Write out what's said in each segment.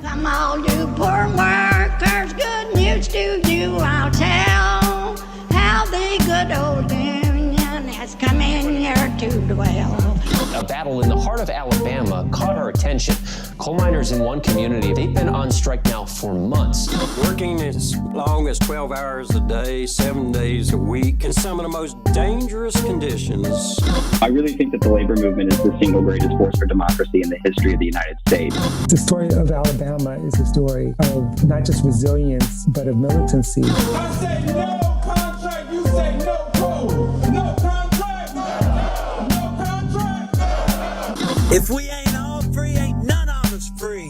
Come all you poor workers, good news to you I'll tell, how the good old union has come in here to dwell. A battle in the heart of Alabama caught our attention. Coal miners in one community, they've been on strike now for months. Working as long as 12 hours a day, 7 days a week, in some of the most dangerous conditions. I really think that the labor movement is the single greatest force for democracy in the history of the United States. The story of Alabama is a story of not just resilience, but of militancy. I say no contract, you say no code. No contract, no contract. If we ain't all free, ain't none of us free.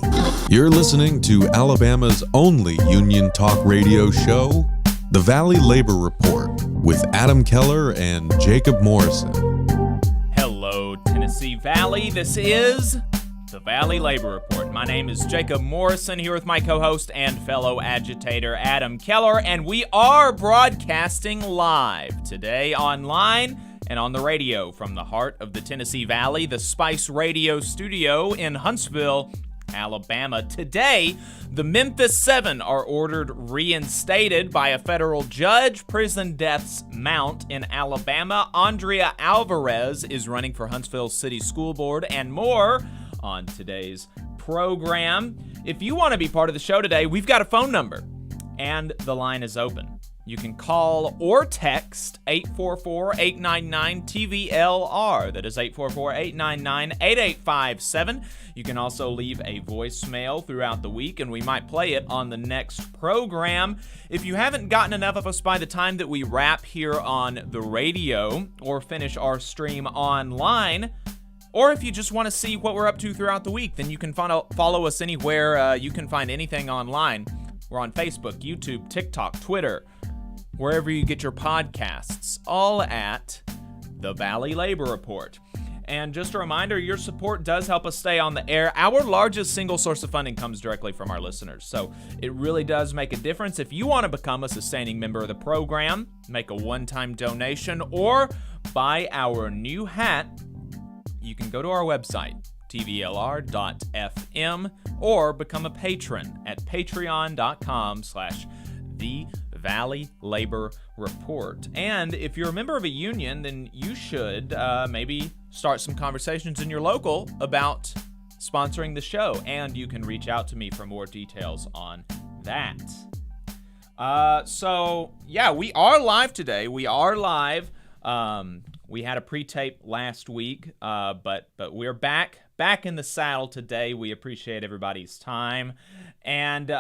You're listening to Alabama's only union talk radio show, The Valley Labor Report, with Adam Keller and Jacob Morrison. Hello, Tennessee Valley. This is The Valley Labor Report. My name is Jacob Morrison, here with my co-host and fellow agitator, Adam Keller, and we are broadcasting live today online and on the radio from the heart of the Tennessee Valley, the Spice Radio Studio in Huntsville, Alabama. Today, the Memphis 7 are ordered reinstated by a federal judge. Prison deaths mount in Alabama. Andrea Alvarez is running for Huntsville City School Board, and more on today's program. If you want to be part of the show today, we've got a phone number, and the line is open. You can call or text 844-899-TVLR. That is 844-899-8857. You can also leave a voicemail throughout the week, and we might play it on the next program. If you haven't gotten enough of us by the time that we wrap here on the radio or finish our stream online, or if you just want to see what we're up to throughout the week, then you can follow us anywhere you can find anything online. We're on Facebook, YouTube, TikTok, Twitter, wherever you get your podcasts, all at The Valley Labor Report. And just a reminder, your support does help us stay on the air. Our largest single source of funding comes directly from our listeners, so it really does make a difference. If you want to become a sustaining member of the program, make a one-time donation, or buy our new hat, you can go to our website, tvlr.fm, or become a patron at patreon.com/the Valley Labor Report. And if you're a member of a union, then you should maybe start some conversations in your local about sponsoring the show, and you can reach out to me for more details on that. So yeah, we are live today. We are live. We had a pre-tape last week, but we're back in the saddle today. We appreciate everybody's time. And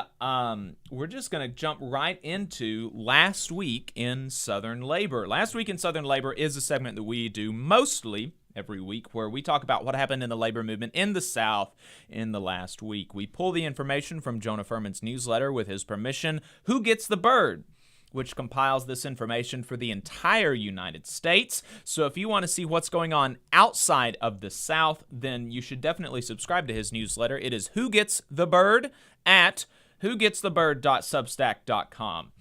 we're just going to jump right into Last Week in Southern Labor. Last Week in Southern Labor is a segment that we do mostly every week where we talk about what happened in the labor movement in the South in the last week. We pull the information from Jonah Furman's newsletter with his permission, Who Gets the Bird?, which compiles this information for the entire United States. So if you want to see what's going on outside of the South, then you should definitely subscribe to his newsletter. It is Who Gets the Bird at whogetsthebird.substack.com.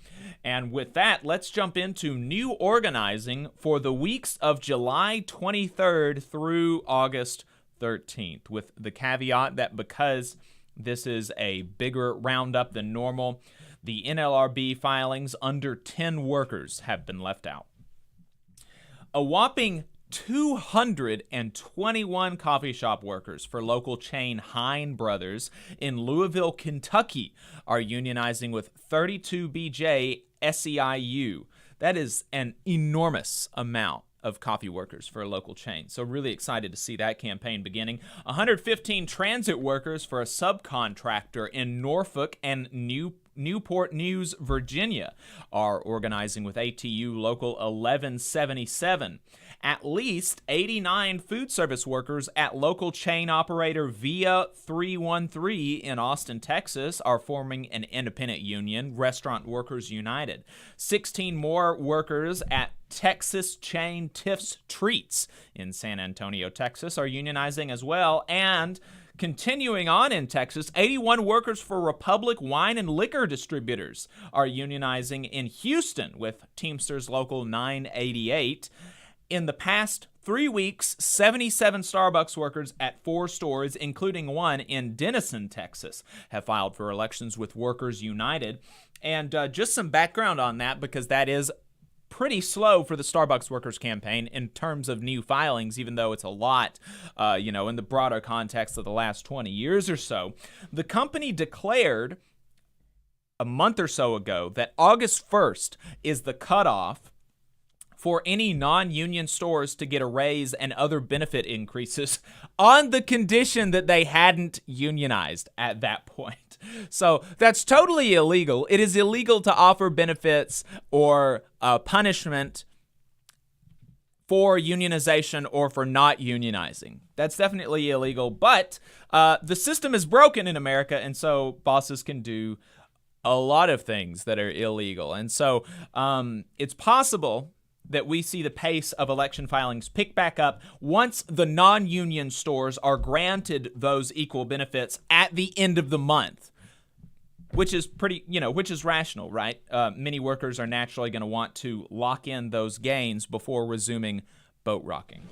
And with that, let's jump into new organizing for the weeks of July 23rd through August 13th, with the caveat that because this is a bigger roundup than normal, the NLRB filings under 10 workers have been left out. A whopping 221 coffee shop workers for local chain Hein Brothers in Louisville, Kentucky are unionizing with 32BJ SEIU. That is an enormous amount of coffee workers for a local chain. So really excited to see that campaign beginning. 115 transit workers for a subcontractor in Norfolk and Newport News, Virginia, are organizing with ATU Local 1177. At least 89 food service workers at local chain operator Via 313 in Austin, Texas, are forming an independent union, Restaurant Workers United. 16 more workers at Texas chain Tiff's Treats in San Antonio, Texas, are unionizing as well. And continuing on in Texas, 81 workers for Republic Wine and Liquor Distributors are unionizing in Houston with Teamsters Local 988. In the past 3 weeks, 77 Starbucks workers at 4 stores, including one in Denison, Texas, have filed for elections with Workers United. And just some background on that, because that is pretty slow for the Starbucks Workers Campaign in terms of new filings, even though it's a lot, in the broader context of the last 20 years or so. The company declared a month or so ago that August 1st is the cutoff for any non-union stores to get a raise and other benefit increases on the condition that they hadn't unionized at that point. So that's totally illegal. It is illegal to offer benefits or punishment for unionization or for not unionizing. That's definitely illegal, but the system is broken in America, and so bosses can do a lot of things that are illegal. And so it's possible that we see the pace of election filings pick back up once the non-union stores are granted those equal benefits at the end of the month, which is which is rational, right? Many workers are naturally going to want to lock in those gains before resuming boat rocking.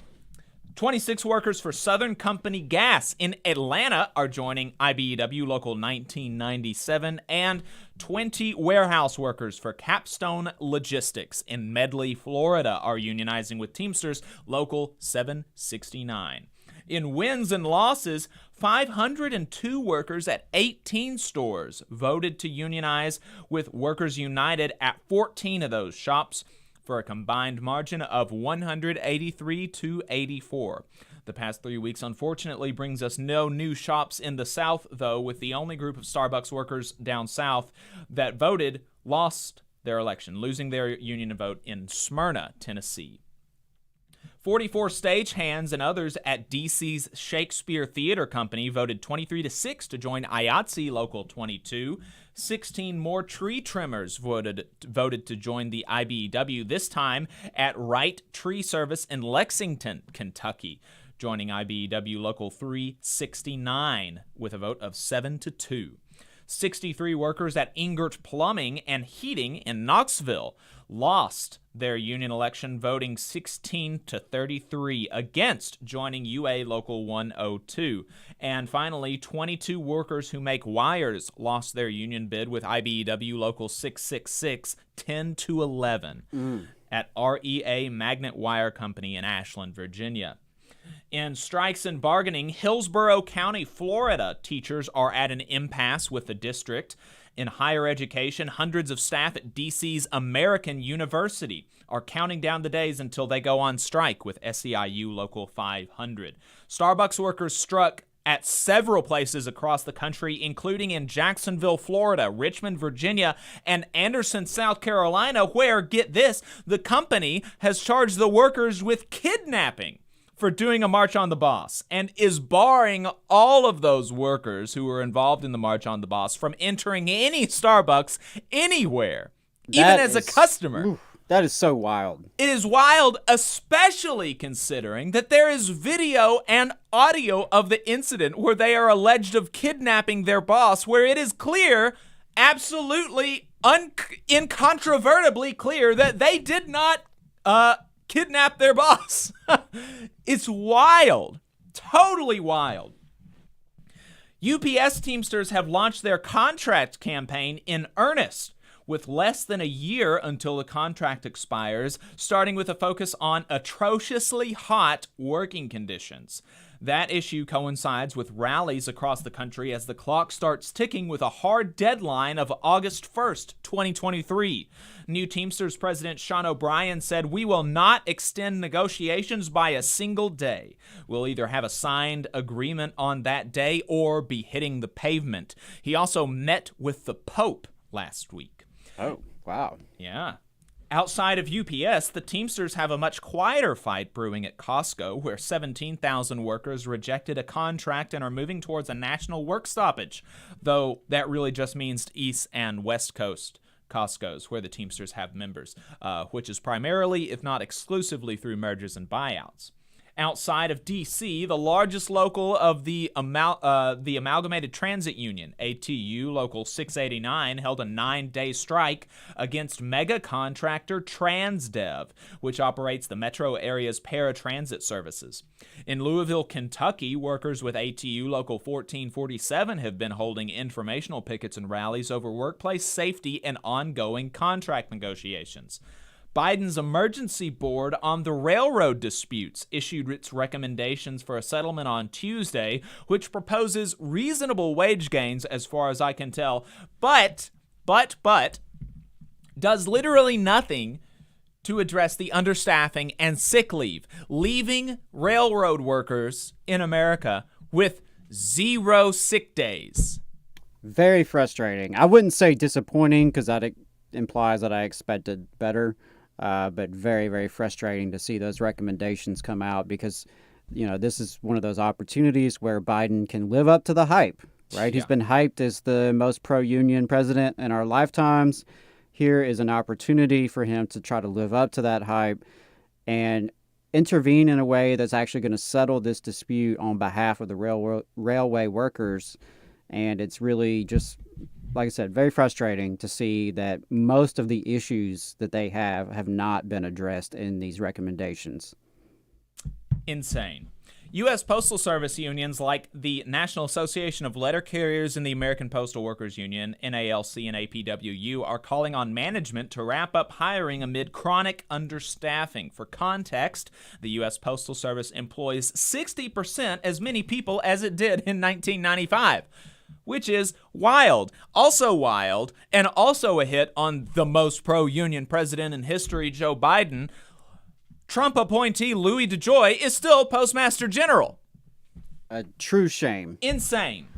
26 workers for Southern Company Gas in Atlanta are joining IBEW Local 1997, and 20 warehouse workers for Capstone Logistics in Medley, Florida are unionizing with Teamsters Local 769. In wins and losses, 502 workers at 18 stores voted to unionize with Workers United at 14 of those shops, for a combined margin of 183 to 84. The past 3 weeks, unfortunately, brings us no new shops in the South, though, with the only group of Starbucks workers down south that voted lost their election, losing their union vote in Smyrna, Tennessee. 44 stagehands and others at D.C.'s Shakespeare Theater Company voted 23-6 to join IATSE Local 22. 16 more tree trimmers voted to join the IBEW, this time at Wright Tree Service in Lexington, Kentucky, joining IBEW Local 369 with a vote of 7-2. 63 workers at Ingert Plumbing and Heating in Knoxville lost their union election, voting 16-33 against joining UA Local 102. And finally, 22 workers who make wires lost their union bid with IBEW Local 666 10-11 at REA Magnet Wire Company in Ashland, Virginia. In strikes and bargaining, Hillsborough County, Florida, teachers are at an impasse with the district. In higher education, hundreds of staff at D.C.'s American University are counting down the days until they go on strike with SEIU Local 500. Starbucks workers struck at several places across the country, including in Jacksonville, Florida, Richmond, Virginia, and Anderson, South Carolina, where, get this, the company has charged the workers with kidnapping for doing a march on the boss, and is barring all of those workers who were involved in the march on the boss from entering any Starbucks anywhere, even as a customer. Oof, that is so wild. It is wild, especially considering that there is video and audio of the incident where they are alleged of kidnapping their boss, where it is clear, absolutely incontrovertibly clear, that they did not kidnap their boss. It's wild. Totally wild. UPS Teamsters have launched their contract campaign in earnest, with less than a year until the contract expires, starting with a focus on atrociously hot working conditions. That issue coincides with rallies across the country as the clock starts ticking with a hard deadline of August 1st, 2023. New Teamsters President Sean O'Brien said, "We will not extend negotiations by a single day. We'll either have a signed agreement on that day or be hitting the pavement." He also met with the Pope last week. Oh, wow. Yeah. Outside of UPS, the Teamsters have a much quieter fight brewing at Costco, where 17,000 workers rejected a contract and are moving towards a national work stoppage, though that really just means East and West Coast Costco's, where the Teamsters have members, which is primarily, if not exclusively, through mergers and buyouts. Outside of D.C., the largest local of the Amalgamated Transit Union, ATU Local 689, held a 9-day strike against mega contractor Transdev, which operates the metro area's paratransit services. In Louisville, Kentucky, workers with ATU Local 1447 have been holding informational pickets and rallies over workplace safety and ongoing contract negotiations. Biden's emergency board on the railroad disputes issued its recommendations for a settlement on Tuesday, which proposes reasonable wage gains as far as I can tell, but does literally nothing to address the understaffing and sick leave, leaving railroad workers in America with 0 sick days. Very frustrating. I wouldn't say disappointing because that implies that I expected better. But very, very frustrating to see those recommendations come out because, this is one of those opportunities where Biden can live up to the hype, right? Yeah. He's been hyped as the most pro-union president in our lifetimes. Here is an opportunity for him to try to live up to that hype and intervene in a way that's actually going to settle this dispute on behalf of the railway workers. And it's really just, like I said, very frustrating to see that most of the issues that they have not been addressed in these recommendations. Insane. U.S. Postal Service unions like the National Association of Letter Carriers and the American Postal Workers Union, NALC and APWU, are calling on management to wrap up hiring amid chronic understaffing. For context, the U.S. Postal Service employs 60% as many people as it did in 1995. Which is wild. Also wild, and also a hit on the most pro-union president in history, Joe Biden. Trump appointee Louis DeJoy is still Postmaster General. A true shame. Insane.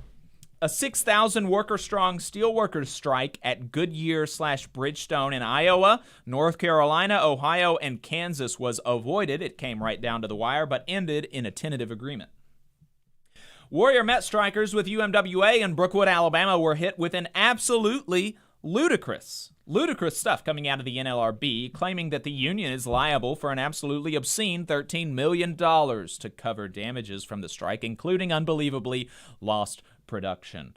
A 6,000 worker-strong steelworkers strike at Goodyear/Bridgestone in Iowa, North Carolina, Ohio, and Kansas was avoided. It came right down to the wire, but ended in a tentative agreement. Warrior Met strikers with UMWA in Brookwood, Alabama were hit with an absolutely ludicrous stuff coming out of the NLRB, claiming that the union is liable for an absolutely obscene $13 million to cover damages from the strike, including unbelievably lost production.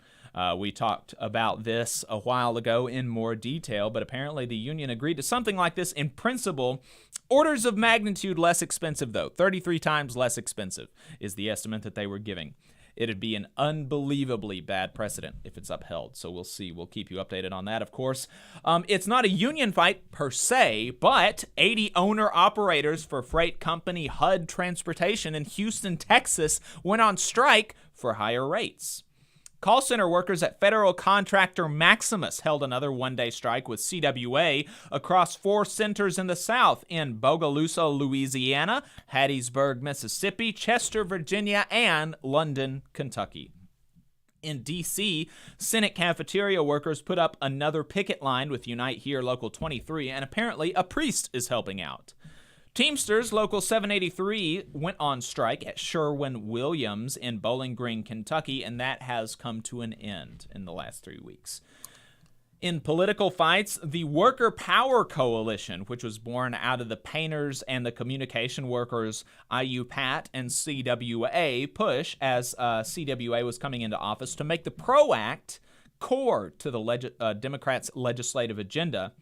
We talked about this a while ago in more detail, but apparently the union agreed to something like this in principle. Orders of magnitude less expensive, though. 33 times less expensive is the estimate that they were giving. It'd be an unbelievably bad precedent if it's upheld. So we'll see. We'll keep you updated on that, of course. It's not a union fight per se, but 80 owner-operators for freight company HUD Transportation in Houston, Texas, went on strike for higher rates. Call center workers at federal contractor Maximus held another one-day strike with CWA across 4 centers in the South in Bogalusa, Louisiana, Hattiesburg, Mississippi, Chester, Virginia, and London, Kentucky. In D.C., Senate cafeteria workers put up another picket line with Unite Here Local 23, and apparently a priest is helping out. Teamsters Local 783 went on strike at Sherwin-Williams in Bowling Green, Kentucky, and that has come to an end in the last 3 weeks. In political fights, the Worker Power Coalition, which was born out of the painters and the communication workers IUPAT and CWA push as CWA was coming into office to make the PRO Act core to the Democrats' legislative agenda.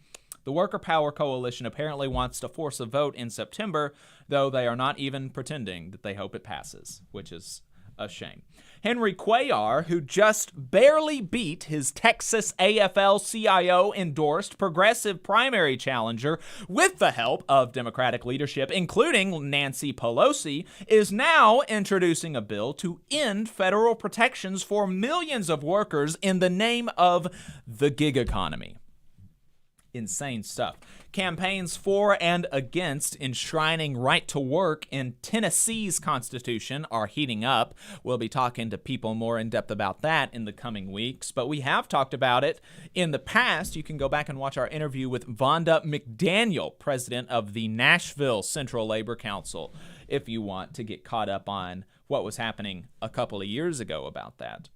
The Worker Power Coalition apparently wants to force a vote in September, though they are not even pretending that they hope it passes, which is a shame. Henry Cuellar, who just barely beat his Texas AFL-CIO-endorsed progressive primary challenger with the help of Democratic leadership, including Nancy Pelosi, is now introducing a bill to end federal protections for millions of workers in the name of the gig economy. Insane stuff. Campaigns for and against enshrining right to work in Tennessee's Constitution are heating up. We'll be talking to people more in depth about that in the coming weeks, but we have talked about it in the past. You can go back and watch our interview with Vonda McDaniel, president of the Nashville Central Labor Council, if you want to get caught up on what was happening a couple of years ago about that.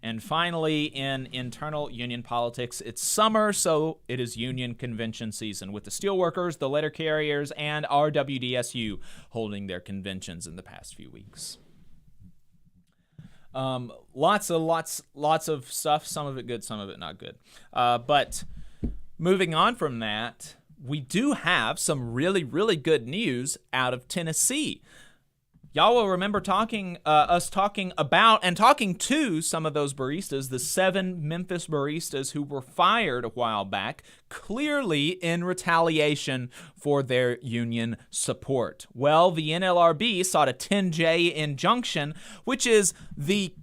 And finally, in internal union politics, it's summer, so it is union convention season, with the steelworkers, the letter carriers, and RWDSU holding their conventions in the past few weeks. Lots of stuff, some of it good, some of it not good. But moving on from that, we do have some really, really good news out of Tennessee. Y'all will remember us talking about and talking to some of those baristas, the 7 Memphis baristas who were fired a while back, clearly in retaliation for their union support. Well, the NLRB sought a 10J injunction, which is the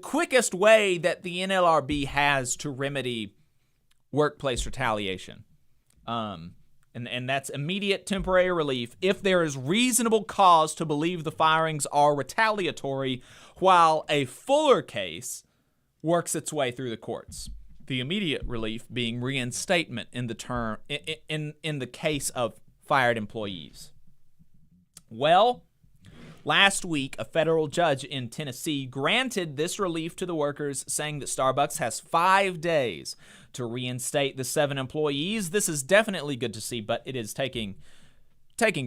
quickest way that the NLRB has to remedy workplace retaliation. And that's immediate temporary relief if there is reasonable cause to believe the firings are retaliatory, while a fuller case works its way through the courts. The immediate relief being reinstatement in the case of fired employees. Well, last week, a federal judge in Tennessee granted this relief to the workers, saying that Starbucks has 5 days to reinstate the 7 employees. This is definitely good to see, but it is taking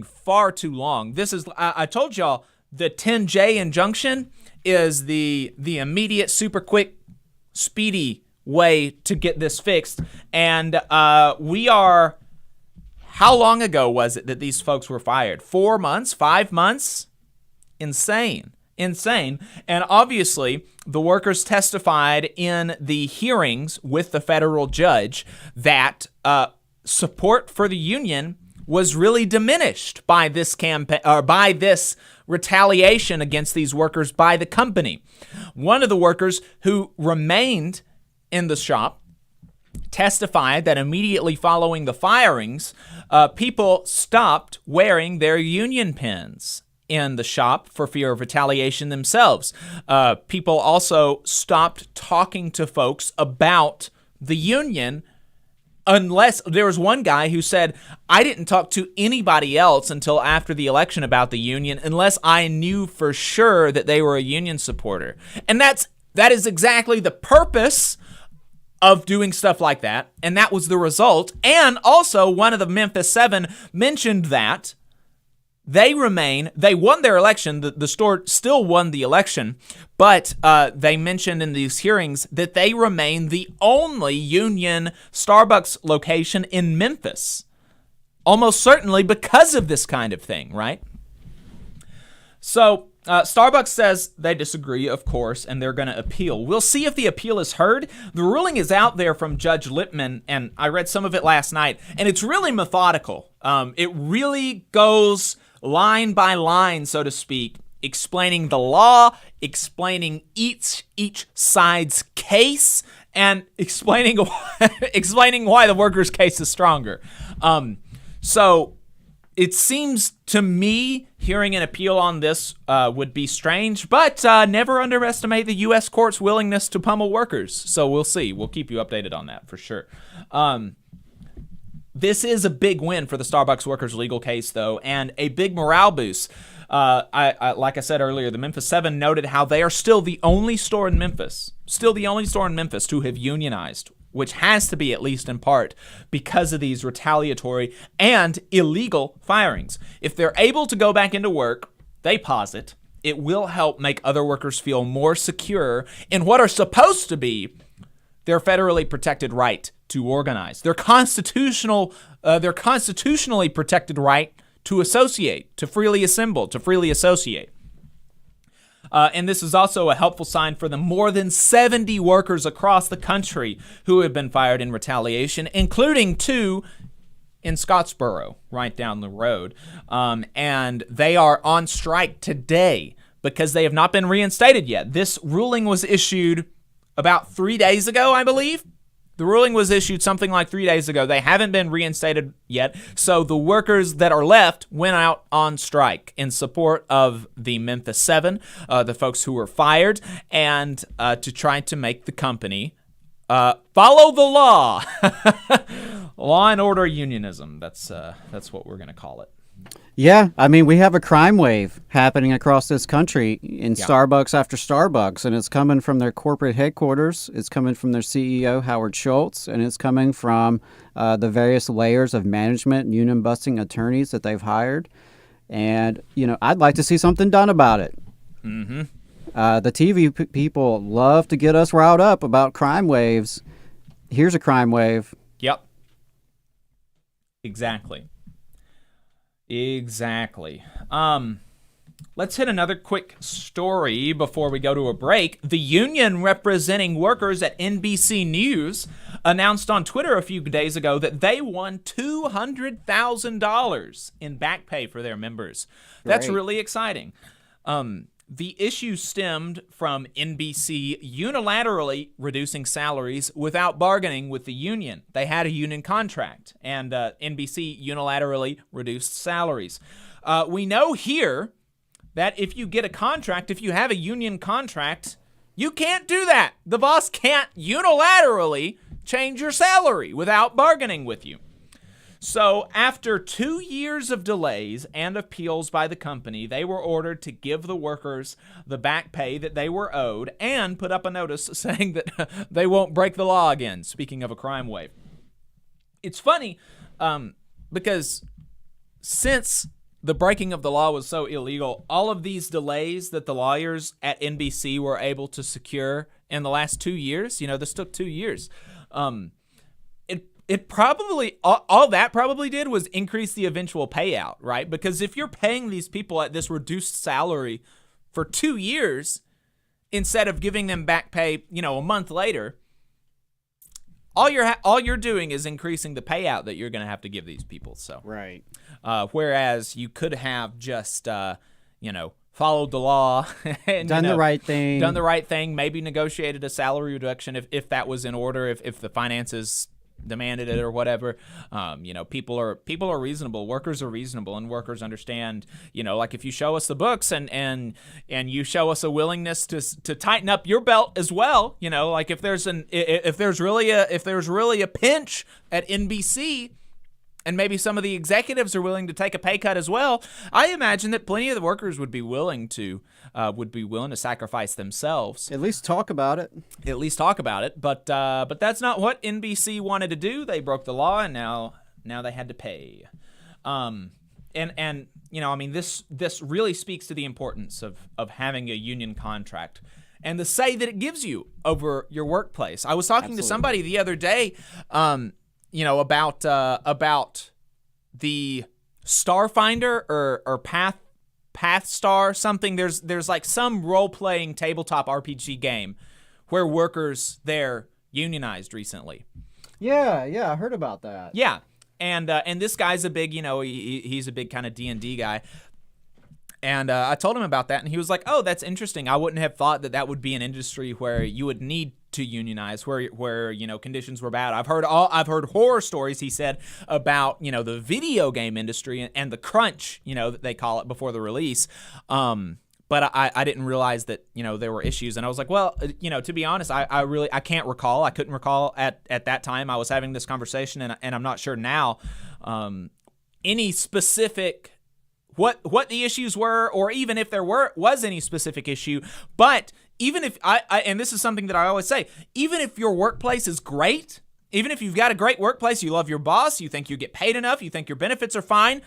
far too long. This is, I told y'all, the 10J injunction is the immediate, super quick, speedy way to get this fixed. And we are, how long ago was it that these folks were fired? 4 months? 5 months? Insane. And obviously, the workers testified in the hearings with the federal judge that support for the union was really diminished by this campaign, or by this retaliation against these workers by the company. One of the workers who remained in the shop testified that immediately following the firings, people stopped wearing their union pins in the shop for fear of retaliation themselves. People also stopped talking to folks about the union, unless there was one guy who said, I didn't talk to anybody else until after the election about the union unless I knew for sure that they were a union supporter. And that is exactly the purpose of doing stuff like that, and that was the result. And also, one of the Memphis 7 mentioned that they won their election. The store still won the election, but they mentioned in these hearings that they remain the only union Starbucks location in Memphis. Almost certainly because of this kind of thing, right? So Starbucks says they disagree, of course, and they're going to appeal. We'll see if the appeal is heard. The ruling is out there from Judge Lippman, and I read some of it last night, and it's really methodical. It really goes line by line, so to speak, explaining the law, explaining each side's case, and explaining why the workers' case is stronger. So it seems to me hearing an appeal on this would be strange, but never underestimate the U.S. court's willingness to pummel workers. So we'll see. We'll keep you updated on that for sure. This is a big win for the Starbucks workers' legal case, though, and a big morale boost. Like I said earlier, the Memphis 7 noted how they are still the only store in Memphis to have unionized, which has to be, at least in part, because of these retaliatory and illegal firings. If they're able to go back into work, they posit, it will help make other workers feel more secure in what are supposed to be their federally protected right to organize, their constitutionally protected right to associate, to freely assemble, to freely associate. And this is also a helpful sign for the more than 70 workers across the country who have been fired in retaliation, including 2 in Scottsboro, right down the road. And they are on strike today because they have not been reinstated yet. This ruling was issued about 3 days ago, I believe. The ruling was issued something like 3 days ago. They haven't been reinstated yet. So the workers that are left went out on strike in support of the Memphis 7, the folks who were fired, and to try to make the company follow the law. Law and order unionism. That's what we're going to call it. Yeah, I mean, we have a crime wave happening across this country in Starbucks after Starbucks, and it's coming from their corporate headquarters. It's coming from their CEO, Howard Schultz, and it's coming from the various layers of management and union-busting attorneys that they've hired. And, I'd like to see something done about it. Mm-hmm. The TV people love to get us riled up about crime waves. Here's a crime wave. Yep. Exactly. Let's hit another quick story before we go to a break. The union representing workers at NBC News announced on Twitter a few days ago that they won $200,000 in back pay for their members. That's really exciting. The issue stemmed from NBC unilaterally reducing salaries without bargaining with the union. They had a union contract, and NBC unilaterally reduced salaries. We know here that if you get a contract, if you have a union contract, you can't do that. The boss can't unilaterally change your salary without bargaining with you. So after 2 years of delays and appeals by the company, they were ordered to give the workers the back pay that they were owed and put up a notice saying that they won't break the law again, speaking of a crime wave. It's funny because since the breaking of the law was so illegal, all of these delays that the lawyers at NBC were able to secure in the last 2 years, this took 2 years, it probably, all that probably did was increase the eventual payout, right? Because if you're paying these people at this reduced salary for 2 years, instead of giving them back pay, a month later, all you're doing is increasing the payout that you're going to have to give these people. So Right. Whereas you could have just, followed the law and Done the right thing, maybe negotiated a salary reduction if that was in order, if the finances demanded it or whatever. People are reasonable. Workers are reasonable, and workers understand. Like if you show us the books and you show us a willingness to tighten up your belt as well. Like if there's really a pinch at NBC, and maybe some of the executives are willing to take a pay cut as well, I imagine that plenty of the workers would be willing to sacrifice themselves. At least talk about it. But that's not what NBC wanted to do. They broke the law, and now they had to pay. This really speaks to the importance of having a union contract and the say that it gives you over your workplace. I was talking to somebody the other day, about the Starfinder or Path Star something. There's like some role-playing tabletop RPG game where workers there unionized recently. Yeah, I heard about that. Yeah, and this guy's a big, he's a big kind of D&D guy. And I told him about that, and he was like, "Oh, that's interesting. I wouldn't have thought that would be an industry where you would need to unionize, where conditions were bad." I've heard horror stories, he said, about the video game industry and the crunch that they call it before the release. But I didn't realize that there were issues, and I was like, well, to be honest, I can't recall. I couldn't recall at that time I was having this conversation, and I'm not sure now any specific. What the issues were, or even if there was any specific issue. But even if and this is something that I always say, even if your workplace is great, even if you've got a great workplace, you love your boss, you think you get paid enough, you think your benefits are fine,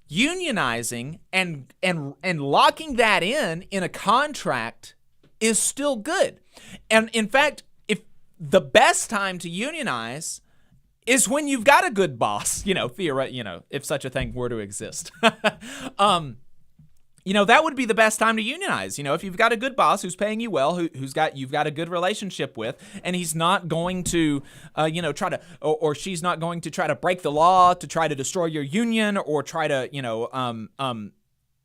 unionizing and locking that in a contract is still good. And in fact, if the best time to unionize is when you've got a good boss, if such a thing were to exist. That would be the best time to unionize. If you've got a good boss who's paying you well, you've got a good relationship with, and he's not going to, try to, or she's not going to try to break the law to try to destroy your union or try to,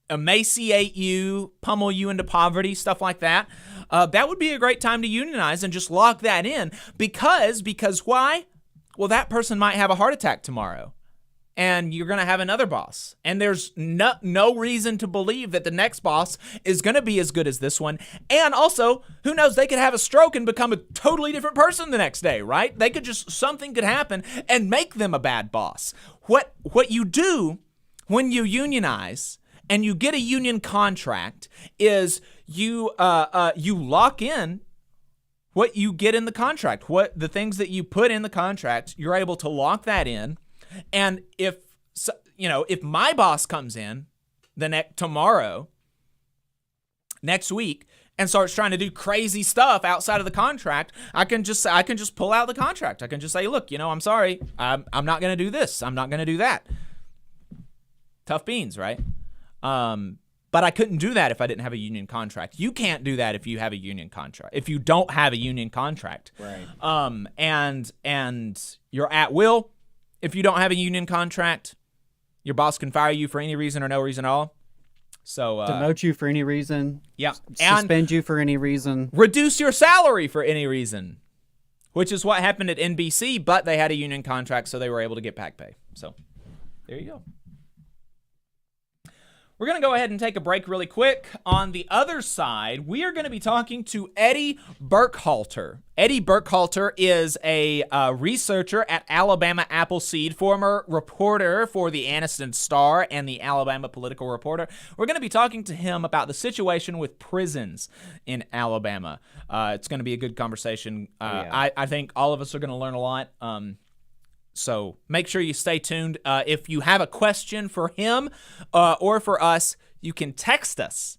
emaciate you, pummel you into poverty, stuff like that. That would be a great time to unionize and just lock that in because why? Well, that person might have a heart attack tomorrow, and you're going to have another boss. And there's no reason to believe that the next boss is going to be as good as this one. And also, who knows, they could have a stroke and become a totally different person the next day, right? Something could happen and make them a bad boss. What you do when you unionize and you get a union contract is you lock in what you get in the contract, what the things that you put in the contract, you're able to lock that in. And if my boss comes in tomorrow, next week, and starts trying to do crazy stuff outside of the contract, I can just pull out the contract. I can just say, look, I'm sorry, I'm not going to do this. I'm not going to do that. Tough beans, right? But I couldn't do that if I didn't have a union contract. You can't do that if you have a union contract. If you don't have a union contract, right? And you're at will. If you don't have a union contract, your boss can fire you for any reason or no reason at all. So demote you for any reason. Yeah. Suspend you for any reason. Reduce your salary for any reason, which is what happened at NBC, but they had a union contract, so they were able to get back pay. So there you go. We're going to go ahead and take a break really quick. On the other side, we are going to be talking to Eddie Burkhalter. Eddie Burkhalter is a researcher at Alabama Appleseed, former reporter for the Anniston Star and the Alabama Political Reporter. We're going to be talking to him about the situation with prisons in Alabama. It's going to be a good conversation. I think all of us are going to learn a lot. So make sure you stay tuned. If you have a question for him or for us, you can text us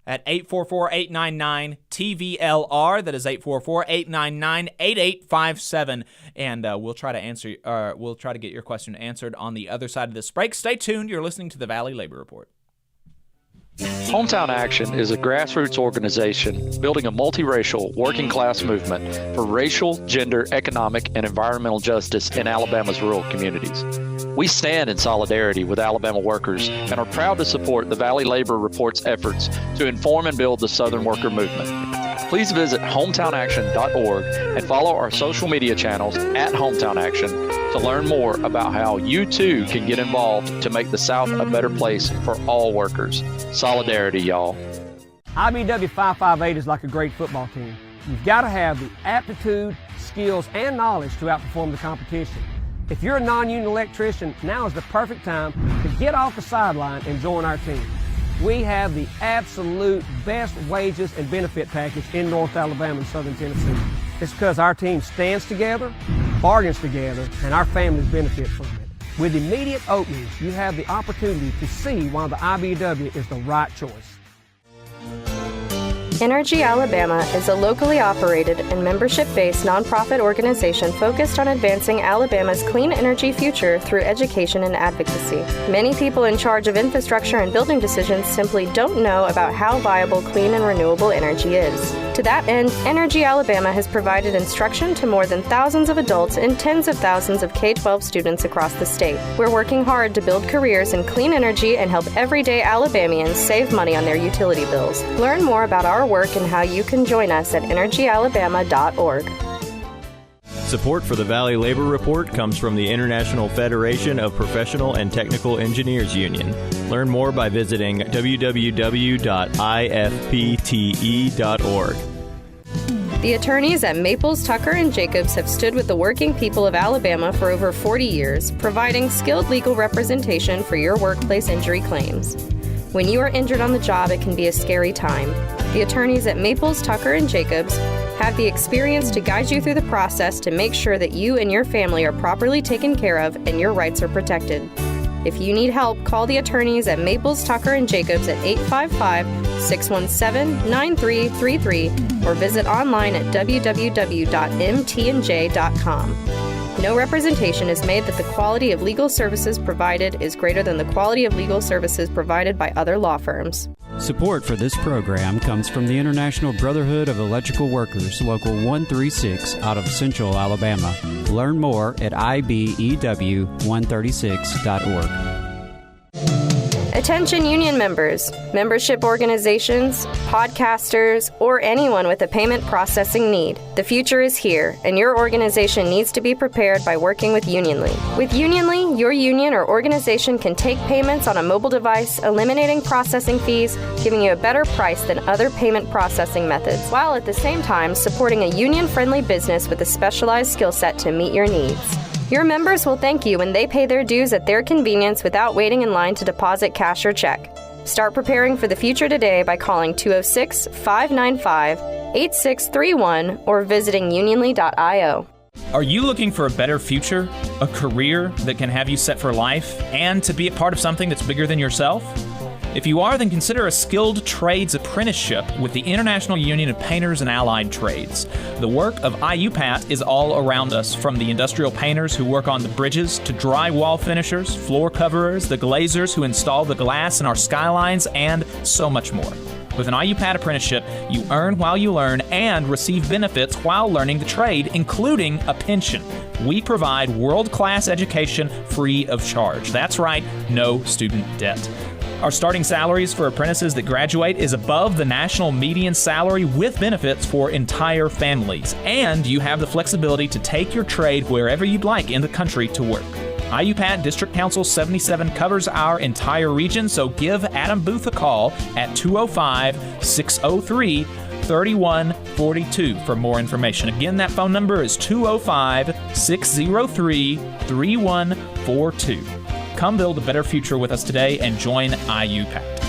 at 844-899-TVLR. That is 844-899-8857. And we'll try to answer. We'll try to get your question answered on the other side of this break. Stay tuned. You're listening to the Valley Labor Report. Hometown Action is a grassroots organization building a multiracial working class movement for racial, gender, economic, and environmental justice in Alabama's rural communities. We stand in solidarity with Alabama workers and are proud to support the Valley Labor Report's efforts to inform and build the Southern worker movement. Please visit hometownaction.org and follow our social media channels at Hometown Action to learn more about how you too can get involved to make the South a better place for all workers. Solidarity, y'all. IBW 558 is like a great football team. You've got to have the aptitude, skills, and knowledge to outperform the competition. If you're a non-union electrician, now is the perfect time to get off the sideline and join our team. We have the absolute best wages and benefit package in North Alabama and Southern Tennessee. It's because our team stands together, bargains together, and our families benefit from it. With immediate openings, you have the opportunity to see why the IBW is the right choice. Energy Alabama is a locally operated and membership-based nonprofit organization focused on advancing Alabama's clean energy future through education and advocacy. Many people in charge of infrastructure and building decisions simply don't know about how viable clean and renewable energy is. To that end, Energy Alabama has provided instruction to more than thousands of adults and tens of thousands of K-12 students across the state. We're working hard to build careers in clean energy and help everyday Alabamians save money on their utility bills. Learn more about our work and how you can join us at energyalabama.org. Support for the Valley Labor Report comes from the International Federation of Professional and Technical Engineers Union. Learn more by visiting www.ifpte.org. The attorneys at Maples, Tucker & Jacobs have stood with the working people of Alabama for over 40 years, providing skilled legal representation for your workplace injury claims. When you are injured on the job, it can be a scary time. The attorneys at Maples, Tucker & Jacobs have the experience to guide you through the process to make sure that you and your family are properly taken care of and your rights are protected. If you need help, call the attorneys at Maples, Tucker & Jacobs at 855-617-9333 or visit online at www.mtnj.com. No representation is made that the quality of legal services provided is greater than the quality of legal services provided by other law firms. Support for this program comes from the International Brotherhood of Electrical Workers, Local 136 out of Central Alabama. Learn more at ibew136.org. Attention union members, membership organizations, podcasters, or anyone with a payment processing need. The future is here, and your organization needs to be prepared by working with Unionly. With Unionly, your union or organization can take payments on a mobile device, eliminating processing fees, giving you a better price than other payment processing methods, while at the same time supporting a union-friendly business with a specialized skill set to meet your needs. Your members will thank you when they pay their dues at their convenience without waiting in line to deposit cash or check. Start preparing for the future today by calling 206-595-8631 or visiting unionly.io. Are you looking for a better future, a career that can have you set for life, and to be a part of something that's bigger than yourself? If you are, then consider a skilled trades apprenticeship with the International Union of Painters and Allied Trades. The work of IUPAT is all around us, from the industrial painters who work on the bridges to drywall finishers, floor coverers, the glazers who install the glass in our skylines, and so much more. With an IUPAT apprenticeship, you earn while you learn and receive benefits while learning the trade, including a pension. We provide world-class education free of charge. That's right, no student debt. Our starting salaries for apprentices that graduate is above the national median salary with benefits for entire families. And you have the flexibility to take your trade wherever you'd like in the country to work. IUPAT District Council 77 covers our entire region, so give Adam Booth a call at 205-603-3142 for more information. Again, that phone number is 205-603-3142. Come build a better future with us today and join IUPAT.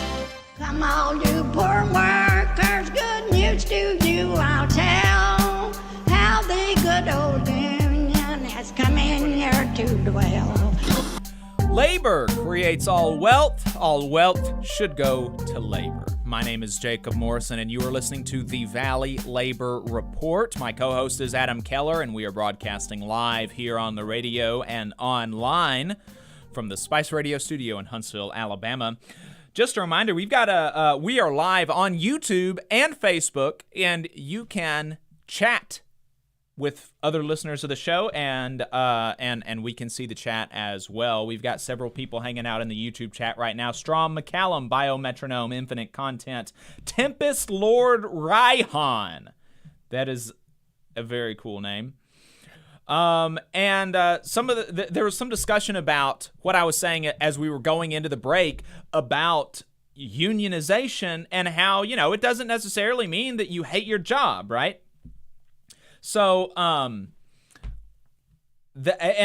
Come all you poor workers, good news to you I'll tell, how the good old union has come in here to dwell. Labor creates all wealth should go to labor. My name is Jacob Morrison, and you are listening to the Valley Labor Report. My co-host is Adam Keller, and we are broadcasting live here on the radio and online from the Spice Radio studio in Huntsville, Alabama. Just a reminder, we are live on YouTube and Facebook, and you can chat with other listeners of the show, and we can see the chat as well. We've got several people hanging out in the YouTube chat right now. Strom McCallum, Biometronome, Infinite Content, Tempest Lord Raihan. That is a very cool name. There was some discussion about what I was saying as we were going into the break about unionization and how, it doesn't necessarily mean that you hate your job, right? So, and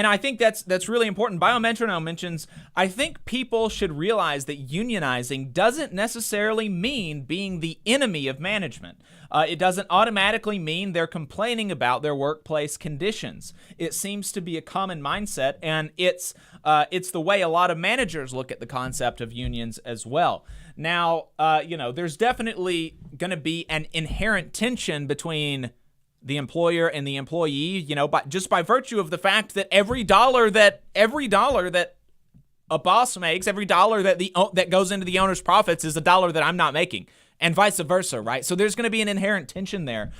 I think that's really important. Biometronome mentions, I think people should realize that unionizing doesn't necessarily mean being the enemy of management. It doesn't automatically mean they're complaining about their workplace conditions. It seems to be a common mindset, and it's the way a lot of managers look at the concept of unions as well. Now, there's definitely going to be an inherent tension between the employer and the employee, just by virtue of the fact that every dollar that a boss makes, every dollar that goes into the owner's profits is a dollar that I'm not making, and vice versa, right? So there's going to be an inherent tension there.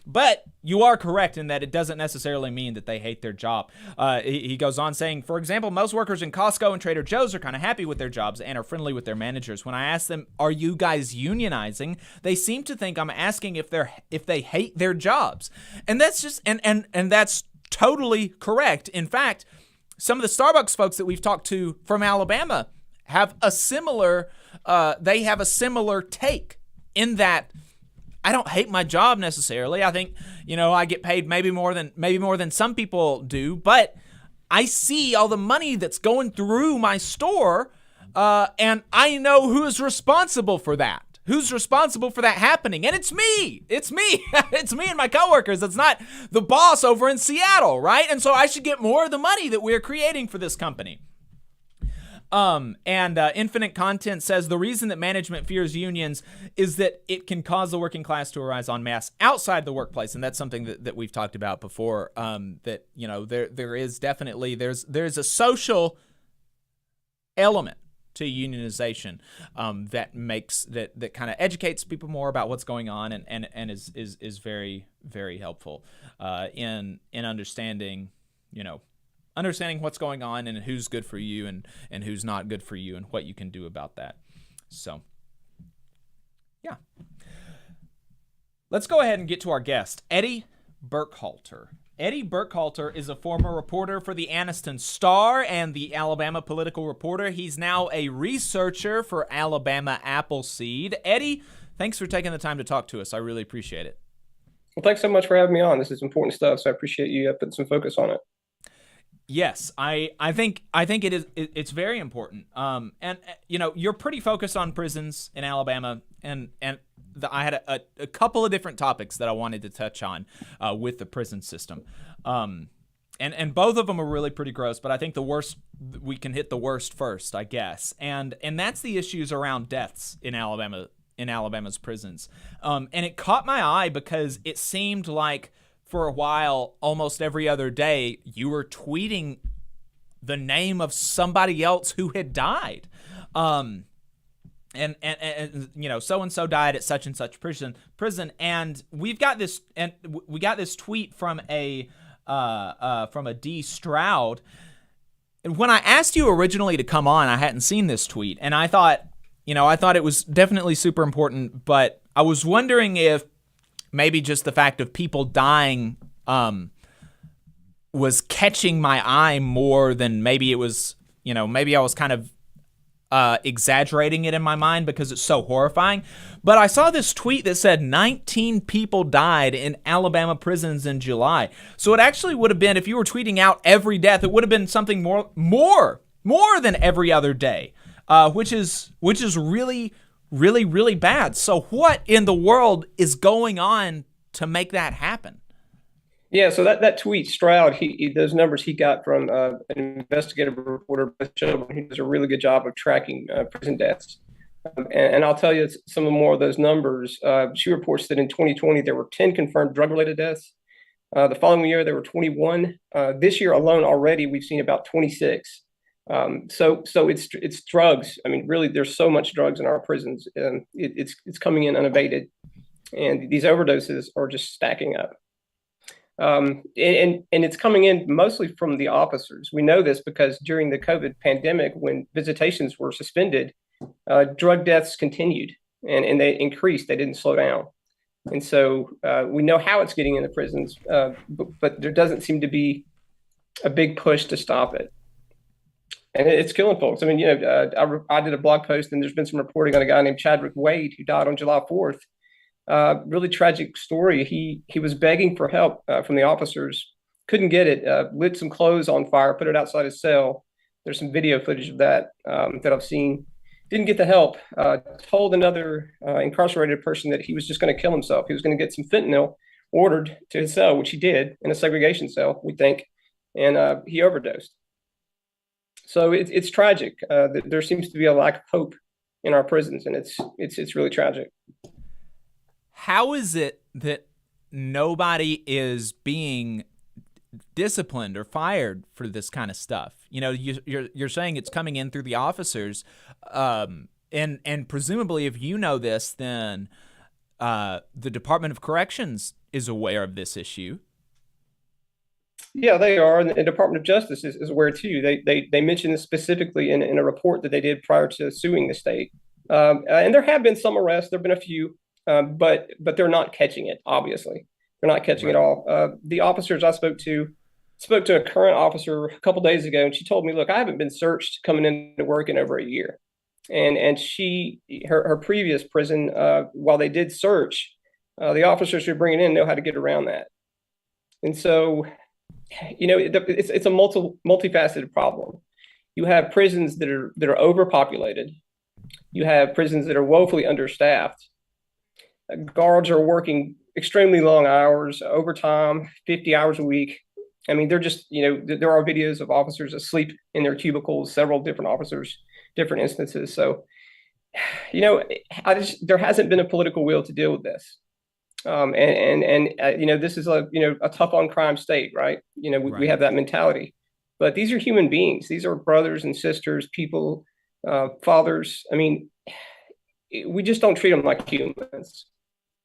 But you are correct in that it doesn't necessarily mean that they hate their job. He goes on saying, for example, most workers in Costco and Trader Joe's are kind of happy with their jobs and are friendly with their managers. When I ask them, are you guys unionizing? They seem to think I'm asking if they hate their jobs. And that's just, and that's totally correct. In fact, some of the Starbucks folks that we've talked to from Alabama have a similar take in that I don't hate my job necessarily. I think, I get paid maybe more than some people do, but I see all the money that's going through my store, and I know who's responsible for that. Who's responsible for that happening? And it's me. It's me. It's me and my coworkers. It's not the boss over in Seattle, right? And so I should get more of the money that we're creating for this company. Infinite Content says the reason that management fears unions is that it can cause the working class to arise en masse outside the workplace, and that's something that we've talked about before. That there is definitely there's a social element to unionization that makes that kind of educates people more about what's going on and is very, very helpful in understanding understanding what's going on and who's good for you and who's not good for you and what you can do about that. So, yeah. Let's go ahead and get to our guest, Eddie Burkhalter. Eddie Burkhalter is a former reporter for the Anniston Star and the Alabama Political Reporter. He's now a researcher for Alabama Appleseed. Eddie, thanks for taking the time to talk to us. I really appreciate it. Well, thanks so much for having me on. This is important stuff, so I appreciate you putting some focus on it. Yes, I think it is. It's very important. And you're pretty focused on prisons in Alabama, and I had a couple of different topics that I wanted to touch on with the prison system. And both of them are really pretty gross, but I think we can hit the worst first, I guess. And that's the issues around deaths in Alabama's prisons. And it caught my eye because it seemed like for a while, almost every other day, you were tweeting the name of somebody else who had died. And so and so died at such and such prison, and we got this tweet from a D Stroud. And when I asked you originally to come on, I hadn't seen this tweet, and I thought it was definitely super important, but I was wondering if maybe just the fact of people dying was catching my eye more than maybe it was, maybe I was kind of exaggerating it in my mind because it's so horrifying. But I saw this tweet that said 19 people died in Alabama prisons in July. So it actually would have been, if you were tweeting out every death, it would have been something more than every other day, which is really, really, really bad. So what in the world is going on to make that happen? Yeah, so that tweet, Stroud, those numbers he got from an investigative reporter, he does a really good job of tracking prison deaths. And I'll tell you some more of those numbers. She reports that in 2020, there were 10 confirmed drug-related deaths. The following year, there were 21. This year alone already, we've seen about 26. So it's drugs. I mean, really, there's so much drugs in our prisons. It's coming in unabated. And these overdoses are just stacking up. And it's coming in mostly from the officers. We know this because during the COVID pandemic, when visitations were suspended, drug deaths continued and they increased. They didn't slow down. And so we know how it's getting in the prisons, but there doesn't seem to be a big push to stop it. And it's killing folks. I mean, I did a blog post and there's been some reporting on a guy named Chadwick Wade who died on July 4th. Really tragic story. He was begging for help from the officers, couldn't get it, lit some clothes on fire, put it outside his cell. There's some video footage of that that I've seen. Didn't get the help, told another incarcerated person that he was just going to kill himself. He was going to get some fentanyl ordered to his cell, which he did in a segregation cell, we think, and he overdosed. So it's tragic. There seems to be a lack of hope in our prisons, and it's really tragic. How is it that nobody is being disciplined or fired for this kind of stuff? You're saying it's coming in through the officers, and presumably, if you know this, then the Department of Corrections is aware of this issue. Yeah, they are, and the Department of Justice is aware too. They mentioned this specifically in a report that they did prior to suing the state. And there have been some arrests. There have been a few. But they're not catching it, obviously. They're not catching it all. The officers I spoke to a current officer a couple days ago, and she told me, look, I haven't been searched coming into work in over a year. And her previous prison, while they did search, the officers who are bringing in know how to get around that. And so, it's a multifaceted problem. You have prisons that are overpopulated. You have prisons that are woefully understaffed. Guards are working extremely long hours, overtime, 50 hours a week. I mean, they're just, there are videos of officers asleep in their cubicles, several different officers, different instances. So, there hasn't been a political will to deal with this. This is a tough on crime state, right? We have that mentality, but these are human beings. These are brothers and sisters, people, fathers. I mean, we just don't treat them like humans.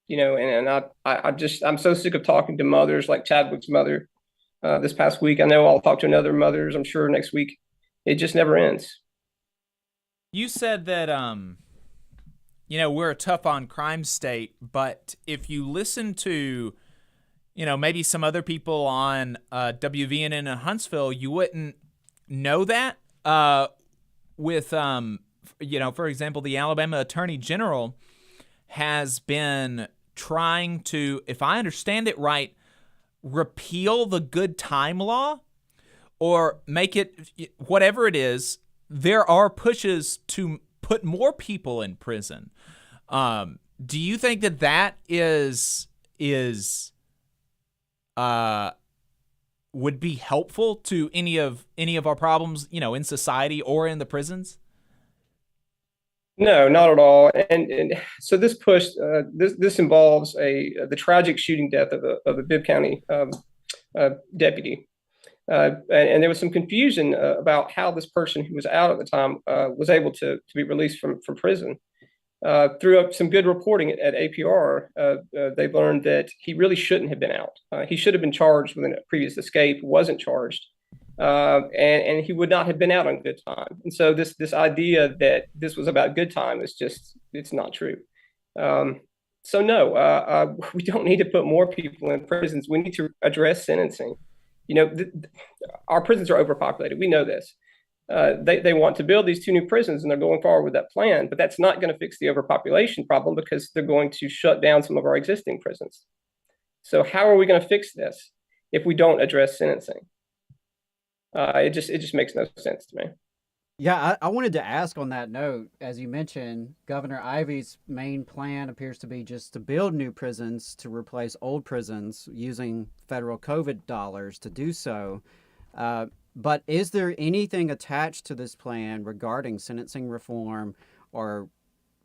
I'm so sick of talking to mothers like Chadwick's mother this past week. I know I'll talk to another mothers, I'm sure, next week. It just never ends. You said that, we're a tough on crime state, but if you listen to, maybe some other people on WVNN in Huntsville, you wouldn't know that. For example, the Alabama Attorney General has been trying to, if I understand it right, repeal the good time law, or make it whatever it is, there are pushes to put more people in prison. Do you think that would be helpful to any of our problems, in society or in the prisons? No, not at all. And so this push, this involves the tragic shooting death of a Bibb County deputy. And there was some confusion about how this person who was out at the time was able to be released from prison. Through some good reporting at APR, they learned that he really shouldn't have been out. He should have been charged with a previous escape, wasn't charged, and he would not have been out on good time. And so this idea that this was about good time is it's not true. So no, we don't need to put more people in prisons. We need to address sentencing. Our prisons are overpopulated. We know this. They want to build these 2 new prisons, and they're going forward with that plan, but that's not going to fix the overpopulation problem because they're going to shut down some of our existing prisons. So how are we going to fix this if we don't address sentencing? It just makes no sense to me. Yeah, I wanted to ask on that note, as you mentioned, Governor Ivey's main plan appears to be just to build new prisons to replace old prisons using federal COVID dollars to do so. But is there anything attached to this plan regarding sentencing reform or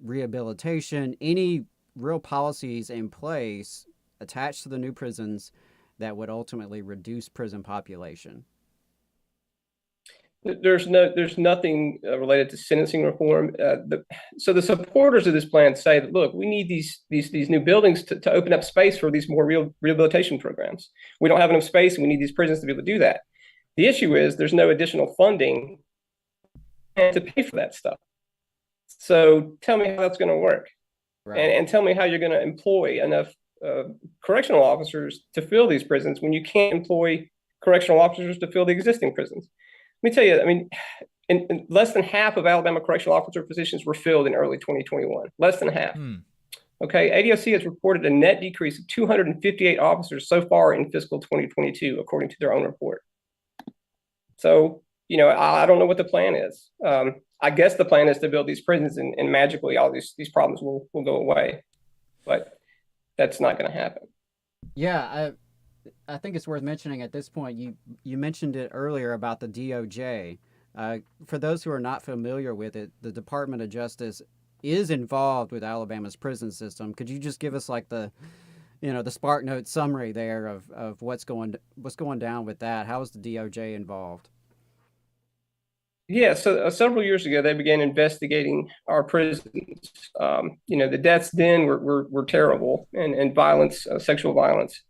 rehabilitation, any real policies in place attached to the new prisons that would ultimately reduce prison population? There's nothing related to sentencing reform. So the supporters of this plan say that, look, we need these new buildings to open up space for these more rehabilitation programs. We don't have enough space, and we need these prisons to be able to do that. The issue is there's no additional funding to pay for that stuff. So tell me how that's going to work, right? And tell me how you're going to employ enough correctional officers to fill these prisons when you can't employ correctional officers to fill the existing prisons. Let me tell you, I mean, in less than half of Alabama correctional officer positions were filled in early 2021. Less than half. Okay, ADOC has reported a net decrease of 258 officers so far in fiscal 2022, according to their own report. So, I don't know what the plan is. I guess the plan is to build these prisons and magically all these problems will go away. But that's not going to happen. Yeah, I think it's worth mentioning at this point, you mentioned it earlier about the DOJ. For those who are not familiar with it, the Department of Justice is involved with Alabama's prison system. Could you just give us like the Spark Note summary there of what's going down with that? How is the DOJ involved? Yeah, so several years ago, they began investigating our prisons. The deaths then were terrible and violence, sexual violence.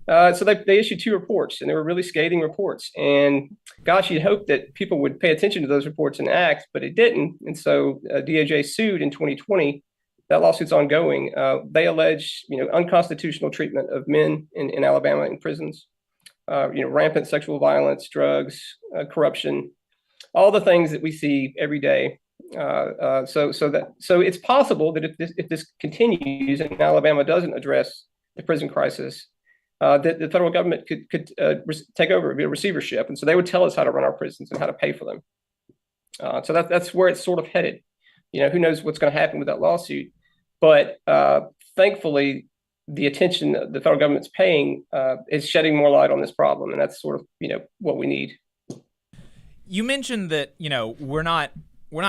So they issued 2 reports, and they were really scathing reports. And gosh, you'd hope that people would pay attention to those reports and act, but it didn't. And so DOJ sued in 2020. That lawsuit's ongoing. They allege, unconstitutional treatment of men in Alabama in prisons, rampant sexual violence, drugs, corruption, all the things that we see every day. So it's possible that if this continues and Alabama doesn't address the prison crisis, that the federal government could take over, be a receivership, and so they would tell us how to run our prisons and how to pay for them. So that's where it's sort of headed. Who knows what's going to happen with that lawsuit? But thankfully, the attention the federal government's paying is shedding more light on this problem, and that's sort of what we need. You mentioned that we're not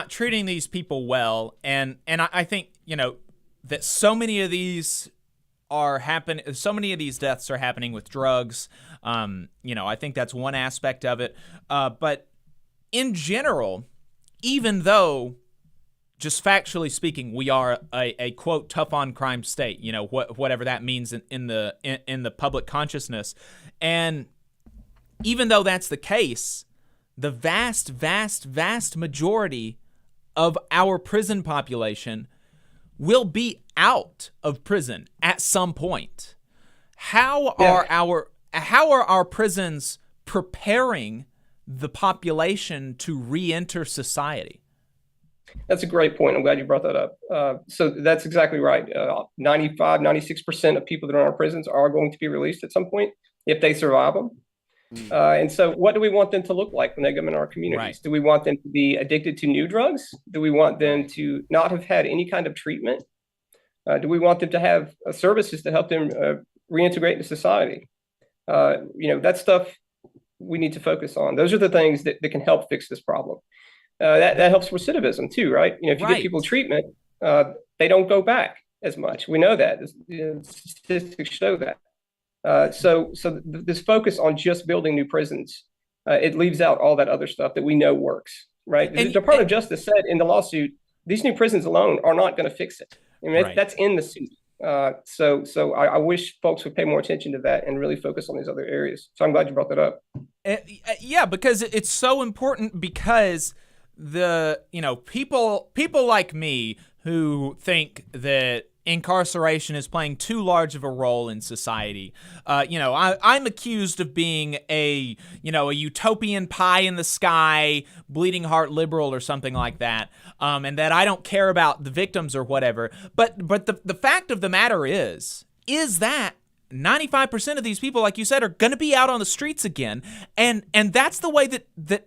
treating these people well, and I think that so many of these deaths are happening with drugs. I think that's one aspect of it. But in general, even though, just factually speaking, we are a quote tough on crime state, whatever that means in the public consciousness, and even though that's the case, the vast majority of our prison population will be out of prison at some point. How are our prisons preparing the population to re-enter society? That's a great point. I'm glad you brought that up. So that's exactly right. 95, 96% of people that are in our prisons are going to be released at some point if they survive them. And so what do we want them to look like when they come in our communities? Right. Do we want them to be addicted to new drugs? Do we want them to not have had any kind of treatment? Do we want them to have services to help them reintegrate into society? That stuff we need to focus on. Those are the things that can help fix this problem. That helps recidivism too, right? If you get people treatment, they don't go back as much. We know that. Statistics show that. So this focus on just building new prisons, it leaves out all that other stuff that we know works, right? The Department of Justice said in the lawsuit, these new prisons alone are not going to fix it. I mean, that's in the suit. So I wish folks would pay more attention to that and really focus on these other areas. So I'm glad you brought that up. Yeah, because it's so important, because people like me who think that incarceration is playing too large of a role in society. I'm accused of being a utopian pie in the sky, bleeding heart liberal or something like that, and that I don't care about the victims or whatever. But the fact of the matter is that 95% of these people, like you said, are going to be out on the streets again, and that's the way that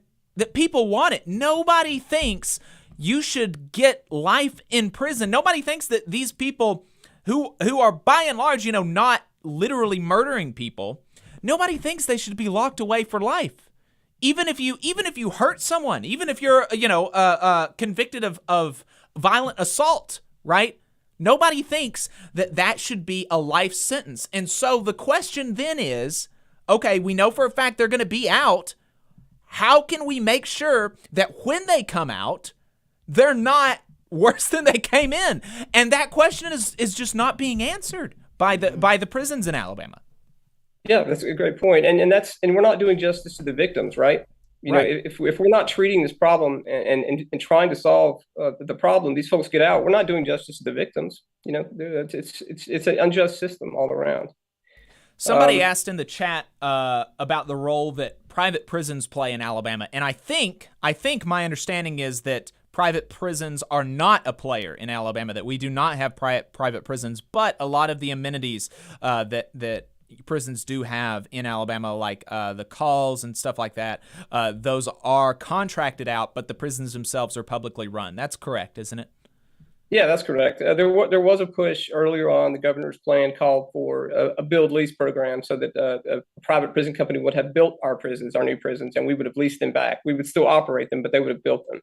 people want it. Nobody thinks you should get life in prison. Nobody thinks that these people who are by and large, not literally murdering people, nobody thinks they should be locked away for life. Even if you hurt someone, even if you're convicted of violent assault, right? Nobody thinks that should be a life sentence. And so the question then is, okay, we know for a fact they're going to be out. How can we make sure that when they come out, they're not worse than they came in? And that question is just not being answered by the prisons in Alabama. Yeah, that's a great point. And we're not doing justice to the victims, right? If we're not treating this problem and trying to solve the problem, these folks get out, we're not doing justice to the victims. It's an unjust system all around. Somebody asked in the chat about the role that private prisons play in Alabama, and I think my understanding is that private prisons are not a player in Alabama, that we do not have private prisons, but a lot of the amenities that prisons do have in Alabama, like the calls and stuff like that, those are contracted out, but the prisons themselves are publicly run. That's correct, isn't it? Yeah, that's correct. There was a push earlier on. The governor's plan called for a build lease program so that a private prison company would have built our prisons, our new prisons, and we would have leased them back. We would still operate them, but they would have built them.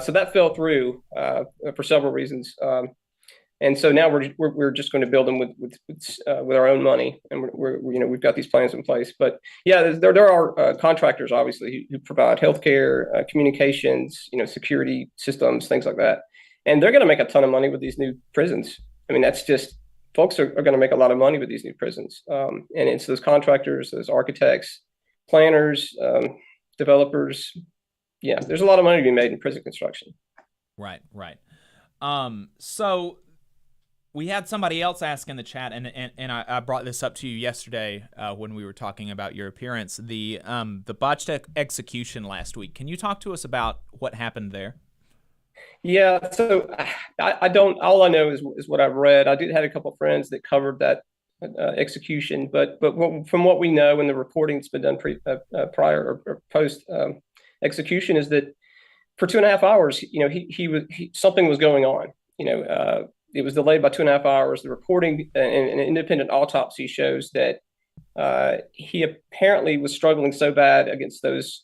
So that fell through for several reasons. And so now we're just going to build them with our own money, and we've got these plans in place. But yeah, there are contractors obviously who provide healthcare, communications, security systems, things like that, and they're going to make a ton of money with these new prisons. I mean, that's just folks are going to make a lot of money with these new prisons, and it's those contractors, those architects, planners, developers. Yeah, there's a lot of money to be made in prison construction. Right. So we had somebody else ask in the chat, and I brought this up to you yesterday when we were talking about your appearance, the botched execution last week. Can you talk to us about what happened there? Yeah, so I don't. All I know is what I've read. I did have a couple of friends that covered that execution, but from what we know and the reporting that's been done prior or post execution is that for 2.5 hours, something was going on. It was delayed by 2.5 hours. The reporting and an independent autopsy shows that he apparently was struggling so bad against those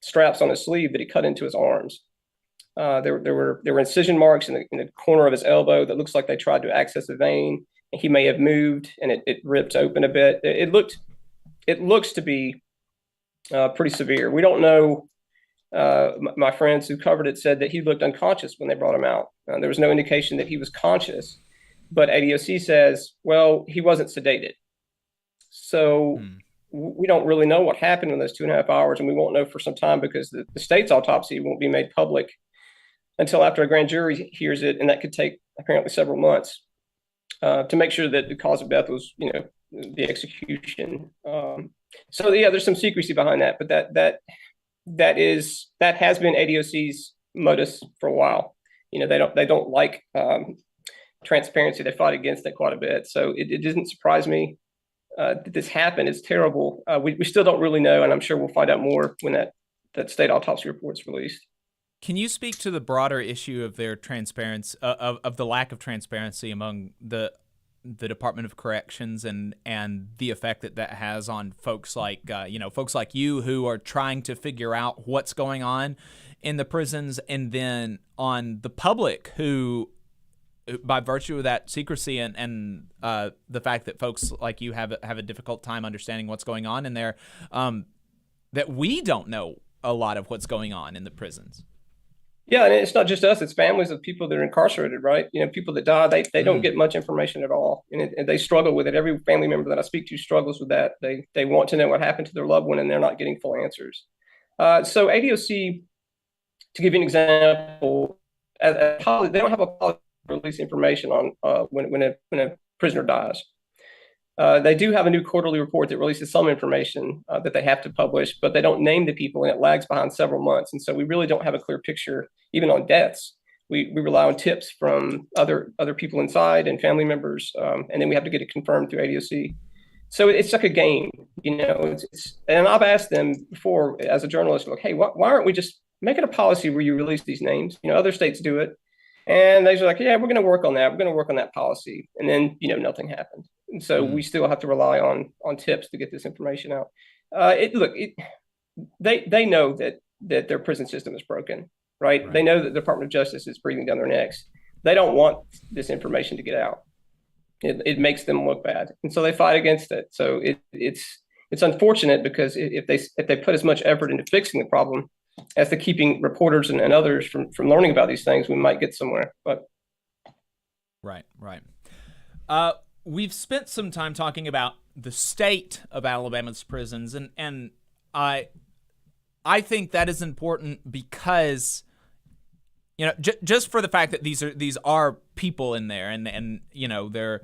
straps on his sleeve that he cut into his arms. There were incision marks in the corner of his elbow that looks like they tried to access a vein. He may have moved and it ripped open a bit. It looks to be pretty severe. We don't know. My friends who covered it said that he looked unconscious when they brought him out. There was no indication that he was conscious, but ADOC says, well, he wasn't sedated. So we don't really know what happened in those 2.5 hours, and we won't know for some time because the state's autopsy won't be made public until after a grand jury hears it, and that could take apparently several months to make sure that the cause of death was, the execution. So yeah, there's some secrecy behind that, but that has been ADOC's modus for a while. They don't like transparency. They fight against it quite a bit. So it doesn't surprise me that this happened. It's terrible. We still don't really know, and I'm sure we'll find out more when that state autopsy report is released. Can you speak to the broader issue of their transparency, of the lack of transparency among the Department of Corrections and the effect that has on folks like folks like you who are trying to figure out what's going on in the prisons, and then on the public who, by virtue of that secrecy and the fact that folks like you have a difficult time understanding what's going on in there, that we don't know a lot of what's going on in the prisons. Yeah, and it's not just us; it's families of people that are incarcerated, right? People that die, they don't get much information at all, and they struggle with it. Every family member that I speak to struggles with that. They want to know what happened to their loved one, and they're not getting full answers. So ADOC, to give you an example, they don't have a policy to release information on when a prisoner dies. They do have a new quarterly report that releases some information that they have to publish, but they don't name the people, and it lags behind several months. And so we really don't have a clear picture, even on deaths. We rely on tips from other people inside and family members, and then we have to get it confirmed through ADOC. So it's like a game, and I've asked them before as a journalist, like, hey, why aren't we just making a policy where you release these names? Other states do it. And they're like, yeah, we're going to work on that. We're going to work on that policy. And then, nothing happened. And so we still have to rely on tips to get this information out. They know that their prison system is broken, right? They know that the Department of Justice is breathing down their necks. They don't want this information to get out. It makes them look bad. And so they fight against it. So it's unfortunate, because if they put as much effort into fixing the problem as to keeping reporters and others from learning about these things, we might get somewhere. But right. We've spent some time talking about the state of Alabama's prisons, and I think that is important because just for the fact that these are people in there, and they're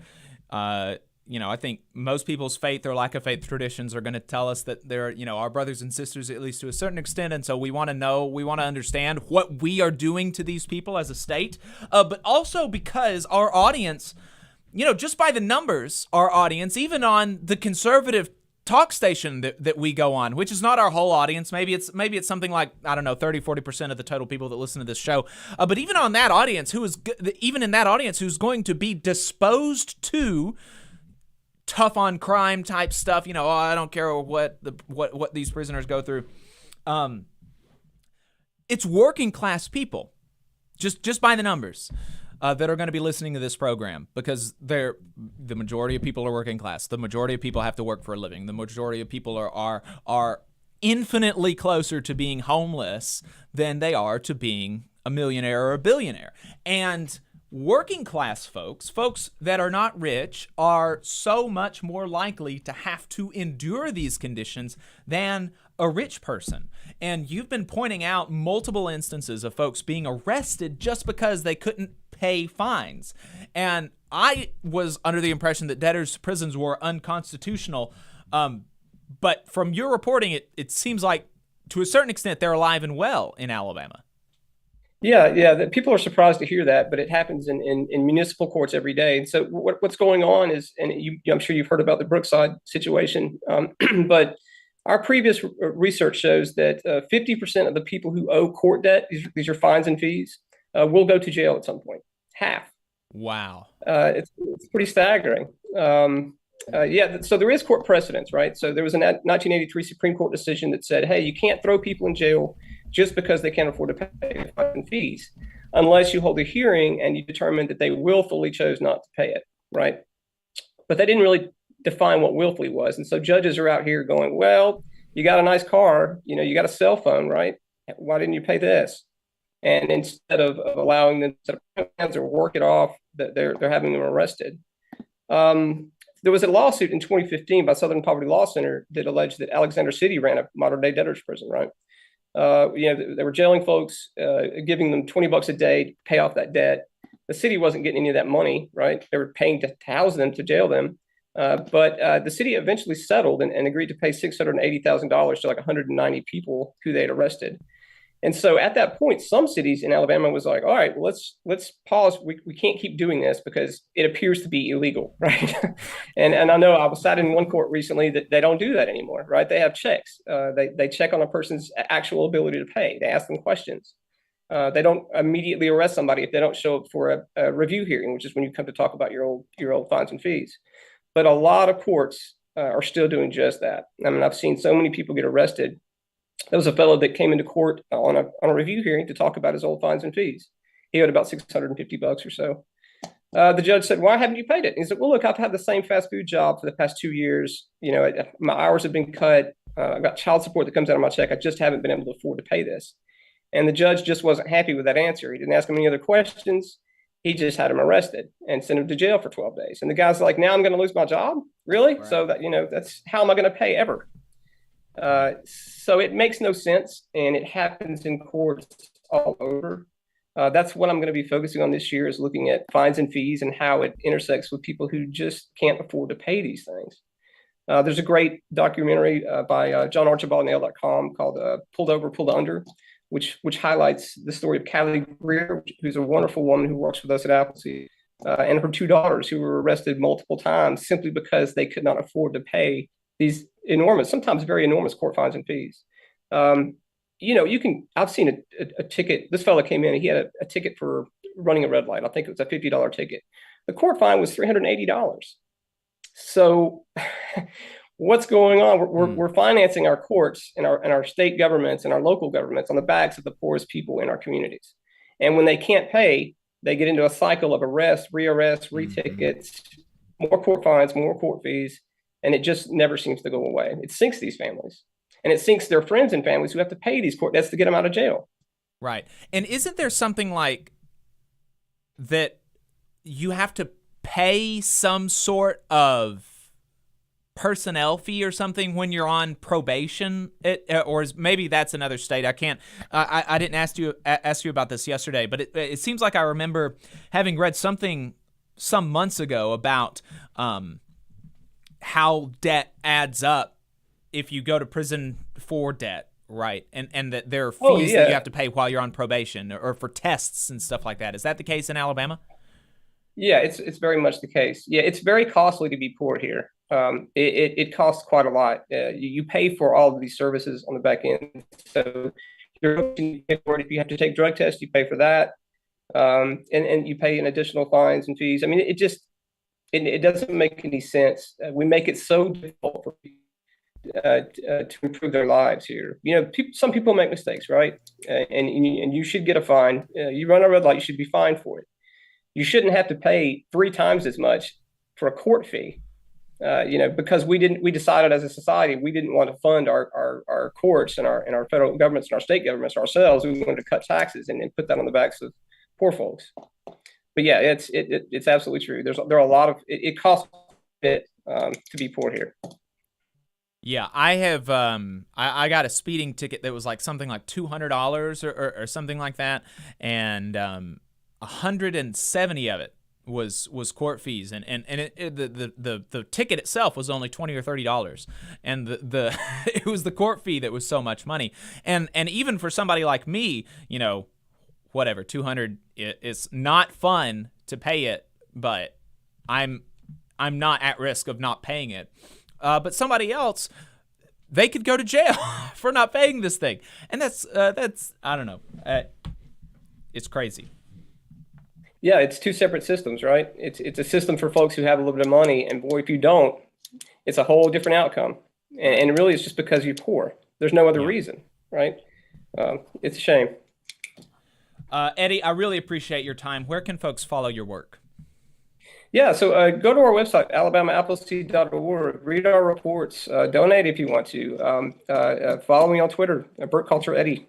I think most people's faith or lack of faith traditions are going to tell us that they're, our brothers and sisters, at least to a certain extent. And so we want to understand what we are doing to these people as a state, but also because our audience, just by the numbers, our audience, even on the conservative talk station that we go on, which is not our whole audience. Maybe it's something like, 30-40% of the total people that listen to this show. But even on that audience, even in that audience who's going to be disposed to tough on crime type stuff, I don't care what these prisoners go through. It's working class people, just by the numbers, that are going to be listening to this program, because the majority of people are working class. The majority of people have to work for a living. The majority of people are infinitely closer to being homeless than they are to being a millionaire or a billionaire. And working class folks that are not rich, are so much more likely to have to endure these conditions than a rich person. And you've been pointing out multiple instances of folks being arrested just because they couldn't pay fines. And I was under the impression that debtors' prisons were unconstitutional. But from your reporting, it seems like to a certain extent they're alive and well in Alabama. Yeah. People are surprised to hear that, but it happens in municipal courts every day. And so what's going on is, and I'm sure you've heard about the Brookside situation, but our previous research shows that 50% of the people who owe court debt, these are fines and fees, will go to jail at some point. Half. Wow. It's pretty staggering. So there is court precedence, right? So there was a 1983 Supreme Court decision that said, hey, you can't throw people in jail just because they can't afford to pay fines and fees, unless you hold a hearing and you determine that they willfully chose not to pay it, right? But they didn't really define what willfully was. And so judges are out here going, well, you got a nice car, you got a cell phone, right? Why didn't you pay this? And instead of allowing them to or work it off, they're having them arrested. There was a lawsuit in 2015 by Southern Poverty Law Center that alleged that Alexander City ran a modern-day debtor's prison, right? They were jailing folks, giving them $20 a day to pay off that debt. The city wasn't getting any of that money, right? They were paying to house them, to jail them. But the city eventually settled and agreed to pay $680,000 to like 190 people who they had arrested. And so at that point, some cities in Alabama was like, all right, well, let's pause. We can't keep doing this because it appears to be illegal, right? and I know I was sat in one court recently that they don't do that anymore, right? They have checks. They check on a person's actual ability to pay. They ask them questions. They don't immediately arrest somebody if they don't show up for a review hearing, which is when you come to talk about your old fines and fees. But a lot of courts are still doing just that. I mean, I've seen so many people get arrested. There was a fellow that came into court on a review hearing to talk about his old fines and fees. He owed about $650 or so. The judge said, "Why haven't you paid it?" And he said, "Well, look, I've had the same fast food job for the past 2 years. You know, my hours have been cut. I've got child support that comes out of my check. I just haven't been able to afford to pay this." And the judge just wasn't happy with that answer. He didn't ask him any other questions. He just had him arrested and sent him to jail for 12 days. And the guy's like, "Now I'm going to lose my job? Really?" Right. So that, that's how am I going to pay ever? So it makes no sense, and it happens in courts all over. That's what I'm going to be focusing on this year, is looking at fines and fees and how it intersects with people who just can't afford to pay these things. There's a great documentary by John Archibald and AL.com called Pulled Over, Pulled Under, which highlights the story of Callie Greer, who's a wonderful woman who works with us at Appleseed, and her 2 daughters who were arrested multiple times simply because they could not afford to pay these enormous, sometimes very enormous court fines and fees. I've seen a ticket. This fellow came in and he had a ticket for running a red light. I think it was a $50 ticket. The court fine was $380. So what's going on? We're financing our courts and our state governments and our local governments on the backs of the poorest people in our communities. And when they can't pay, they get into a cycle of arrests, re-arrests, re-tickets, more court fines, more court fees. And it just never seems to go away. It sinks these families, and it sinks their friends and families who have to pay these court debts to get them out of jail. Right. And isn't there something like that you have to pay some sort of personnel fee or something when you're on probation? Or maybe that's another state. I can't. I didn't ask you about this yesterday, but it seems like I remember having read something some months ago about how debt adds up if you go to prison for debt, right? And that there are fees that you have to pay while you're on probation or for tests and stuff like that. Is that the case in Alabama? Yeah, it's very much the case. Yeah, it's very costly to be poor here. It costs quite a lot. You pay for all of these services on the back end. So if you have to take drug tests, you pay for that. And you pay an additional fines and fees. I mean, it doesn't make any sense. We make it so difficult for people to improve their lives here. Some people make mistakes, right? And you should get a fine. You run a red light, you should be fined for it. You shouldn't have to pay 3 times as much for a court fee. Because we decided as a society we didn't want to fund our courts and our federal governments and our state governments ourselves. We wanted to cut taxes and put that on the backs of poor folks. But yeah, it's absolutely true. There are a lot of it costs a bit to be poor here. Yeah, I have. I got a speeding ticket that was like something like $200 or something like that, and 170 of it was court fees, and the ticket itself was only $20 or $30, and the it was the court fee that was so much money, and even for somebody like me, whatever, $200 is not fun to pay it, but I'm not at risk of not paying it. But somebody else, they could go to jail for not paying this thing, and that's I don't know, it's crazy. Yeah, it's 2 separate systems, right? It's a system for folks who have a little bit of money, and boy, if you don't, it's a whole different outcome. And really, it's just because you're poor. There's no other reason, right? It's a shame. Eddie, I really appreciate your time. Where can folks follow your work? Yeah, so go to our website, alabamaappleseed.org, read our reports, donate if you want to. Follow me on Twitter, Burkhalter Eddie.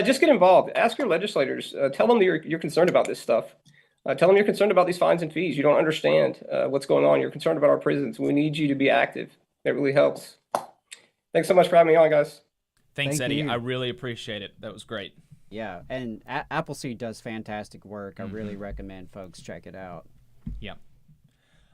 Just get involved. Ask your legislators. Tell them that you're concerned about this stuff. Tell them you're concerned about these fines and fees. You don't understand what's going on. You're concerned about our prisons. We need you to be active. It really helps. Thanks so much for having me on, guys. Thanks, Thank Eddie. you. I really appreciate it. That was great. Yeah, and Appleseed does fantastic work. I really recommend folks check it out. Yeah.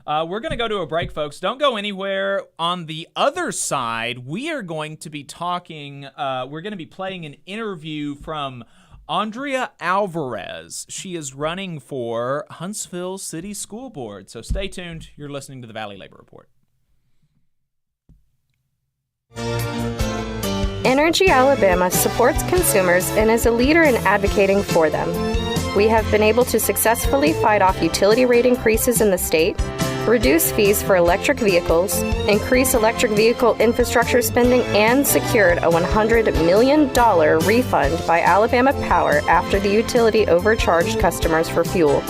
We're going to go to a break, folks. Don't go anywhere. On the other side, we are going to be talking, we're going to be playing an interview from Andrea Alvarez. She is running for Huntsville City School Board. So stay tuned. You're listening to the Valley Labor Report. Energy Alabama supports consumers and is a leader in advocating for them. We have been able to successfully fight off utility rate increases in the state, reduce fees for electric vehicles, increase electric vehicle infrastructure spending, and secured a $100 million refund by Alabama Power after the utility overcharged customers for fuel.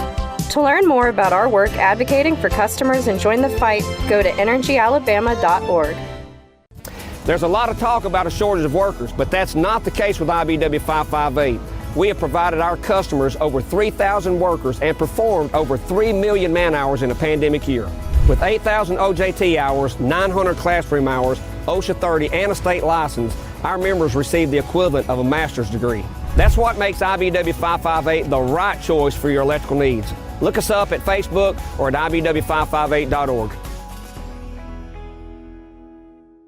To learn more about our work advocating for customers and join the fight, go to energyalabama.org. There's a lot of talk about a shortage of workers, but that's not the case with IBW 558. We have provided our customers over 3,000 workers and performed over 3 million man-hours in a pandemic year. With 8,000 OJT hours, 900 classroom hours, OSHA 30, and a state license, our members receive the equivalent of a master's degree. That's what makes IBW 558 the right choice for your electrical needs. Look us up at Facebook or at IBW558.org.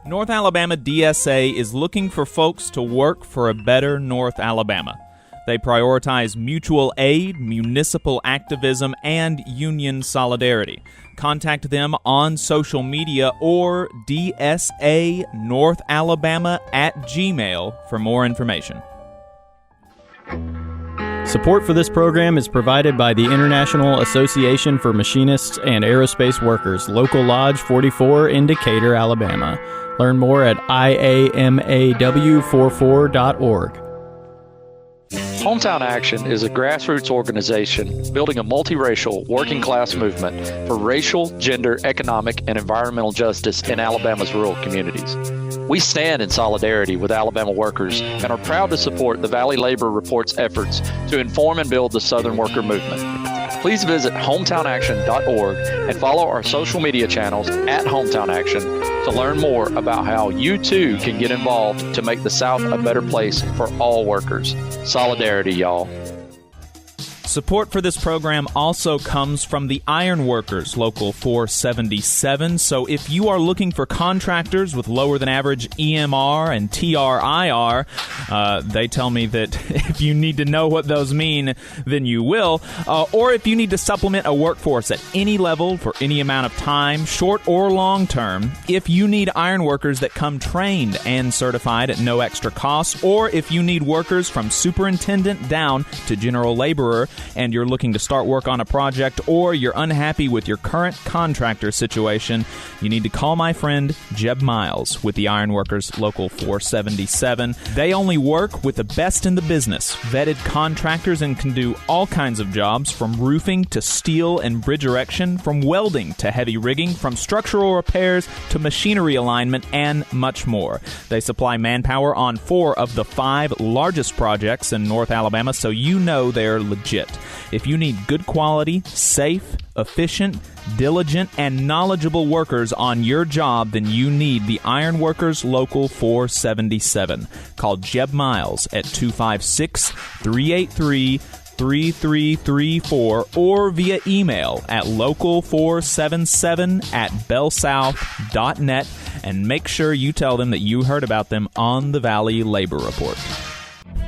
North Alabama DSA is looking for folks to work for a better North Alabama. They prioritize mutual aid, municipal activism, and union solidarity. Contact them on social media or dsanorthalabama@gmail for more information. Support for this program is provided by the International Association for Machinists and Aerospace Workers, Local Lodge 44 in Decatur, Alabama. Learn more at iamaw44.org. Hometown Action is a grassroots organization building a multiracial working class movement for racial, gender, economic, and environmental justice in Alabama's rural communities. We stand in solidarity with Alabama workers and are proud to support the Valley Labor Report's efforts to inform and build the Southern worker movement. Please visit hometownaction.org and follow our social media channels at Hometown Action to learn more about how you too can get involved to make the South a better place for all workers. Solidarity, y'all. Support for this program also comes from the Iron Workers, Local 477. So if you are looking for contractors with lower than average EMR and TRIR, they tell me that if you need to know what those mean, then you will. Or if you need to supplement a workforce at any level for any amount of time, short or long term, if you need iron workers that come trained and certified at no extra cost, or if you need workers from superintendent down to general laborer, and you're looking to start work on a project, or you're unhappy with your current contractor situation, you need to call my friend Jeb Miles with the Iron Workers Local 477. They only work with the best in the business, vetted contractors, and can do all kinds of jobs from roofing to steel and bridge erection, from welding to heavy rigging, from structural repairs to machinery alignment, and much more. They supply manpower on 4 of the 5 largest projects in North Alabama, so you know they're legit. If you need good quality, safe, efficient, diligent, and knowledgeable workers on your job, then you need the Iron Workers Local 477. Call Jeb Miles at 256-383-3334 or via email at local477@bellsouth.net, and make sure you tell them that you heard about them on the Valley Labor Report.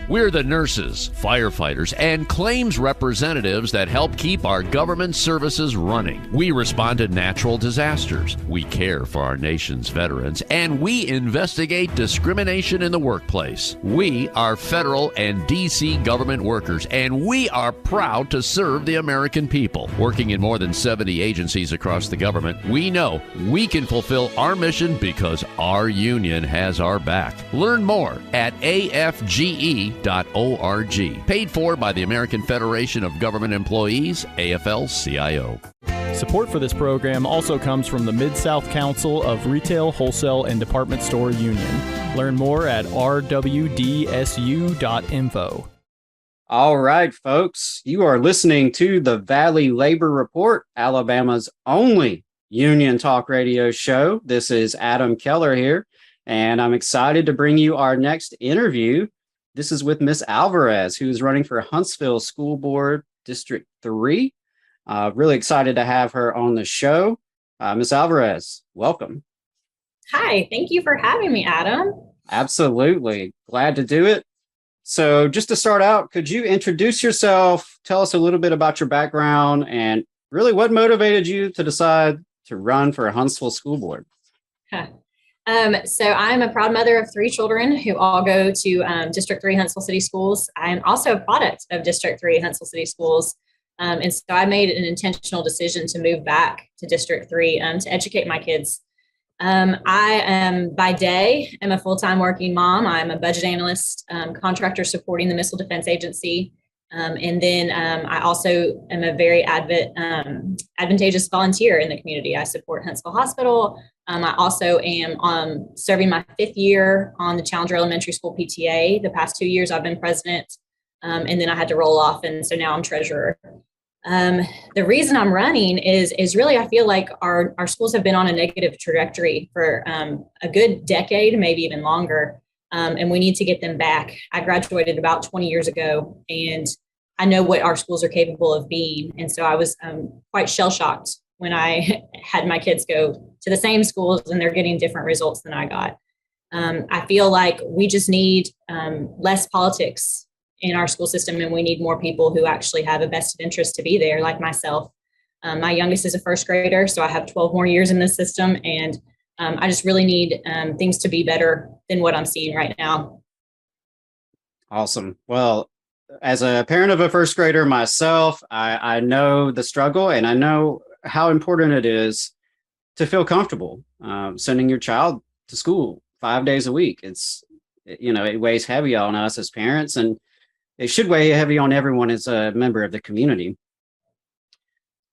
We're the nurses, firefighters, and claims representatives that help keep our government services running. We respond to natural disasters. We care for our nation's veterans, and we investigate discrimination in the workplace. We are federal and D.C. government workers, and we are proud to serve the American people. Working in more than 70 agencies across the government, we know we can fulfill our mission because our union has our back. Learn more at afge.org. Paid for by the American Federation of Government Employees, AFL-CIO. Support for this program also comes from the Mid-South Council of Retail, Wholesale, and Department Store Union. Learn more at rwdsu.info. All right, folks, you are listening to the Valley Labor Report, Alabama's only union talk radio show. This is Adam Keller here, and I'm excited to bring you our next interview. This is with Miss Alvarez, who is running for Huntsville School Board District 3. Really excited to have her on the show. Ms. Alvarez, welcome. Hi, thank you for having me, Adam. Absolutely. Glad to do it. So just to start out, could you introduce yourself, tell us a little bit about your background, and really what motivated you to decide to run for a Huntsville school board? So I'm a proud mother of 3 children who all go to District 3 Huntsville City Schools. I'm also a product of District 3 Huntsville City Schools. And so I made an intentional decision to move back to District 3 to educate my kids. I am by day, I'm a full-time working mom. I'm a budget analyst, contractor supporting the Missile Defense Agency. And then I also am a very advantageous volunteer in the community. I support Huntsville Hospital. I also am serving my 5th year on the Challenger Elementary School PTA. The past 2 years I've been president, and then I had to roll off, and so now I'm treasurer. The reason I'm running is really, I feel like our schools have been on a negative trajectory for a good decade, maybe even longer. And we need to get them back. I graduated about 20 years ago, and I know what our schools are capable of being. And so I was quite shell-shocked when I had my kids go to the same schools and they're getting different results than I got. I feel like we just need less politics in our school system, and we need more people who actually have a vested interest to be there, like myself. My youngest is a 1st grader, so I have 12 more years in this system, and I just really need things to be better than what I'm seeing right now. Awesome. Well, as a parent of a 1st grader myself, I know the struggle, and I know how important it is to feel comfortable sending your child to school 5 days a week. It weighs heavy on us as parents, and it should weigh heavy on everyone as a member of the community.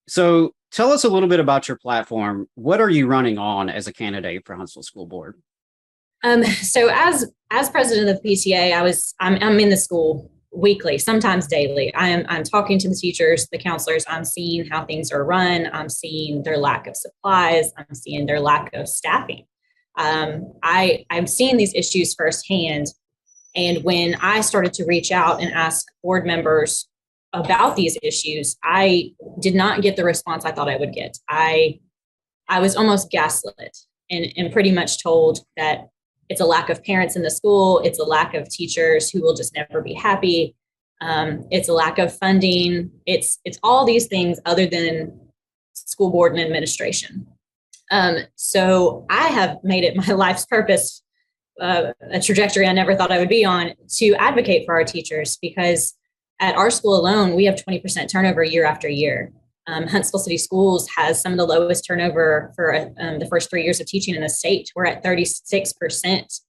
So tell us a little bit about your platform. What are you running on as a candidate for Huntsville School Board? So as president of the PTA, I'm in the school weekly, sometimes daily. I'm talking to the teachers, the counselors. I'm seeing how things are run. I'm seeing their lack of supplies. I'm seeing their lack of staffing. I'm seeing these issues firsthand. And when I started to reach out and ask board members about these issues, I did not get the response I thought I would get. I was almost gaslit and pretty much told that it's a lack of parents in the school. It's a lack of teachers who will just never be happy. It's a lack of funding. It's all these things other than school board and administration. So I have made it my life's purpose, a trajectory I never thought I would be on, to advocate for our teachers, because at our school alone, we have 20% turnover year after year. Huntsville City Schools has some of the lowest turnover for the first 3 years of teaching in the state. We're at 36%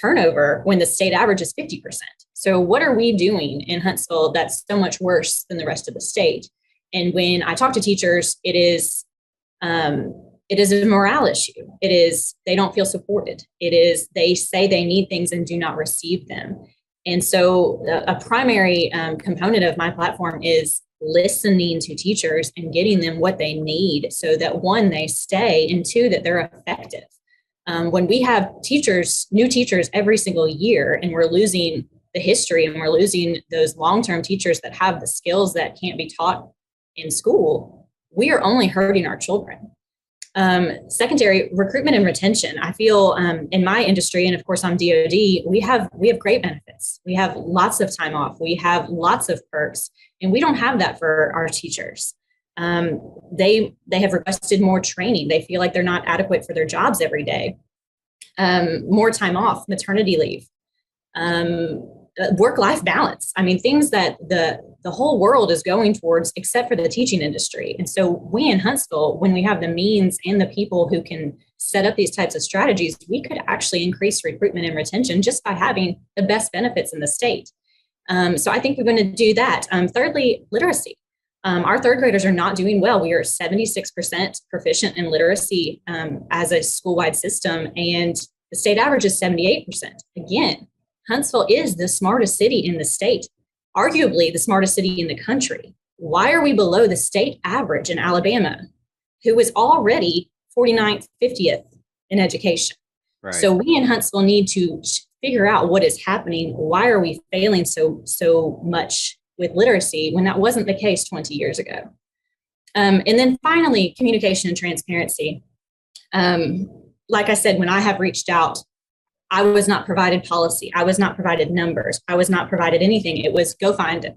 turnover when the state average is 50%. So what are we doing in Huntsville that's so much worse than the rest of the state? And when I talk to teachers, it is a morale issue. It is, they don't feel supported. It is, they say they need things and do not receive them. And so a primary component of my platform is listening to teachers and getting them what they need so that, 1, they stay, and 2, that they're effective. When we have new teachers every single year, and we're losing the history and we're losing those long-term teachers that have the skills that can't be taught in school, we are only hurting our children. Secondary, recruitment and retention. I feel in my industry, and of course I'm DOD, we have great benefits. We have lots of time off. We have lots of perks, and we don't have that for our teachers. They have requested more training. They feel like they're not adequate for their jobs every day. More time off, maternity leave, work-life balance. I mean, things that the whole world is going towards, except for the teaching industry. And so we in Huntsville, when we have the means and the people who can set up these types of strategies, we could actually increase recruitment and retention just by having the best benefits in the state. So I think we're going to do that. Thirdly, literacy. Our 3rd graders are not doing well. We are 76% proficient in literacy as a school-wide system, and the state average is 78%. Again, Huntsville is the smartest city in the state, arguably the smartest city in the country. Why are we below the state average in Alabama, who is already 49th, 50th in education? Right. So we in Huntsville need to figure out what is happening. Why are we failing so much with literacy when that wasn't the case 20 years ago? And then finally, communication and transparency. Like I said, when I have reached out, I was not provided policy. I was not provided numbers. I was not provided anything. It was go find it,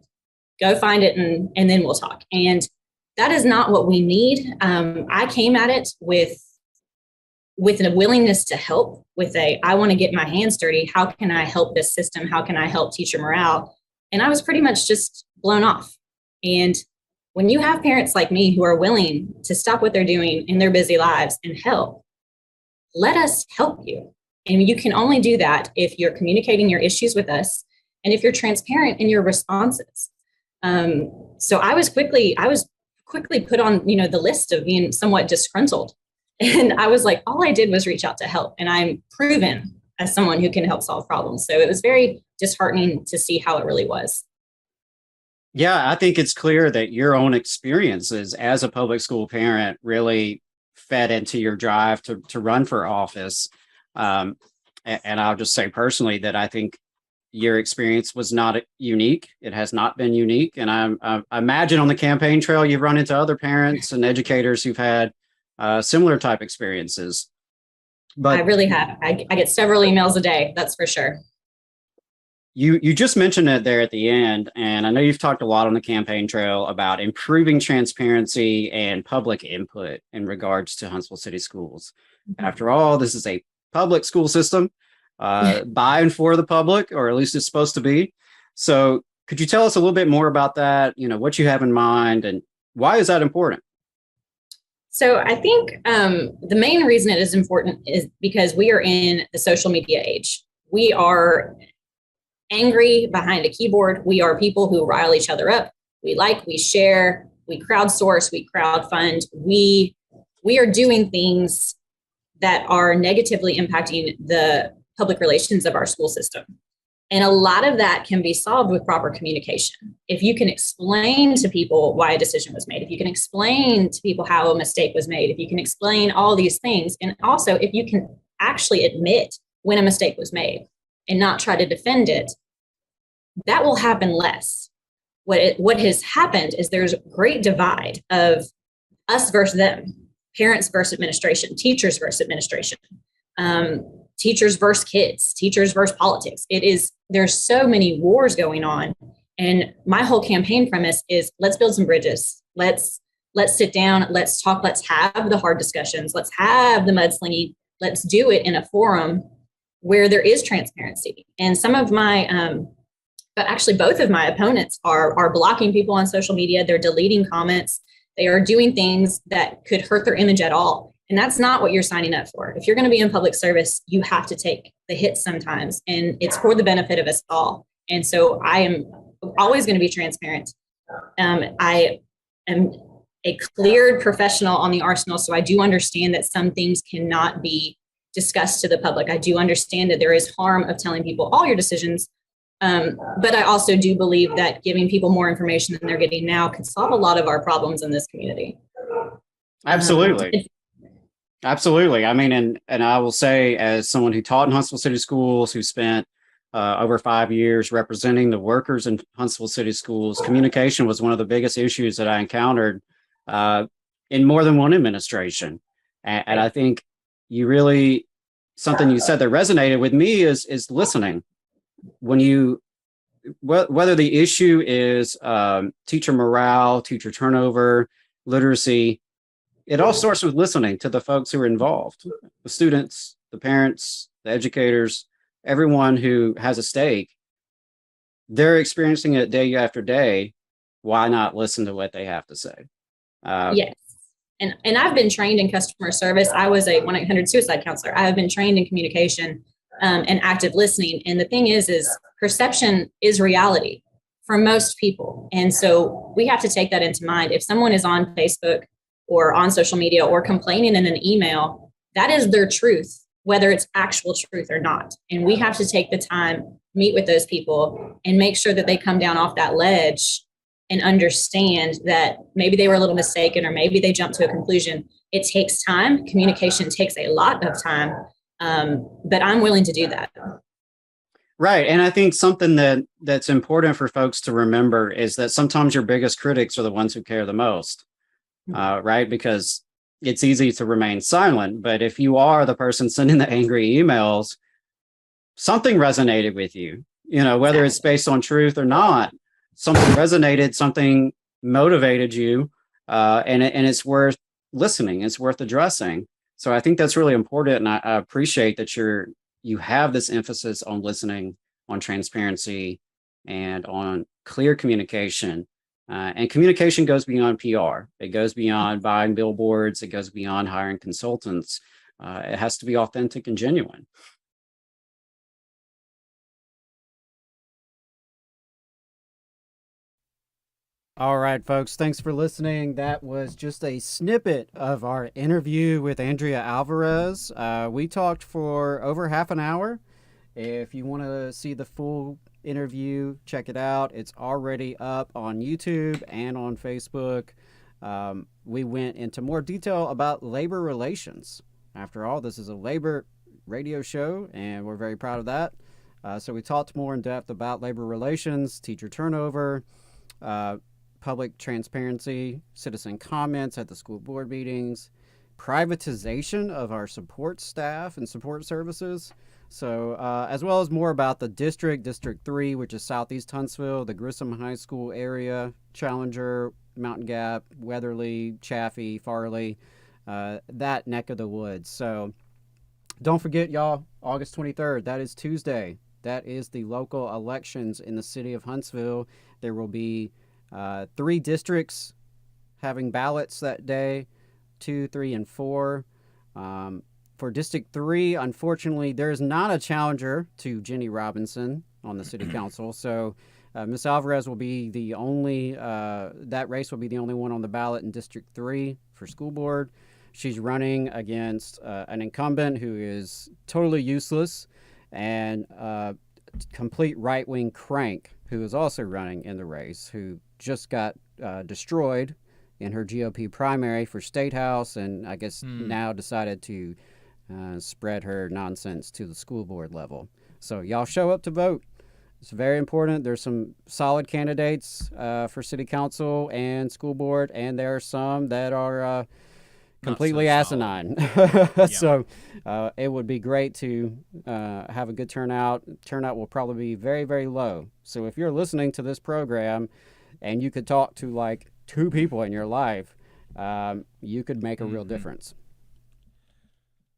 and then we'll talk. And that is not what we need. I came at it with a willingness to help, I want to get my hands dirty. How can I help this system? How can I help teacher morale? And I was pretty much just blown off. And when you have parents like me who are willing to stop what they're doing in their busy lives and help, let us help you. And you can only do that if you're communicating your issues with us and if you're transparent in your responses. So I was quickly put on, the list of being somewhat disgruntled. And I was like, all I did was reach out to help. And I'm proven as someone who can help solve problems. So it was very disheartening to see how it really was. Yeah, I think it's clear that your own experiences as a public school parent really fed into your drive to run for office. And I'll just say personally that I think your experience was not unique. It has not been unique. And I imagine on the campaign trail, you've run into other parents and educators who've had similar type experiences. But I really have. I get several emails a day, that's for sure. You just mentioned it there at the end, and I know you've talked a lot on the campaign trail about improving transparency and public input in regards to Huntsville City Schools. Mm-hmm. After all, this is a public school system by and for the public, or at least it's supposed to be. So could you tell us a little bit more about that, what you have in mind, and why is that important? So I think the main reason it is important is because we are in the social media age. We are angry behind a keyboard. We are people who rile each other up. We share, we crowdsource, we crowdfund. We are doing things that are negatively impacting the public relations of our school system. And a lot of that can be solved with proper communication. If you can explain to people why a decision was made, if you can explain to people how a mistake was made, if you can explain all these things, and also if you can actually admit when a mistake was made and not try to defend it, that will happen less. What has happened is there's a great divide of us versus them, parents versus administration, teachers versus administration, teachers versus kids, teachers versus politics. There's so many wars going on. And my whole campaign premise is let's build some bridges. Let's sit down, let's talk, let's have the hard discussions, let's have the mudslinging, let's do it in a forum where there is transparency. And some of my, but actually both of my opponents are blocking people on social media. They're deleting comments. They are doing things that could hurt their image at all. And that's not what you're signing up for. If you're going to be in public service, you have to take the hits sometimes, and it's for the benefit of us all. And so I am always going to be transparent. I am a cleared professional on the arsenal, so I do understand that some things cannot be discussed to the public. I do understand that there is harm of telling people all your decisions, but I also do believe that giving people more information than they're getting now could solve a lot of our problems in this community. Absolutely. Absolutely. I mean, and I will say, as someone who taught in Huntsville City Schools, who spent over 5 years representing the workers in Huntsville City Schools, communication was one of the biggest issues that I encountered in more than one administration. And I think something you said that resonated with me is listening. Whether the issue is teacher morale, teacher turnover, literacy, it all starts with listening to the folks who are involved, the students, the parents, the educators, everyone who has a stake. They're experiencing it day after day. Why not listen to what they have to say? Yes. And I've been trained in customer service. I was a 1-800 suicide counselor. I have been trained in communication and active listening. And the thing is perception is reality for most people. And so we have to take that into mind. If someone is on Facebook or on social media or complaining in an email, that is their truth, whether it's actual truth or not. And we have to take the time, meet with those people, and make sure that they come down off that ledge and understand that maybe they were a little mistaken, or maybe they jumped to a conclusion. It takes time. Communication takes a lot of time, but I'm willing to do that. Right. And I think something that's important for folks to remember is that sometimes your biggest critics are the ones who care the most. right? Because it's easy to remain silent. But if you are the person sending the angry emails, something resonated with you, whether it's based on truth or not, something resonated, something motivated you, and it's worth listening. It's worth addressing. So I think that's really important. And I appreciate that you have this emphasis on listening, on transparency, and on clear communication. And communication goes beyond PR. It goes beyond buying billboards. It goes beyond hiring consultants. It has to be authentic and genuine. All right, folks, thanks for listening. That was just a snippet of our interview with Andrea Alvarez. We talked for over half an hour. If you want to see the full interview, check it out. It's already up on YouTube and on Facebook. We went into more detail about labor relations. After all, this is a labor radio show, and we're very proud of that. So we talked more in depth about labor relations, teacher turnover, public transparency, citizen comments at the school board meetings, privatization of our support staff and support services. So as well as more about the District 3, which is Southeast Huntsville, the Grissom High School area, Challenger, Mountain Gap, Weatherly, Chaffee, Farley, that neck of the woods. So don't forget, y'all, August 23rd, that is Tuesday. That is the local elections in the city of Huntsville. There will be 3 districts having ballots that day, 2, 3, and 4. For District 3, unfortunately, there is not a challenger to Jenny Robinson on the city council. So Ms. Alvarez will be the only, that race will be the only one on the ballot in District 3 for school board. She's running against an incumbent who is totally useless and complete right-wing crank who is also running in the race, who just got destroyed in her GOP primary for State House, and I guess now decided to spread her nonsense to the school board level. So y'all show up to vote. It's very important. There's some solid candidates for city council and school board, and there are some that are completely asinine. So it would be great to have a good turnout. Turnout will probably be very, very low. So if you're listening to this program and you could talk to like 2 people in your life, you could make a real difference.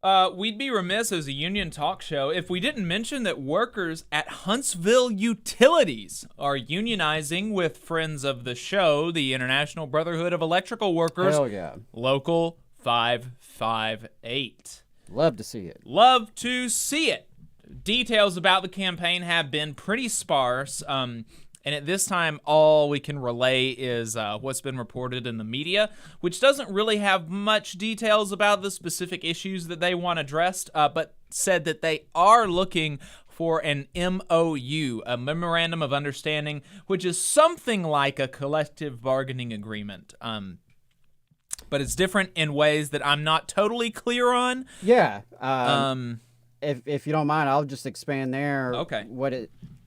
We'd be remiss as a union talk show if we didn't mention that workers at Huntsville Utilities are unionizing with friends of the show, the International Brotherhood of Electrical Workers. Hell yeah. Local 558. Love to see it. Love to see it. Details about the campaign have been pretty sparse. And at this time, all we can relay is what's been reported in the media, which doesn't really have much details about the specific issues that they want addressed, but said that they are looking for an MOU, a Memorandum of Understanding, which is something like a collective bargaining agreement. But it's different in ways that I'm not totally clear on. Yeah. If you don't mind, I'll just expand there. Okay.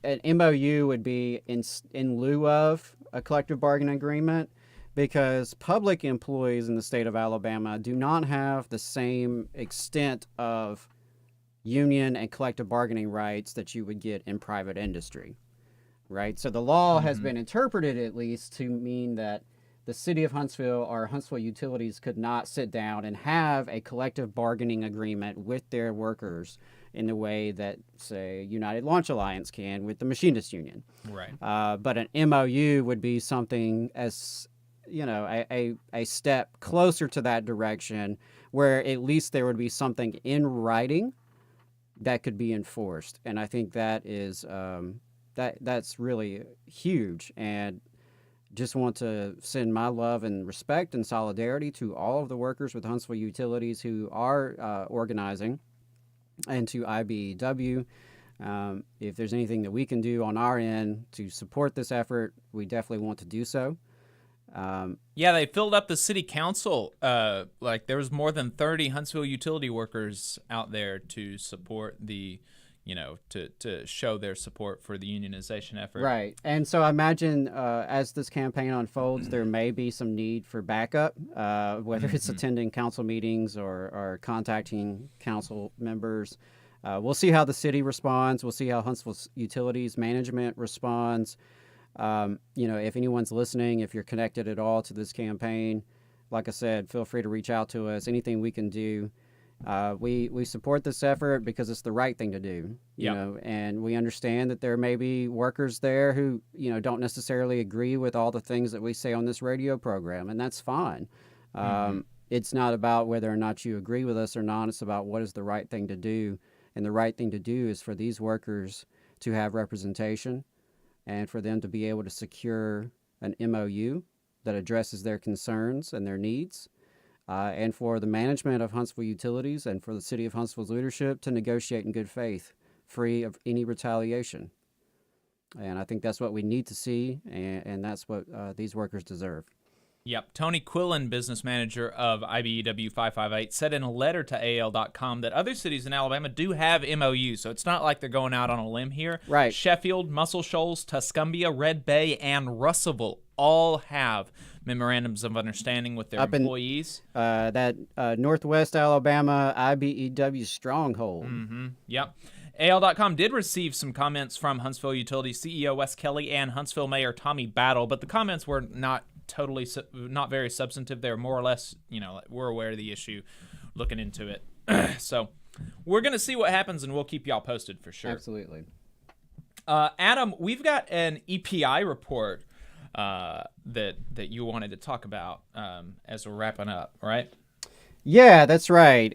An MOU would be in lieu of a collective bargaining agreement, because public employees in the state of Alabama do not have the same extent of union and collective bargaining rights that you would get in private industry, right? So the law has been interpreted, at least, to mean that the city of Huntsville or Huntsville Utilities could not sit down and have a collective bargaining agreement with their workers in the way that, say, United Launch Alliance can with the Machinists Union. Right. But an MOU would be something as, a step closer to that direction, where at least there would be something in writing that could be enforced. And I think that is that's really huge. And just want to send my love and respect and solidarity to all of the workers with Huntsville Utilities who are organizing, and to IBEW. If there's anything that we can do on our end to support this effort, we definitely want to do so. Yeah, they filled up the city council. There was more than 30 Huntsville utility workers out there to support the to show their support for the unionization effort. Right. And so I imagine as this campaign unfolds, there may be some need for backup, whether it's attending council meetings or contacting council members. We'll see how the city responds. We'll see how Huntsville Utilities management responds. If anyone's listening, if you're connected at all to this campaign, like I said, feel free to reach out to us. Anything we can do. We support this effort because it's the right thing to do, you know, and we understand that there may be workers there who, don't necessarily agree with all the things that we say on this radio program, and that's fine. It's not about whether or not you agree with us or not. It's about what is the right thing to do, and the right thing to do is for these workers to have representation and for them to be able to secure an MOU that addresses their concerns and their needs. And for the management of Huntsville Utilities and for the city of Huntsville's leadership to negotiate in good faith, free of any retaliation. And I think that's what we need to see, and that's what these workers deserve. Yep. Tony Quillen, business manager of IBEW 558, said in a letter to AL.com that other cities in Alabama do have MOUs, so it's not like they're going out on a limb here. Right. Sheffield, Muscle Shoals, Tuscumbia, Red Bay, and Russellville all have memorandums of understanding with their employees. That Northwest Alabama IBEW stronghold. Yep. AL.com did receive some comments from Huntsville Utilities CEO Wes Kelly and Huntsville Mayor Tommy Battle, but the comments were not very substantive. They're more or less, we're aware of the issue, looking into it. So we're going to see what happens, and we'll keep y'all posted for sure. Absolutely. Adam, we've got an EPI report that you wanted to talk about as we're wrapping up, right? Yeah, that's right.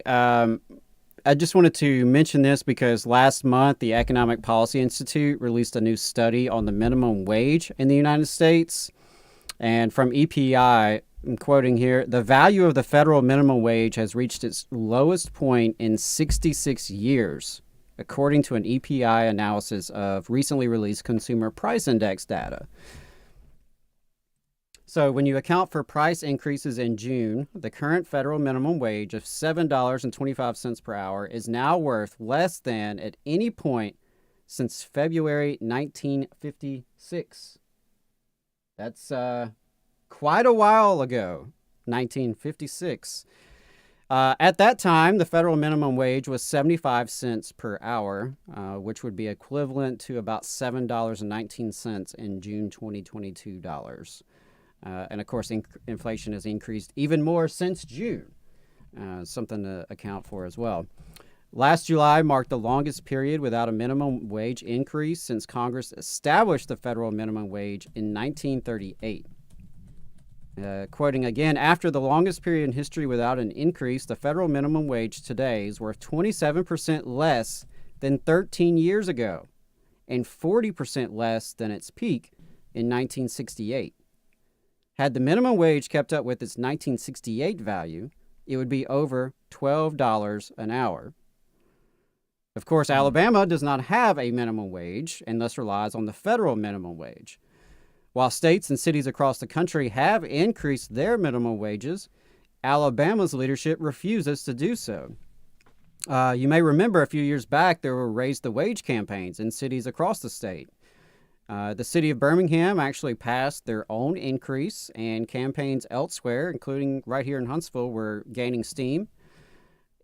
I just wanted to mention this because last month the Economic Policy Institute released a new study on the minimum wage in the United States. And from EPI, I'm quoting here, the value of the federal minimum wage has reached its lowest point in 66 years, according to an EPI analysis of recently released Consumer Price Index data. So when you account for price increases in June, the current federal minimum wage of $7.25 per hour is now worth less than at any point since February 1956. That's quite a while ago, 1956. At that time, the federal minimum wage was 75 cents per hour, which would be equivalent to about $7.19 in June 2022 dollars. And of course, inflation has increased even more since June, something to account for as well. Last July marked the longest period without a minimum wage increase since Congress established the federal minimum wage in 1938. Quoting again, after the longest period in history without an increase, the federal minimum wage today is worth 27% less than 13 years ago and 40% less than its peak in 1968. Had the minimum wage kept up with its 1968 value, it would be over $12 an hour. Of course, Alabama does not have a minimum wage and thus relies on the federal minimum wage. While states and cities across the country have increased their minimum wages, Alabama's leadership refuses to do so. You may remember a few years back there were raise the wage campaigns in cities across the state. The city of Birmingham actually passed their own increase, and campaigns elsewhere, including right here in Huntsville, were gaining steam.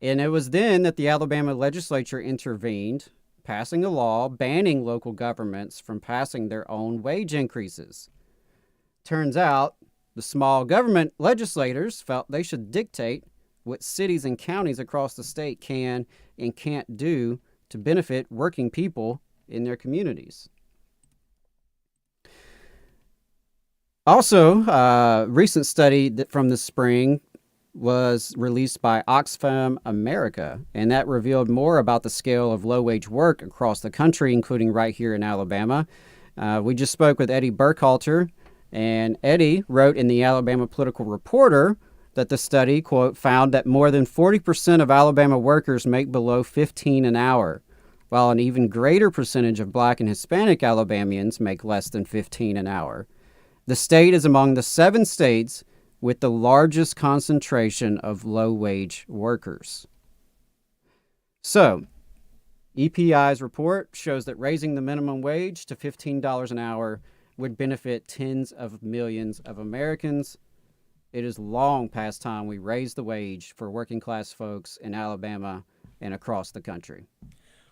And it was then that the Alabama legislature intervened, passing a law banning local governments from passing their own wage increases. Turns out, the small government legislators felt they should dictate what cities and counties across the state can and can't do to benefit working people in their communities. Also, a recent study from the spring was released by Oxfam America, and that revealed more about the scale of low-wage work across the country, including right here in Alabama. We just spoke with Eddie Burkhalter, and Eddie wrote in the Alabama Political Reporter that the study, quote, found that more than 40% of Alabama workers make below $15 an hour, while an even greater percentage of Black and Hispanic Alabamians make less than $15 an hour. The state is among the 7 states with the largest concentration of low-wage workers. So, EPI's report shows that raising the minimum wage to $15 an hour would benefit tens of millions of Americans. It is long past time we raise the wage for working class folks in Alabama and across the country.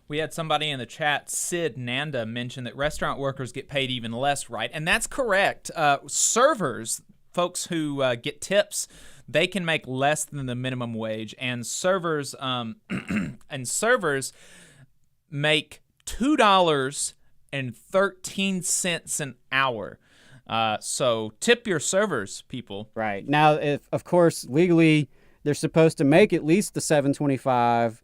We had somebody in the chat, Sid Nanda, mention that restaurant workers get paid even less, right? And that's correct. Servers, folks who get tips, they can make less than the minimum wage, and servers make $2.13 an hour. So tip your servers, people. Right. Now, if of course legally they're supposed to make at least the $7.25.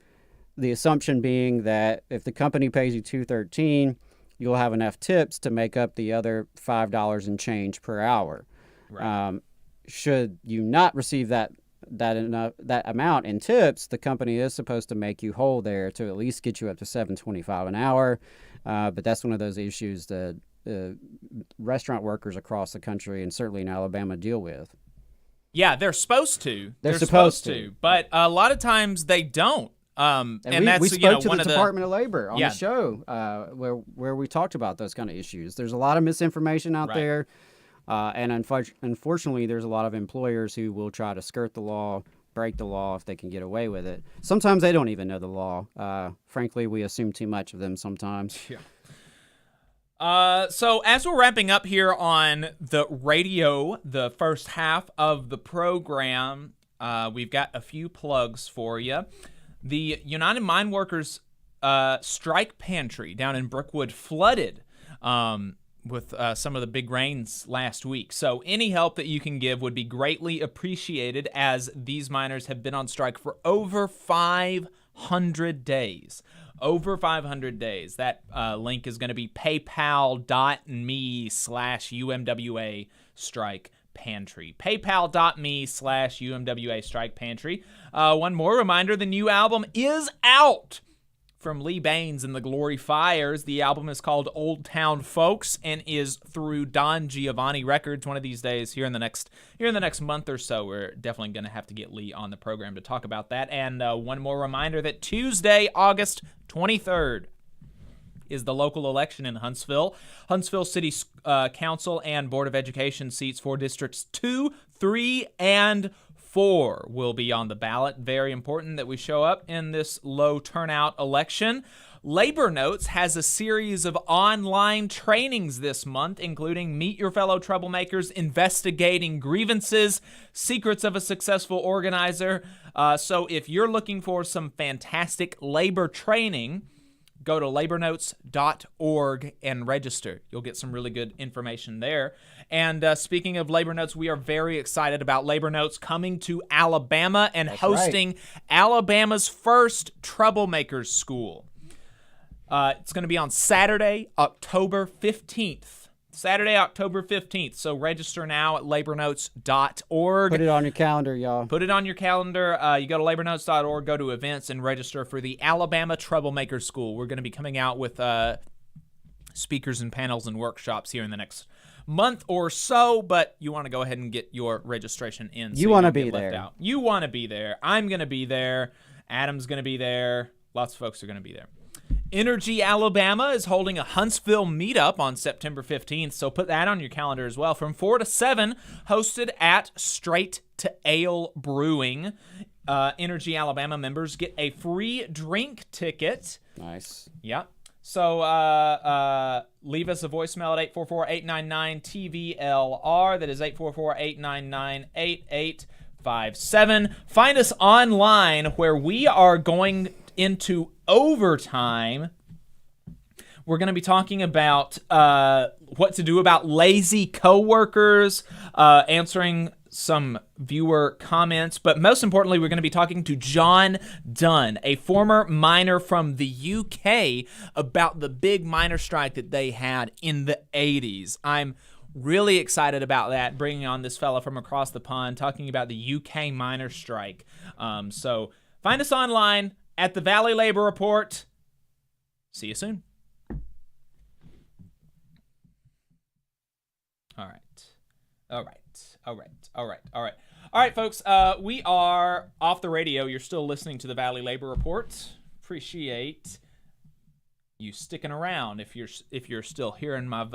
The assumption being that if the company pays you $2.13, you'll have enough tips to make up the other $5 and change per hour. Right. Should you not receive that amount in tips, the company is supposed to make you whole there to at least get you up to $7.25 an hour. But that's one of those issues that restaurant workers across the country and certainly in Alabama deal with. Yeah, they're supposed to. They're supposed to, but a lot of times they don't. And that's we spoke to one the of Department of Labor on the show where we talked about those kind of issues. There's a lot of misinformation out there, and unfortunately, there's a lot of employers who will try to skirt the law, break the law if they can get away with it. Sometimes they don't even know the law. Frankly, we assume too much of them sometimes. Yeah. So as we're wrapping up here on the radio, the first half of the program, we've got a few plugs for you. The United Mine Workers strike pantry down in Brookwood flooded with some of the big rains last week. So any help that you can give would be greatly appreciated, as these miners have been on strike for over 500 days. Over 500 days. That link is going to be paypal.me/UMWA strike pantry. paypal.me/UMWA strike pantry. One more reminder, the new album is out from Lee Baines and the Glory Fires. The album is called Old Town Folks and is through Don Giovanni Records. One of these days, here in the next month or so, we're definitely going to have to get Lee on the program to talk about that. And one more reminder that Tuesday, August 23rd, is the local election in Huntsville. Huntsville City Council and Board of Education seats for Districts 2, 3, and 4 will be on the ballot. Very important that we show up in this low turnout election. Labor Notes has a series of online trainings this month, including Meet Your Fellow Troublemakers, Investigating Grievances, Secrets of a Successful Organizer. So if you're looking for some fantastic labor training, go to labornotes.org and register. You'll get some really good information there. And speaking of Labor Notes, we are very excited about Labor Notes coming to Alabama and hosting Alabama's first Troublemakers School. It's going to be on Saturday, October 15th. Saturday, October 15th. So register now at labornotes.org. Put it on your calendar, y'all. Put it on your calendar. You go to labornotes.org, go to events, and register for the Alabama Troublemaker School. We're going to be coming out with speakers and panels and workshops here in the next month or so, but you want to go ahead and get your registration in. So you want to be there. Out. You want to be there. I'm going to be there. Adam's going to be there. Lots of folks are going to be there. Energy Alabama is holding a Huntsville meetup on September 15th, so put that on your calendar as well. From 4 to 7, hosted at Straight to Ale Brewing. Energy Alabama members get a free drink ticket. Nice. Yep. So leave us a voicemail at 844-899-TVLR. That is 844-899-8857. Find us online, where we are going into overtime. We're going to be talking about what to do about lazy coworkers, answering some viewer comments, but most importantly, we're going to be talking to John Dunn, a former miner from the UK, about the big miner strike that they had in the 80s. I'm really excited about that, bringing on this fella from across the pond, talking about the UK miner strike. So find us online at the Valley Labor Report. See you soon. All right, folks. We are off the radio. You're still listening to the Valley Labor Report. Appreciate you sticking around. If you're still hearing my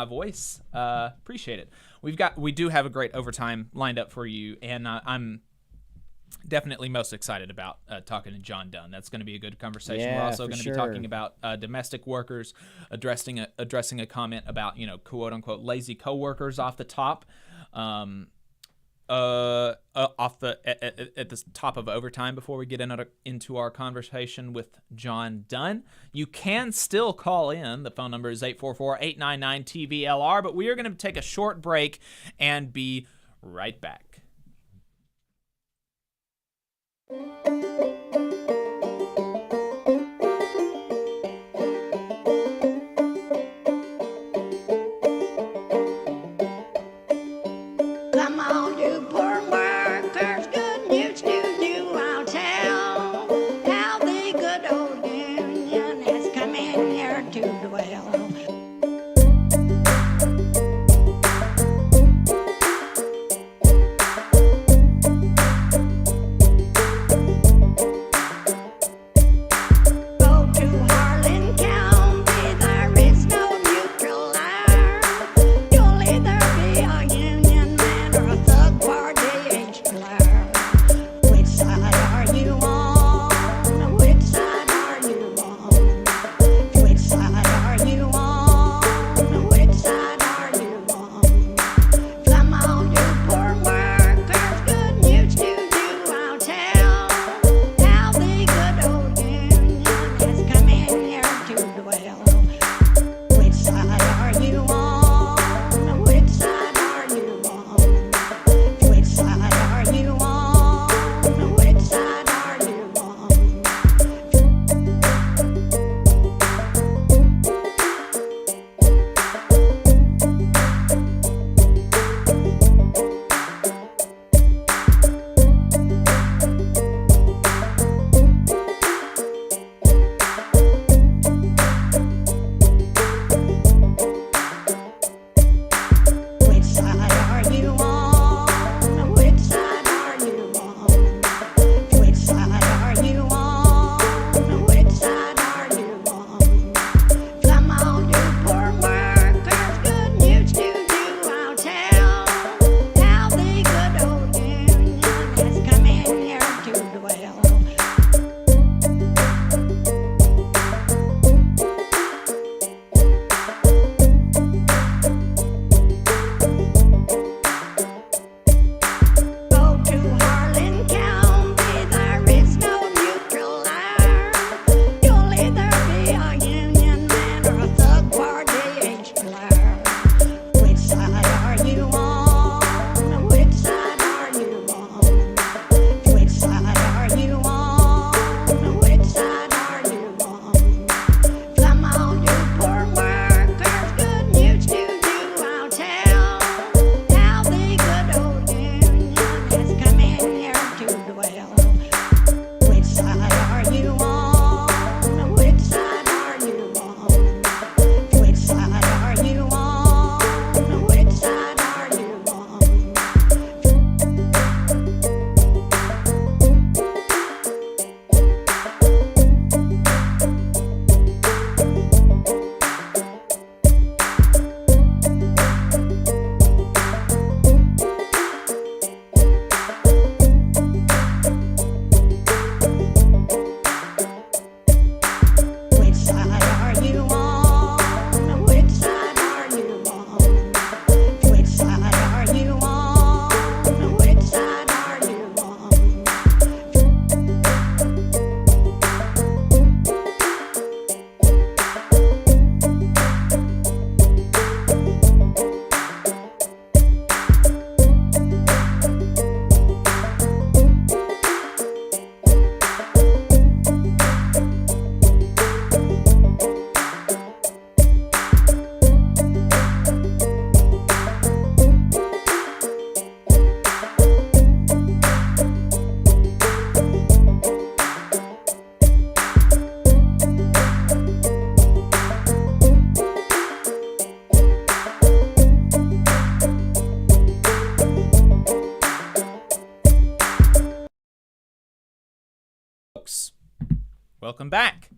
voice, appreciate it. We do have a great overtime lined up for you, and I'm definitely most excited about talking to John Dunn. That's going to be a good conversation. Yeah, we're also for going to sure. be talking about domestic workers, addressing a comment about quote unquote lazy coworkers off the top. At the top of overtime before we get into our conversation with John Dunn. You can still call in. The phone number is 844-899-TVLR, but we are going to take a short break and be right back. Come on, you poor workers, good news to you I'll tell. How the good old union has come in here to dwell. Go to Harlan County, there is no neutral air. You'll either be a union man or a thug party age player. Which side are you on? Which side are you on? Which side are you on? Which side are you on? Come on, you poor workers, good news to you I'll tell. How the good old union has come in here to dwell. Which side are you on? Which side are you on? Which side are you on? Which side are you on? Which side are you on? Which side are you on? Which side are you on? Which side are you on? Come on, you poor workers, good news to you I'll tell. How the good old union has come in here to dwell. Go to Harlan County, there is no neutral air. You'll either be a union man or a thug party age player. Which side are you on? Which side are you on? Which side are you on? Which side are you on? Come on, you poor workers, good news to you I'll tell. How the good old union has come in here to dwell. Which side are you on? Which side are you on? Which side are you on? Which side are you on? Which side are you on? Which side are you on? Which side are you on? Which side are you on? Folks, welcome back.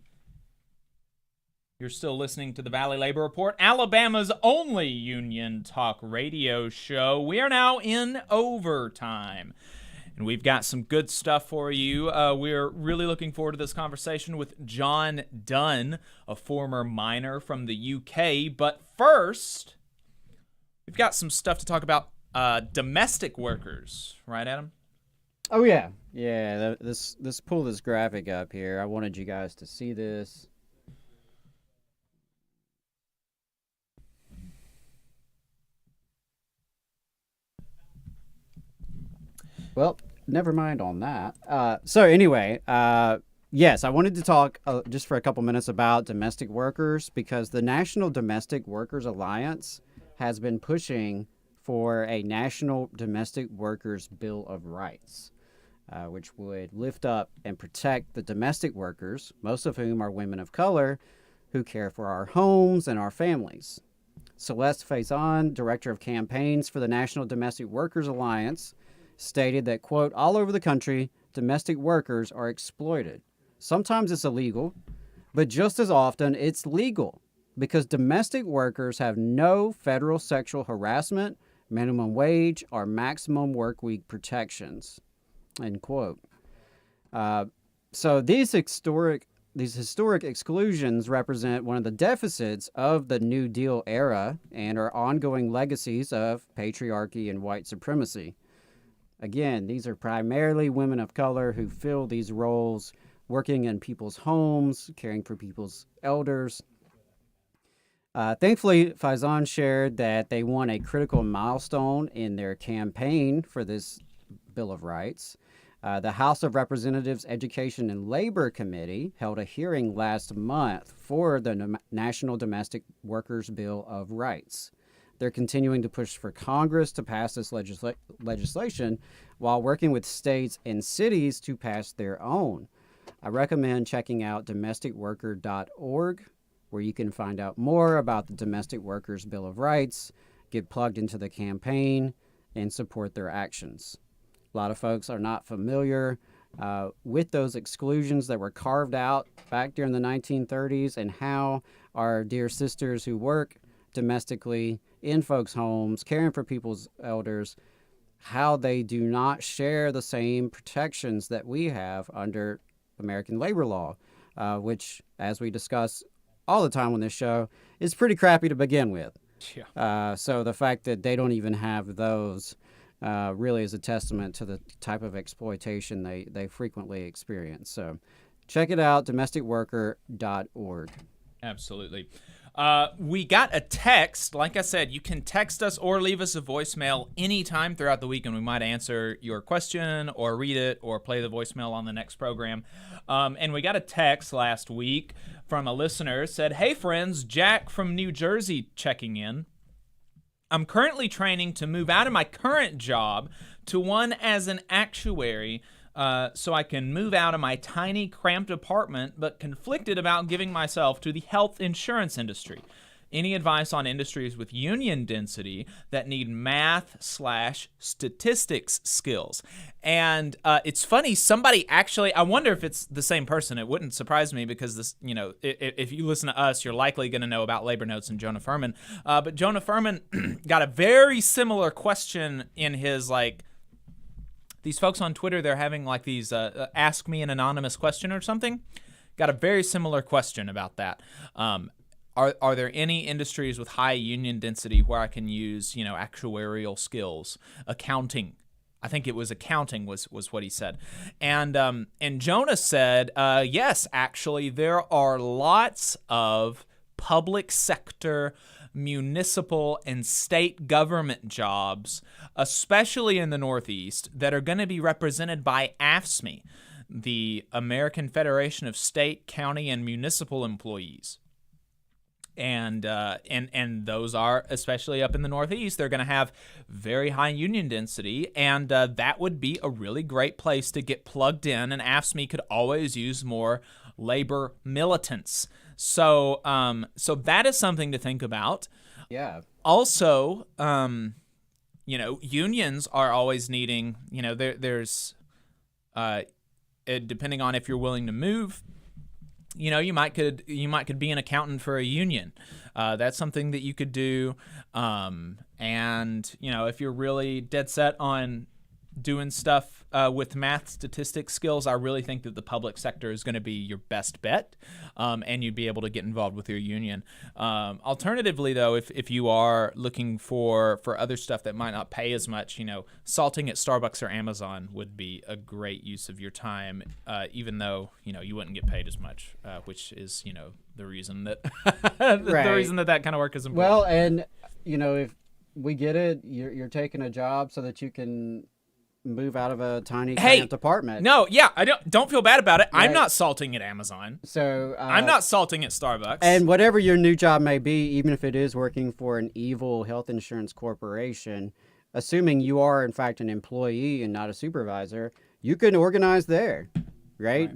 You're still listening to the Valley Labor Report, Alabama's only union talk radio show. We are now in overtime, and we've got some good stuff for you. We're really looking forward to this conversation with John Dunn, a former miner from the UK. But first, we've got some stuff to talk about domestic workers. Right, Adam? Oh, yeah. Yeah, let's pull this graphic up here. I wanted you guys to see this. Well, never mind on that. So anyway, yes, I wanted to talk just for a couple minutes about domestic workers because the National Domestic Workers Alliance has been pushing for a National Domestic Workers Bill of Rights, which would lift up and protect the domestic workers, most of whom are women of color, who care for our homes and our families. Celeste Faison, Director of Campaigns for the National Domestic Workers Alliance, stated that, quote, all over the country, domestic workers are exploited. Sometimes it's illegal, but just as often it's legal because domestic workers have no federal sexual harassment, minimum wage, or maximum work week protections, end quote. So these historic exclusions represent one of the deficits of the New Deal era and are ongoing legacies of patriarchy and white supremacy. Again, these are primarily women of color who fill these roles, working in people's homes, caring for people's elders. Thankfully, Faison shared that they won a critical milestone in their campaign for this Bill of Rights. The House of Representatives Education and Labor Committee held a hearing last month for the National Domestic Workers Bill of Rights. They're continuing to push for Congress to pass this legislation while working with states and cities to pass their own. I recommend checking out domesticworker.org, where you can find out more about the Domestic Workers Bill of Rights, get plugged into the campaign, and support their actions. A lot of folks are not familiar with those exclusions that were carved out back during the 1930s and how our dear sisters who work domestically in folks' homes, caring for people's elders, how they do not share the same protections that we have under American labor law, which, as we discuss all the time on this show, is pretty crappy to begin with. Yeah. So the fact that they don't even have those really is a testament to the type of exploitation they frequently experience. So check it out, domesticworker.org. Absolutely. We got a text. Like I said, you can text us or leave us a voicemail anytime throughout the week, and we might answer your question or read it or play the voicemail on the next program. And we got a text last week from a listener. Said, hey, friends, Jack from New Jersey checking in. I'm currently training to move out of my current job to one as an actuary so I can move out of my tiny, cramped apartment, but conflicted about giving myself to the health insurance industry. Any advice on industries with union density that need math/statistics skills? And it's funny, somebody actually, I wonder if it's the same person. It wouldn't surprise me because this, if you listen to us, you're likely going to know about Labor Notes and Jonah Furman. But Jonah Furman got a very similar question in his, these folks on Twitter, they're having these ask me an anonymous question or something. Got a very similar question about that. Are there any industries with high union density where I can use, actuarial skills, accounting? I think it was accounting was what he said. And Jonah said, yes, actually, there are lots of public sector, municipal, and state government jobs, especially in the Northeast, that are going to be represented by AFSCME, the American Federation of State, County, and Municipal Employees. And those are, especially up in the Northeast, they're going to have very high union density, and that would be a really great place to get plugged in, and AFSCME could always use more labor militants. So that is something to think about. Yeah. Also, unions are always needing, there's depending on if you're willing to move, you know, you might could be an accountant for a union. That's something that you could do. And you know, if you're really dead set on doing stuff with math statistics skills, I really think that the public sector is going to be your best bet, and you'd be able to get involved with your union. Alternatively, though, if you are looking for other stuff that might not pay as much, you know, salting at Starbucks or Amazon would be a great use of your time, even though, you know, you wouldn't get paid as much, which is, you know, the reason that the reason that kind of work is important. Well, and you know, if we get it, you're taking a job so that you can move out of a tiny cramped apartment. No, yeah, I don't feel bad about it. Right. I'm not salting at Amazon. So I'm not salting at Starbucks. And whatever your new job may be, even if it is working for an evil health insurance corporation, assuming you are in fact an employee and not a supervisor, you can organize there, right?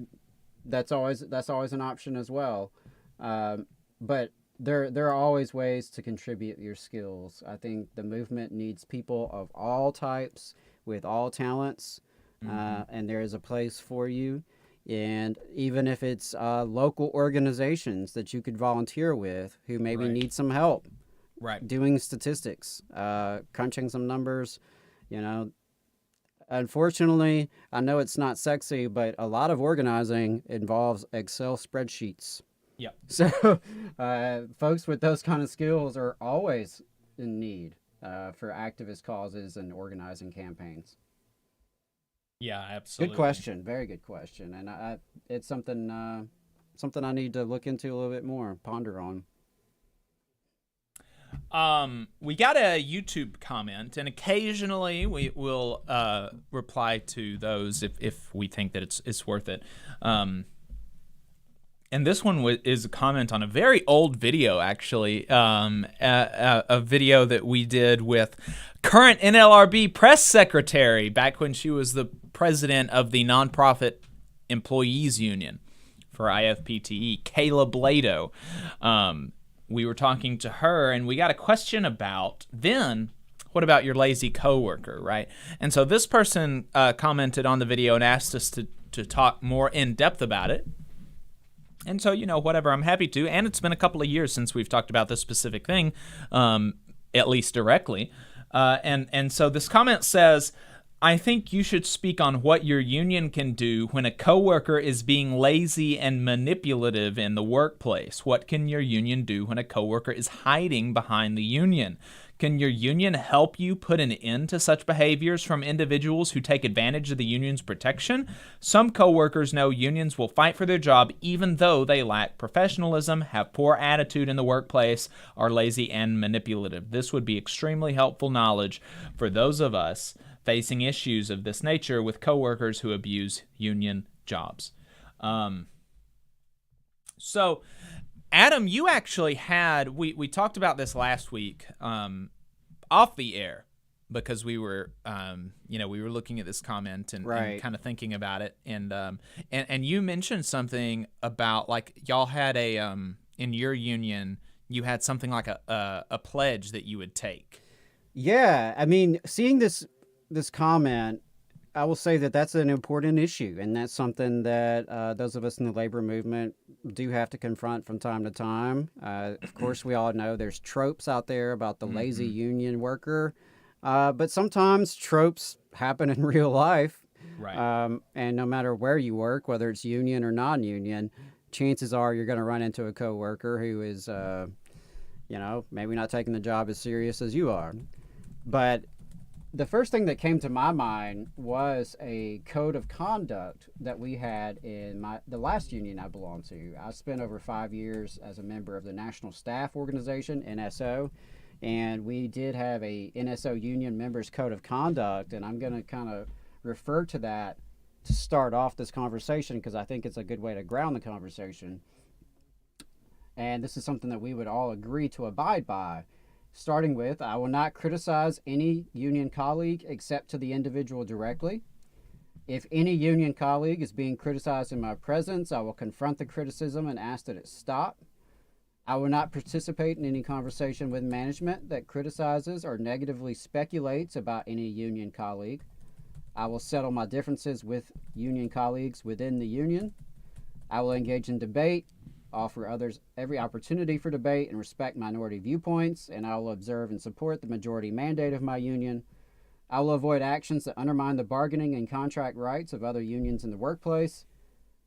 That's always an option as well. But there are always ways to contribute your skills. I think the movement needs people of all types with all talents, and there is a place for you. And even if it's local organizations that you could volunteer with who maybe need some help doing statistics, crunching some numbers, you know. Unfortunately, I know it's not sexy, but a lot of organizing involves Excel spreadsheets. Yep. So folks with those kind of skills are always in need for activist causes and organizing campaigns. Yeah, absolutely. Good question. Very good question. And it's something I need to look into a little bit more, ponder on. We got a YouTube comment, and occasionally we will reply to those if we think that it's worth it. And this one is a comment on a very old video, actually, a video that we did with current NLRB press secretary back when she was the president of the Nonprofit Employees Union for IFPTE, Kayla Blado. We were talking to her, and we got a question about, then, what about your lazy coworker, right? And so this person commented on the video and asked us to talk more in depth about it. And so, you know, whatever, I'm happy to. And it's been a couple of years since we've talked about this specific thing, at least directly. And so this comment says, I think you should speak on what your union can do when a coworker is being lazy and manipulative in the workplace. What can your union do when a coworker is hiding behind the union? Can your union help you put an end to such behaviors from individuals who take advantage of the union's protection? Some coworkers know unions will fight for their job even though they lack professionalism, have poor attitude in the workplace, are lazy and manipulative. This would be extremely helpful knowledge for those of us facing issues of this nature with coworkers who abuse union jobs. So, Adam, you actually had, we talked about this last week off the air because we were, we were looking at this comment and kind of thinking about it. And you mentioned something about, like, y'all had in your union, you had something like a pledge that you would take. Yeah, I mean, seeing this comment, I will say that that's an important issue, and that's something that those of us in the labor movement do have to confront from time to time. Of course, we all know there's tropes out there about the lazy union worker, but sometimes tropes happen in real life. Right. And no matter where you work, whether it's union or non-union, chances are you're going to run into a coworker who is, maybe not taking the job as serious as you are. But the first thing that came to my mind was a code of conduct that we had in the last union I belonged to. I spent over 5 years as a member of the National Staff Organization, NSO, and we did have a NSO union members code of conduct, and I'm going to kind of refer to that to start off this conversation because I think it's a good way to ground the conversation. And this is something that we would all agree to abide by. Starting with, I will not criticize any union colleague except to the individual directly. If any union colleague is being criticized in my presence, I will confront the criticism and ask that it stop. I will not participate in any conversation with management that criticizes or negatively speculates about any union colleague. I will settle my differences with union colleagues within the union. I will engage in debate, offer others every opportunity for debate, and respect minority viewpoints, and I will observe and support the majority mandate of my union. I will avoid actions that undermine the bargaining and contract rights of other unions in the workplace,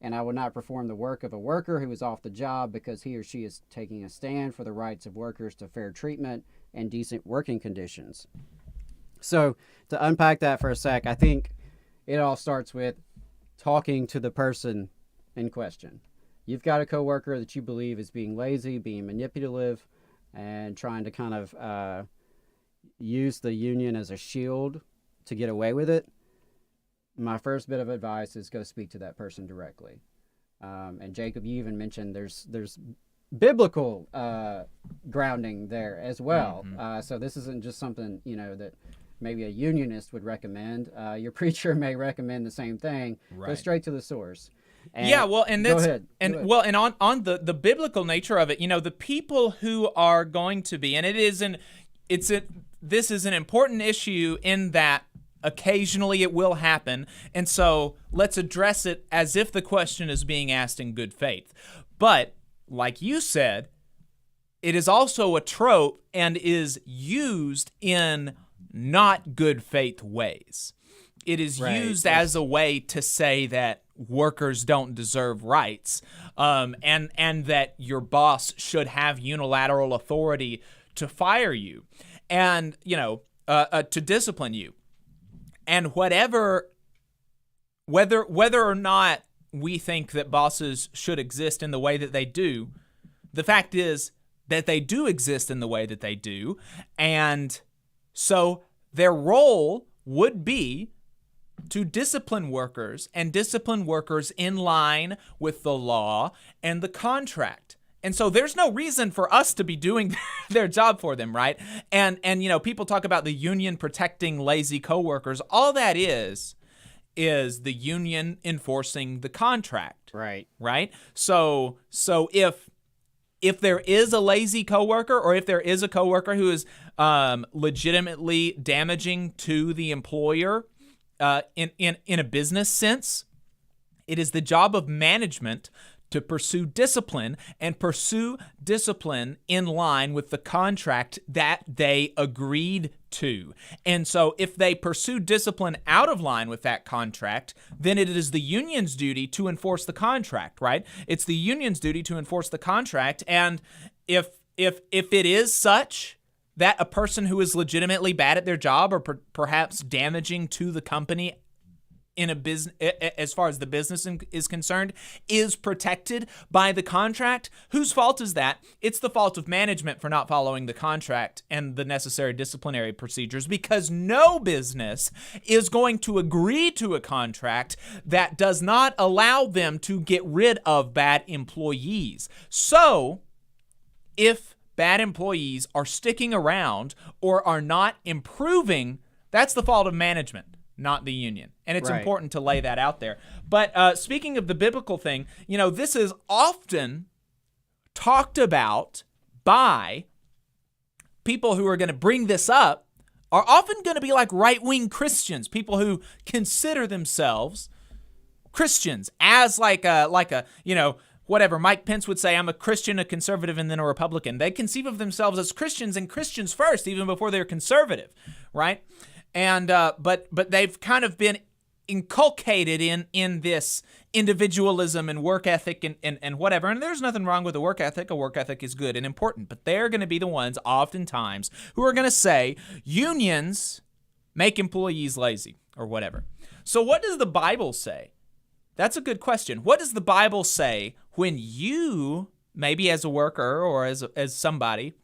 and I will not perform the work of a worker who is off the job because he or she is taking a stand for the rights of workers to fair treatment and decent working conditions. So, to unpack that for a sec, I think it all starts with talking to the person in question. You've got a coworker that you believe is being lazy, being manipulative, and trying to kind of use the union as a shield to get away with it. My first bit of advice is go speak to that person directly. And Jacob, you even mentioned there's biblical grounding there as well. So this isn't just something, that maybe a unionist would recommend. Your preacher may recommend the same thing. Right. Go straight to the source. And yeah, well, and that's, go ahead. Well, and on the biblical nature of it, the people who are going to be, and this is an important issue in that occasionally it will happen, and so let's address it as if the question is being asked in good faith. But like you said, it is also a trope and is used in not good faith ways. It is used as a way to say that workers don't deserve rights, and that your boss should have unilateral authority to fire you, and to discipline you. And whether or not we think that bosses should exist in the way that they do, the fact is that they do exist in the way that they do, and so their role would be to discipline workers and discipline workers in line with the law and the contract. And so there's no reason for us to be doing their job for them, right? And people talk about the union protecting lazy coworkers. All that is the union enforcing the contract. Right. Right? So if there is a lazy coworker, or if there is a coworker who is legitimately damaging to the employer in a business sense, it is the job of management to pursue discipline, and pursue discipline in line with the contract that they agreed to. And so if they pursue discipline out of line with that contract, then it is the union's duty to enforce the contract, right? It's the union's duty to enforce the contract. And if it is such that a person who is legitimately bad at their job, or perhaps damaging to the company in a business, as far as the business is concerned, is protected by the contract, whose fault is that? It's the fault of management for not following the contract and the necessary disciplinary procedures, because no business is going to agree to a contract that does not allow them to get rid of bad employees. So, if bad employees are sticking around or are not improving, that's the fault of management, not the union. And it's important to lay that out there. But speaking of the biblical thing, this is often talked about by people who are going to bring this up, are often going to be like right-wing Christians, people who consider themselves Christians, as like a whatever Mike Pence would say, I'm a Christian, a conservative, and then a Republican. They conceive of themselves as Christians, and Christians first, even before they're conservative, right? And but they've kind of been inculcated in this individualism and work ethic and whatever. And there's nothing wrong with a work ethic. A work ethic is good and important, but they're going to be the ones oftentimes who are going to say unions make employees lazy or whatever. So what does the Bible say? That's a good question. What does the Bible say when you, maybe as a worker or as somebody,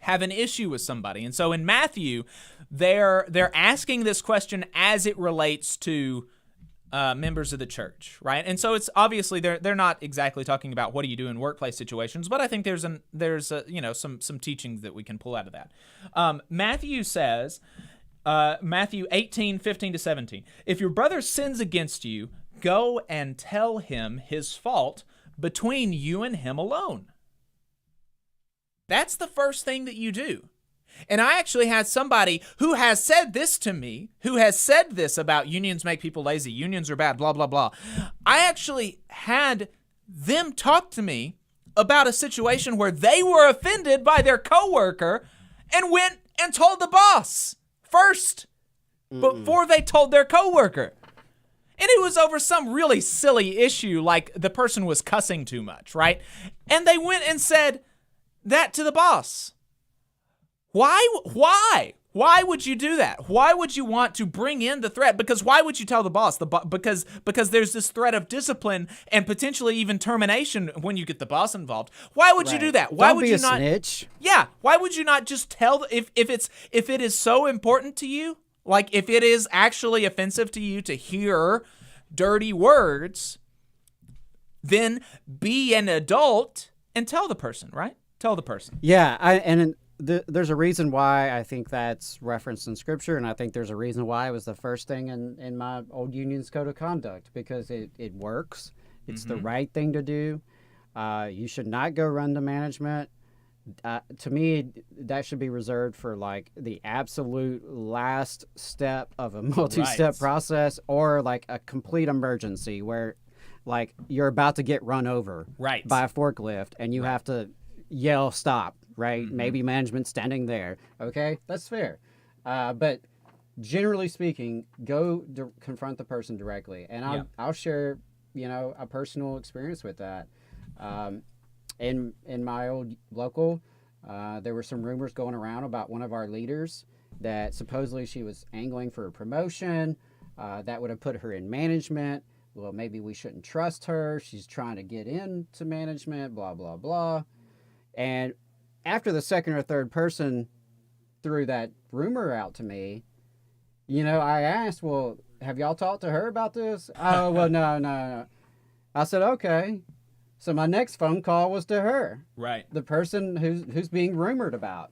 have an issue with somebody? And so in Matthew, they're asking this question as it relates to members of the church, right? And so it's obviously they're not exactly talking about what do you do in workplace situations, but I think there's some teachings that we can pull out of that. Matthew says, Matthew 18:15-17, if your brother sins against you, go and tell him his fault between you and him alone. That's the first thing that you do. And I actually had somebody who has said this to me, who has said this about unions make people lazy, unions are bad, blah, blah, blah. I actually had them talk to me about a situation where they were offended by their coworker and went and told the boss first before they told their coworker. And it was over some really silly issue, like the person was cussing too much, right? And they went and said that to the boss. Why? Why would you do that? Why would you want to bring in the threat? Because why would you tell the boss? Because there's this threat of discipline and potentially even termination when you get the boss involved. Why would you do that? Why would you not? Snitch. Yeah. Why would you not just tell if it is so important to you? Like if it is actually offensive to you to hear dirty words, then be an adult and tell the person, right? Tell the person. Yeah, there's a reason why I think that's referenced in Scripture, and I think there's a reason why it was the first thing in my old union's code of conduct, because it works. It's the right thing to do. You should not go run to management. To me, that should be reserved for like the absolute last step of a multi-step process, or like a complete emergency where like you're about to get run over by a forklift and you have to yell stop, right? Maybe management's standing there. Okay, that's fair. But generally speaking, go confront the person directly. And I'll share, a personal experience with that. In my old local, there were some rumors going around about one of our leaders that supposedly she was angling for a promotion that would have put her in management. Well, maybe we shouldn't trust her. She's trying to get into management, blah, blah, blah. And after the second or third person threw that rumor out to me, I asked, well, have y'all talked to her about this? Oh, well, no. I said, okay. So my next phone call was to her, the person who's being rumored about.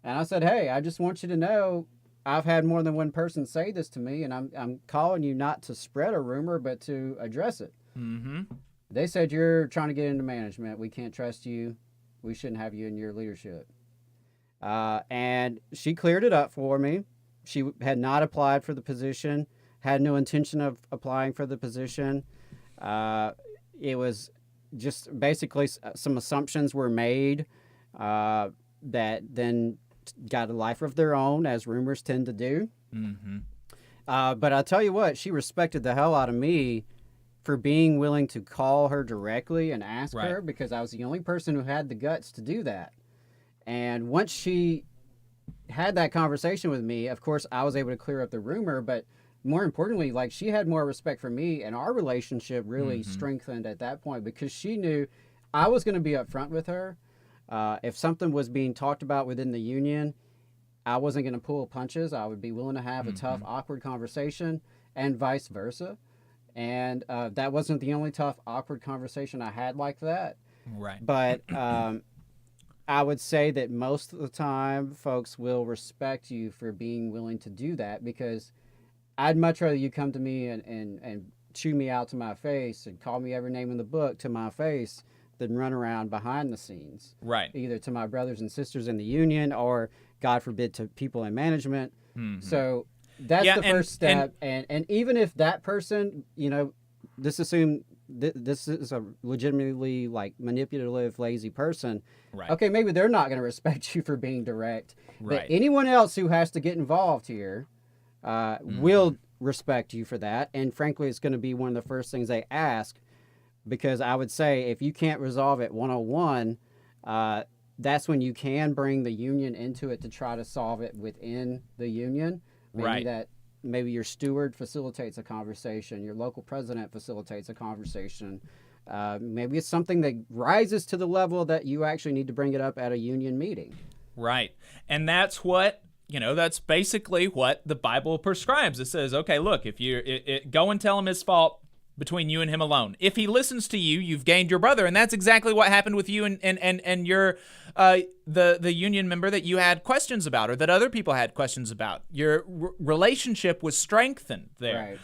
And I said, hey, I just want you to know I've had more than one person say this to me, and I'm calling you not to spread a rumor, but to address it. Mm-hmm. They said, you're trying to get into management. We can't trust you. We shouldn't have you in your leadership. And she cleared it up for me. She had not applied for the position, had no intention of applying for the position. It was just basically some assumptions were made that then got a life of their own, as rumors tend to do. Mm-hmm. But I'll tell you what, she respected the hell out of me for being willing to call her directly and ask her, because I was the only person who had the guts to do that. And once she had that conversation with me, of course, I was able to clear up the rumor, but more importantly, like, she had more respect for me, and our relationship really strengthened at that point, because she knew I was going to be upfront with her. If something was being talked about within the union, I wasn't going to pull punches. I would be willing to have a tough, awkward conversation, and vice versa. And that wasn't the only tough, awkward conversation I had like that. Right. But I would say that most of the time, folks will respect you for being willing to do that, because I'd much rather you come to me and chew me out to my face and call me every name in the book to my face than run around behind the scenes. Right. Either to my brothers and sisters in the union, or, God forbid, to people in management. Mm-hmm. So that's the first step. And even if that person, this is a legitimately like manipulative, lazy person. Right. Okay, maybe they're not going to respect you for being direct. Right. But anyone else who has to get involved here will respect you for that. And frankly, it's going to be one of the first things they ask, because I would say if you can't resolve it 101, that's when you can bring the union into it to try to solve it within the union. Maybe your steward facilitates a conversation, your local president facilitates a conversation. Maybe it's something that rises to the level that you actually need to bring it up at a union meeting. Right. And that's what, that's basically what the Bible prescribes. It says, okay, look, if you go and tell him his fault between you and him alone. If he listens to you, you've gained your brother. And that's exactly what happened with you and your the union member that you had questions about, or that other people had questions about. Your relationship was strengthened there. Right.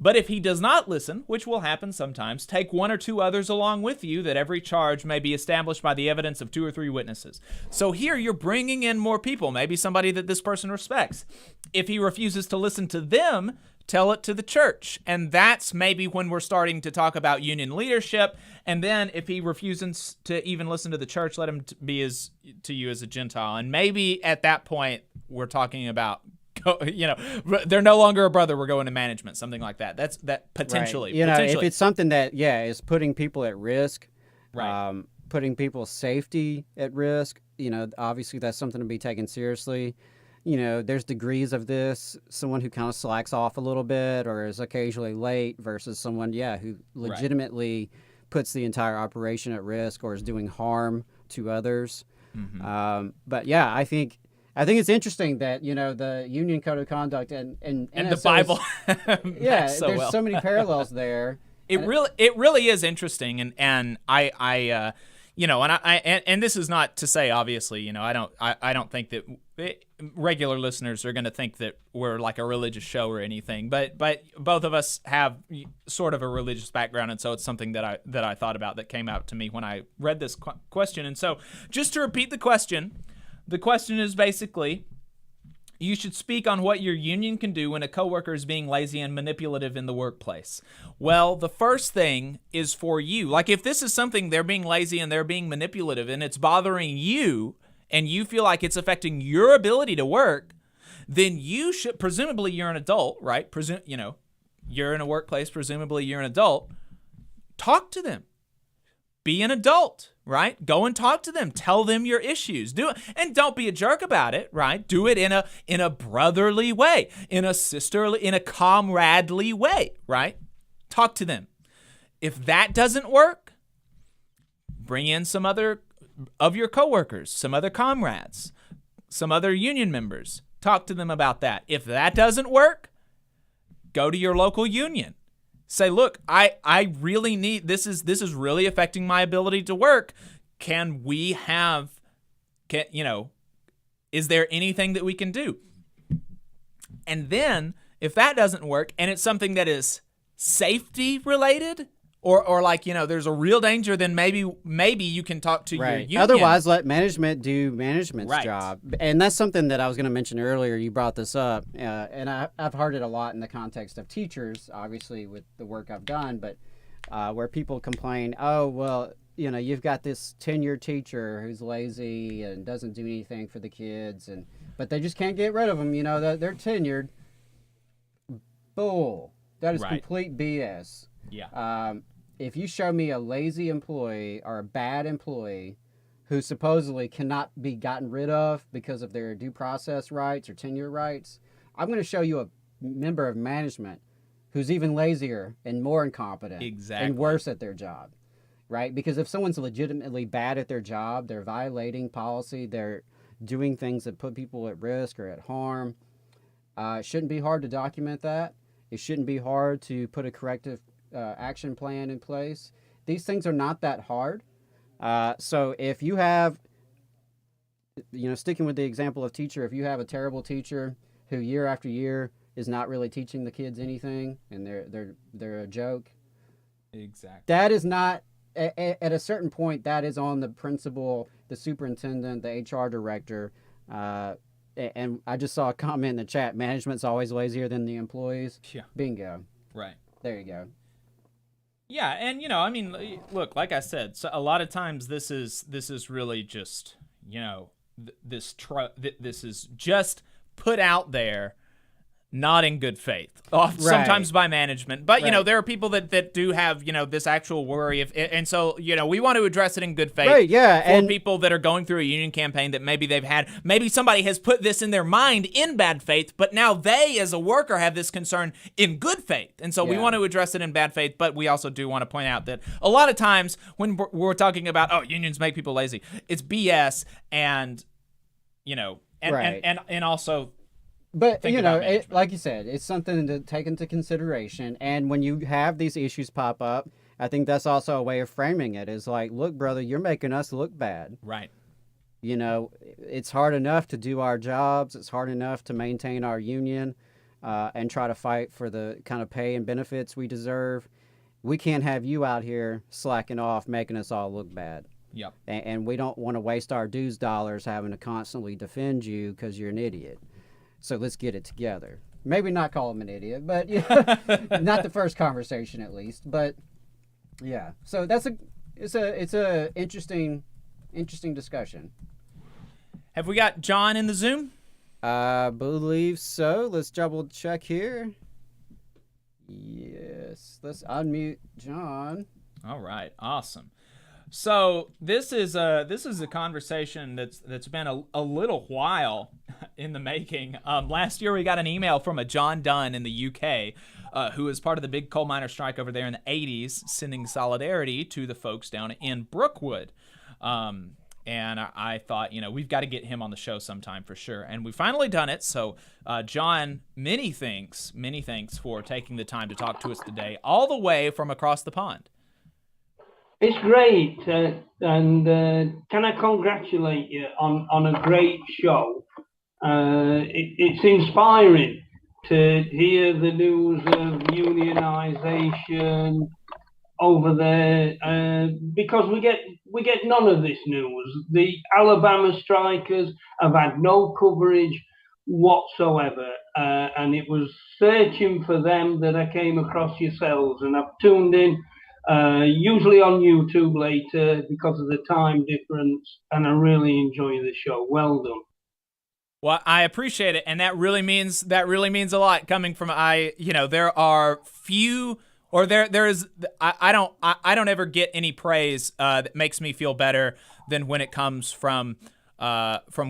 But if he does not listen, which will happen sometimes, take one or two others along with you, that every charge may be established by the evidence of 2 or 3 witnesses. So here you're bringing in more people, maybe somebody that this person respects. If he refuses to listen to them, tell it to the church. And that's maybe when we're starting to talk about union leadership. And then if he refuses to even listen to the church, let him be to you as a Gentile. And maybe at that point, we're talking about, they're no longer a brother, we're going to management, something like that. That's that potentially. Right. If it's something that, is putting people at risk, right. Putting people's safety at risk, obviously that's something to be taken seriously. There's degrees of this, someone who kind of slacks off a little bit or is occasionally late versus someone, who legitimately puts the entire operation at risk or is doing harm to others. Mm-hmm. But I think it's interesting that, the Union Code of Conduct and the Bible. There's so many parallels there. It really is interesting. And I this is not to say, obviously, I don't think that regular listeners are going to think that we're like a religious show or anything, but both of us have sort of a religious background. And so it's something that I thought about that came out to me when I read this question. And so just to repeat the question is basically, you should speak on what your union can do when a coworker is being lazy and manipulative in the workplace. Well, the first thing is for you. Like if this is something they're being lazy and they're being manipulative and it's bothering you and you feel like it's affecting your ability to work, then you should, presumably you're an adult, right? You're in a workplace, presumably you're an adult. Talk to them. Be an adult, right? Go and talk to them. Tell them your issues. Do it, and don't be a jerk about it, right? Do it in a brotherly way, in a comradely way, right? Talk to them. If that doesn't work, bring in some other of your coworkers, some other comrades, some other union members. Talk to them about that. If that doesn't work, go to your local union. Say, look, I really need, this is really affecting my ability to work. Is there anything that we can do? And then if that doesn't work and it's something that is safety related or like, there's a real danger, then maybe you can talk to your union. Otherwise, let management do management's job. And that's something that I was going to mention earlier. You brought this up, and I've heard it a lot in the context of teachers, obviously, with the work I've done, but where people complain, you've got this tenured teacher who's lazy and doesn't do anything for the kids, but they just can't get rid of them. They're tenured. Bull. That is complete BS. Yeah. If you show me a lazy employee or a bad employee who supposedly cannot be gotten rid of because of their due process rights or tenure rights, I'm going to show you a member of management who's even lazier and more incompetent and worse at their job, right? Because if someone's legitimately bad at their job, they're violating policy, they're doing things that put people at risk or at harm, it shouldn't be hard to document that. It shouldn't be hard to put a corrective action plan in place. These things are not that hard. So if you have, sticking with the example of teacher, if you have a terrible teacher who year after year is not really teaching the kids anything and they're a joke. Exactly. That is not, at a certain point, that is on the principal, the superintendent, the HR director. And I just saw a comment in the chat, management's always lazier than the employees. Yeah. Bingo. Right. There you go. Yeah, and look, like I said, so a lot of times this is really just, this is just put out there, not in good faith, sometimes by management. But there are people that do have this actual worry and so we want to address it in good faith. Right, yeah, for people that are going through a union campaign that maybe somebody has put this in their mind in bad faith, but now they as a worker have this concern in good faith, and so we want to address it in bad faith. But we also do want to point out that a lot of times when we're talking about unions make people lazy, it's BS, and and also. But, like you said, it's something to take into consideration. And when you have these issues pop up, I think that's also a way of framing it is like, look, brother, you're making us look bad. Right. It's hard enough to do our jobs. It's hard enough to maintain our union. and try to fight for the kind of pay and benefits we deserve, we can't have you out here slacking off, making us all look bad. Yep. And we don't want to waste our dues dollars having to constantly defend you because you're an idiot. So let's get it together. Maybe not call him an idiot, but not the first conversation at least. But yeah, so it's a interesting discussion. Have we got John in the Zoom? I believe so. Let's double check here. Yes, let's unmute John. All right, awesome. So this is a conversation that's been a little while in the making. Last year we got an email from a John Dunn in the UK, who was part of the big coal miner strike over there in the 80s, sending solidarity to the folks down in Brookwood. And I thought, we've got to get him on the show sometime for sure. And we've finally done it. So, John, many thanks for taking the time to talk to us today, all the way from across the pond. It's great, and can I congratulate you on a great show? It's inspiring to hear the news of unionization over there, because we get none of this news. The Alabama strikers have had no coverage whatsoever, and it was searching for them that I came across yourselves, and I've tuned in. Usually on YouTube later because of the time difference, and I really enjoy the show. Well done. Well, I appreciate it, and that really means a lot coming from there are few, or there is I don't ever get any praise that makes me feel better than when it comes from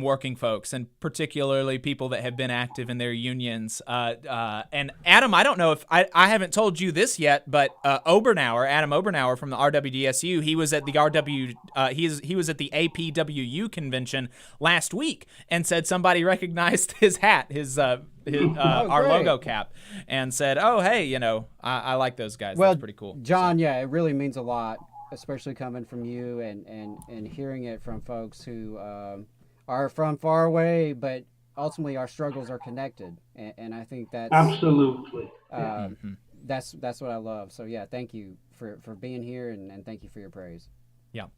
working folks, and particularly people that have been active in their unions. And Adam, I don't know if I haven't told you this yet, but Adam Obernauer from the RWDSU, he was at the he was at the APWU convention last week and said somebody recognized his hat, our logo cap, and said, "Oh, hey, I like those guys." Well, that's pretty cool. John, yeah, it really means a lot, especially coming from you and hearing it from folks who are from far away, but ultimately our struggles are connected. And I think that's absolutely that's what I love. So yeah, thank you for being here, and thank you for your praise. Yeah.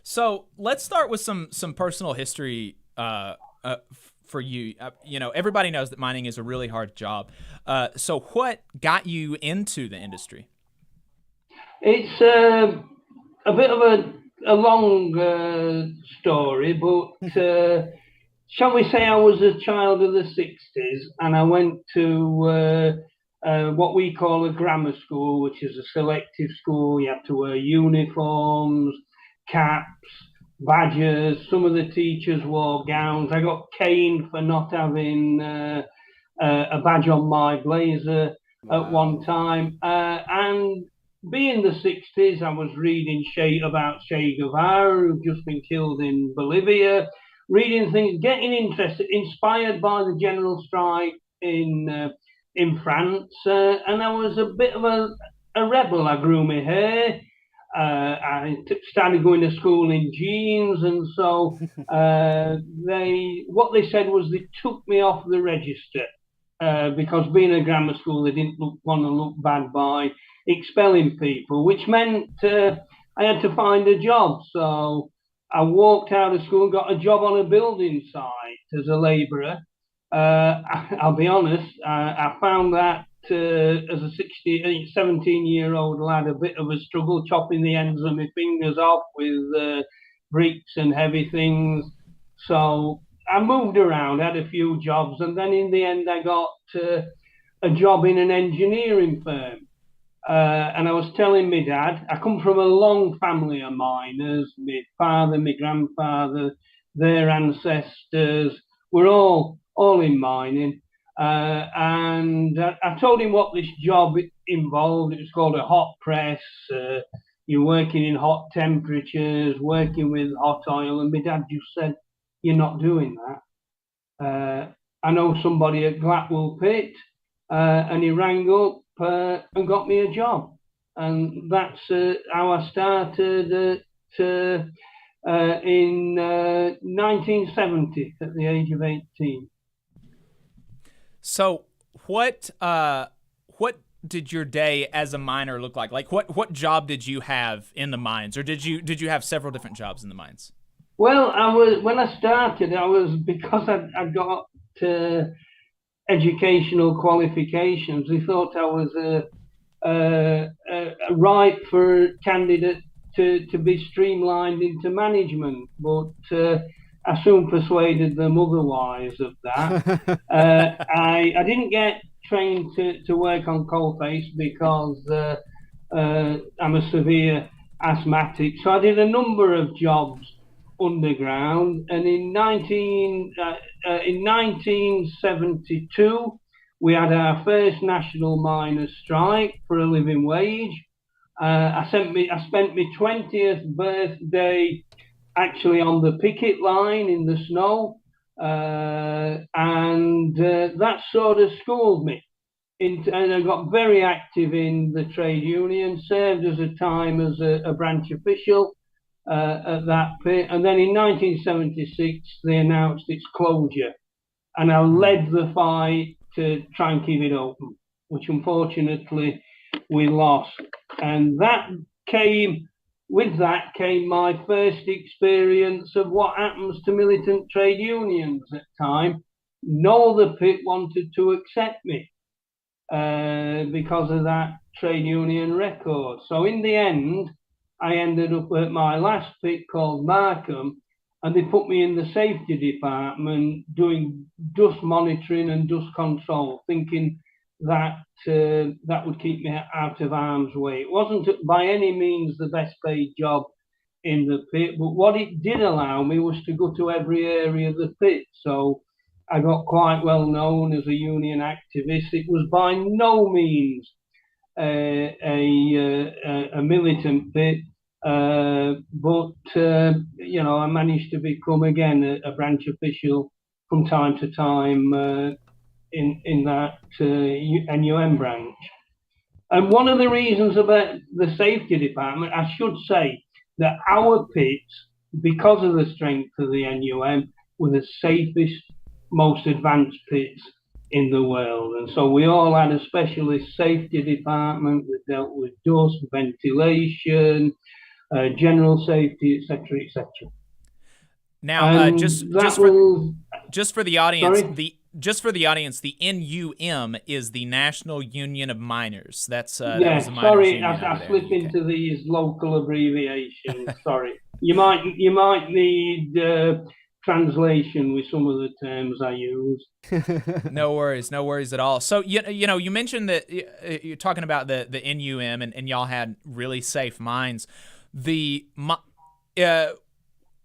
So let's start with some personal history for you. Everybody knows that mining is a really hard job. So what got you into the industry? It's a bit of a long story, but shall we say I was a child of the 60s, and I went to what we call a grammar school, which is a selective school. You have to wear uniforms, caps, badges. Some of the teachers wore gowns. I got caned for not having a badge on my blazer at one time, and being the 60s, I was reading about Che Guevara, who'd just been killed in Bolivia, reading things, getting interested, inspired by the general strike in France, and I was a bit of a rebel. I grew my hair. I started going to school in jeans, and so what they said was they took me off the register because being a grammar school, they didn't want to look bad by expelling people, which meant I had to find a job. So I walked out of school and got a job on a building site as a labourer. I'll be honest, I found that as a 17-year-old lad a bit of a struggle, chopping the ends of my fingers off with bricks and heavy things. So I moved around, had a few jobs, and then in the end I got a job in an engineering firm. And I was telling my dad, I come from a long family of miners. My father, my grandfather, their ancestors were all in mining. And I told him what this job involved. It was called a hot press. You're working in hot temperatures, working with hot oil. And my dad just said, "You're not doing that. I know somebody at Glatwell Pit." And he rang up and got me a job. And that's how I started in 1970 at the age of 18. So what did your day as a miner look like? Like what job did you have in the mines, or did you have several different jobs in the mines? Well, when I started, because I got educational qualifications. They thought I was ripe for candidate to be streamlined into management, but I soon persuaded them otherwise of that. I didn't get trained to work on coalface because I'm a severe asthmatic, so I did a number of jobs underground, and in 1972 we had our first national miners' strike for a living wage. I spent my 20th birthday actually on the picket line in the snow, and that sort of schooled me. And I got very active in the trade union, served as a time as a branch official at that pit, and then in 1976 they announced its closure, and I led the fight to try and keep it open, which unfortunately we lost. And with that came my first experience of what happens to militant trade unions at the time. No other pit wanted to accept me because of that trade union record. So in the end, I ended up at my last pit called Markham, and they put me in the safety department doing dust monitoring and dust control, thinking that that would keep me out of harm's way. It wasn't by any means the best paid job in the pit, but what it did allow me was to go to every area of the pit. So I got quite well known as a union activist. It was by no means a militant pit, but I managed to become again a branch official from time to time in that NUM branch. And one of the reasons about the safety department, I should say that our pits, because of the strength of the NUM, were the safest, most advanced pits in the world. And so we all had a specialist safety department that dealt with dust, ventilation, general safety, etc., etc. Now, just for the audience, the NUM is the National Union of Miners. That's I slip into these local abbreviations. Sorry, you might need translation with some of the terms I use. No worries at all. So you mentioned that you're talking about the NUM and y'all had really safe mines.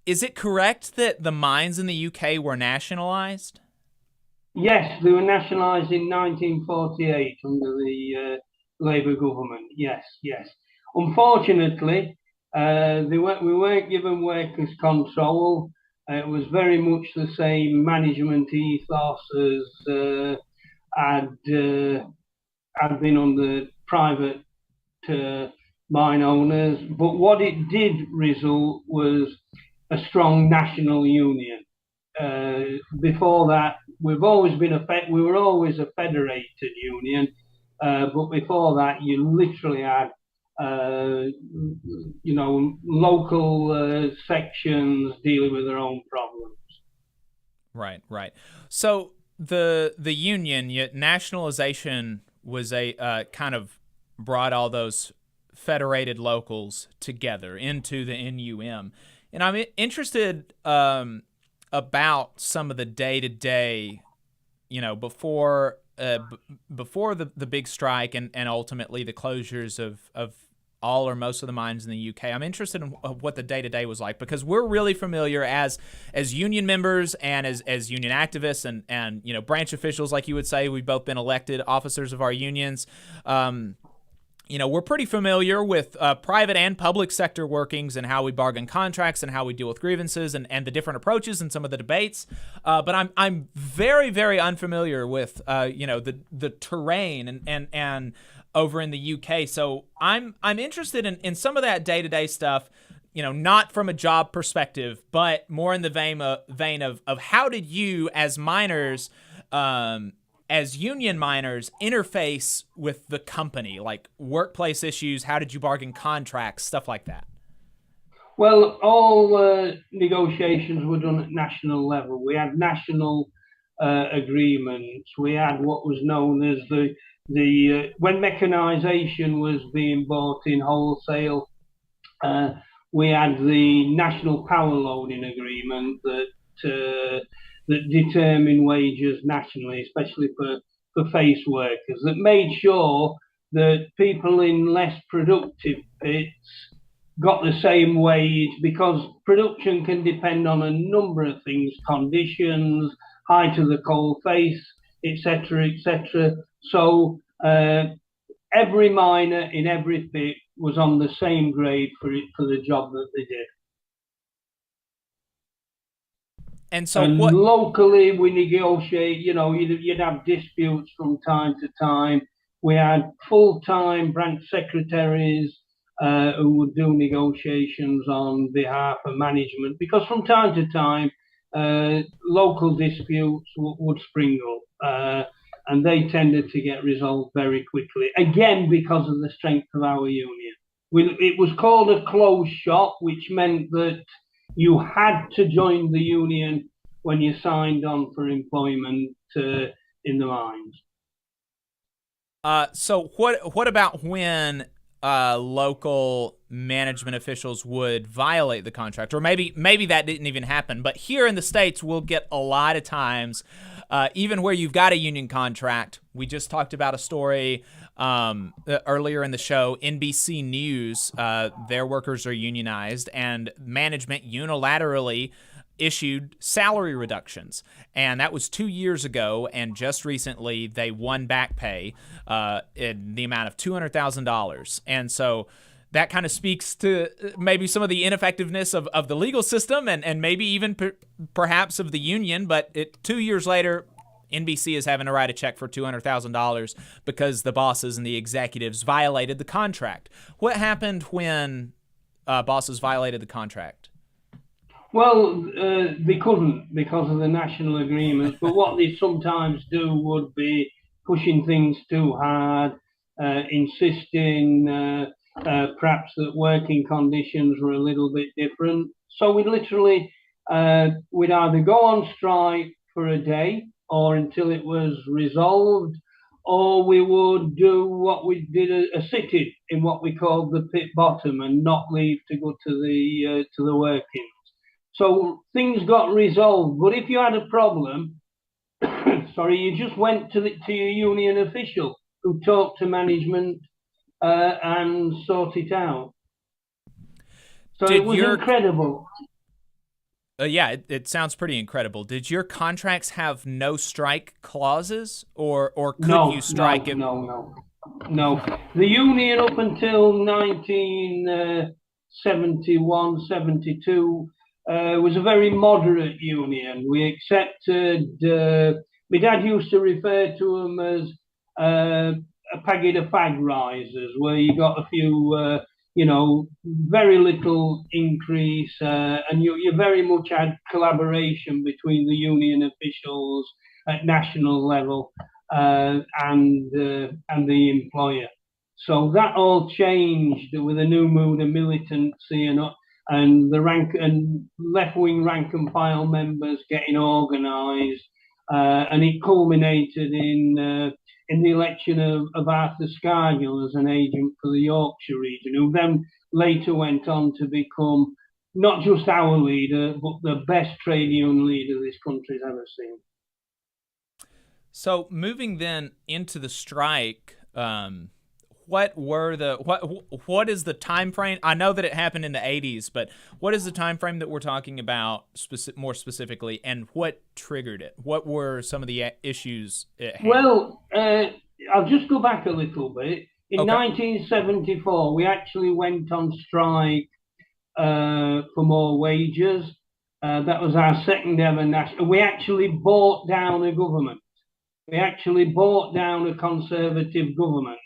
Is it correct that the mines in the UK were nationalised? Yes, they were nationalised in 1948 under the Labour government. Yes. Unfortunately, we weren't given workers' control. It was very much the same management ethos as had been under private mine owners. But what it did result was a strong national union. Before that, we were always a federated union, but before that, you literally had local sections dealing with their own problems. Right. So the union nationalization was a kind of brought all those federated locals together into the NUM, and I'm interested about some of the day-to-day, before the big strike and ultimately the closures of all or most of the mines in the UK. I'm interested in what the day-to-day was like, because we're really familiar as union members and as union activists and branch officials, like you would say. We've both been elected officers of our unions. We're pretty familiar with private and public sector workings and how we bargain contracts and how we deal with grievances and the different approaches and some of the debates. But I'm very, very unfamiliar with the terrain and over in the UK. So I'm interested in some of that day-to-day stuff, not from a job perspective, but more in the vein of how did you as miners as union miners, interface with the company, like workplace issues? How did you bargain contracts, stuff like that? Well, all negotiations were done at national level. We had national agreements. We had what was known as when mechanization was being bought in wholesale, we had the national power loading agreement that determined wages nationally, especially for face workers, that made sure that people in less productive pits got the same wage, because production can depend on a number of things: conditions, height of the coal face, etc., etc. So every miner in every pit was on the same grade for the job that they did. And so locally we negotiate, you'd have disputes from time to time. We had full-time branch secretaries who would do negotiations on behalf of management, because from time to time local disputes would spring up, and they tended to get resolved very quickly, again because of the strength of our union. It was called a closed shop, which meant that you had to join the union when you signed on for employment in the mines. So what about when local management officials would violate the contract? Or maybe that didn't even happen. But here in the States, we'll get a lot of times, even where you've got a union contract. We just talked about a story earlier in the show. NBC News, their workers are unionized, and management unilaterally issued salary reductions, and that was 2 years ago. And just recently, they won back pay in the amount of $200,000. And so that kind of speaks to maybe some of the ineffectiveness of the legal system, and maybe even perhaps of the union. But 2 years later, NBC is having to write a check for $200,000 because the bosses and the executives violated the contract. What happened when bosses violated the contract? Well, they couldn't because of the national agreements, but what they sometimes do would be pushing things too hard, insisting perhaps that working conditions were a little bit different. So we'd either go on strike for a day or until it was resolved, or we would do what we did, a sit-in in what we called the pit bottom, and not leave to go to the workings. So things got resolved. But if you had a problem, you just went to your union official, who talked to management and sort it out. So it was incredible. Yeah, it sounds pretty incredible. Did your contracts have no strike clauses, or could you strike? No. The union up until 1971, 72 was a very moderate union. We accepted, my dad used to refer to them as a packet of fag risers, where you got a few, very little increase, and you very much had collaboration between the union officials at national level and the employer. So that all changed with a new mood of militancy and the left-wing rank and file members getting organised, and it culminated in the election of Arthur Scargill as an agent for the Yorkshire region, who then later went on to become not just our leader, but the best trade union leader this country's ever seen. So moving then into the strike, what is the time frame? I know that it happened in the 80s, but what is the time frame that we're talking about more specifically, and what triggered it? What were some of the issues it had? Well, I'll just go back a little bit. In 1974, we actually went on strike for more wages. That was our second ever national. We actually bought down a government. We actually bought down a Conservative government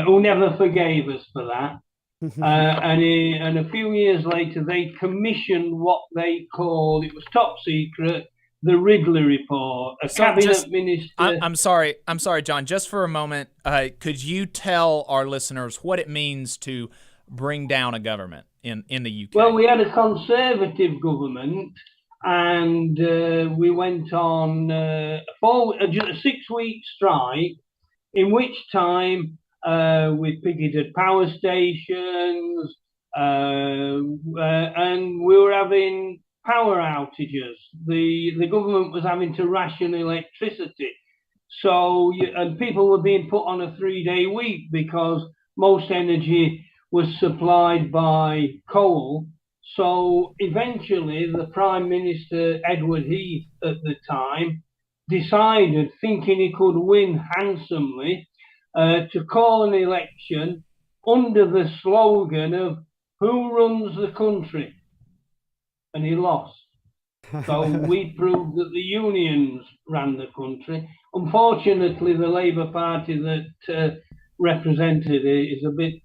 who never forgave us for that. And a few years later, they commissioned what they called, it was top secret, the Ridley report. A cabinet minister. I'm sorry, John. Just for a moment, could you tell our listeners what it means to bring down a government in the UK? Well, we had a Conservative government, and we went on a 6-week strike, in which time we picketed power stations, and we were having power outages. The government was having to ration electricity. So, and people were being put on a 3-day week because most energy was supplied by coal. So eventually the Prime Minister, Edward Heath at the time, decided, thinking he could win handsomely, to call an election under the slogan of "Who runs the country?" And he lost. So we proved that the unions ran the country. Unfortunately, the Labour Party that represented it is a bit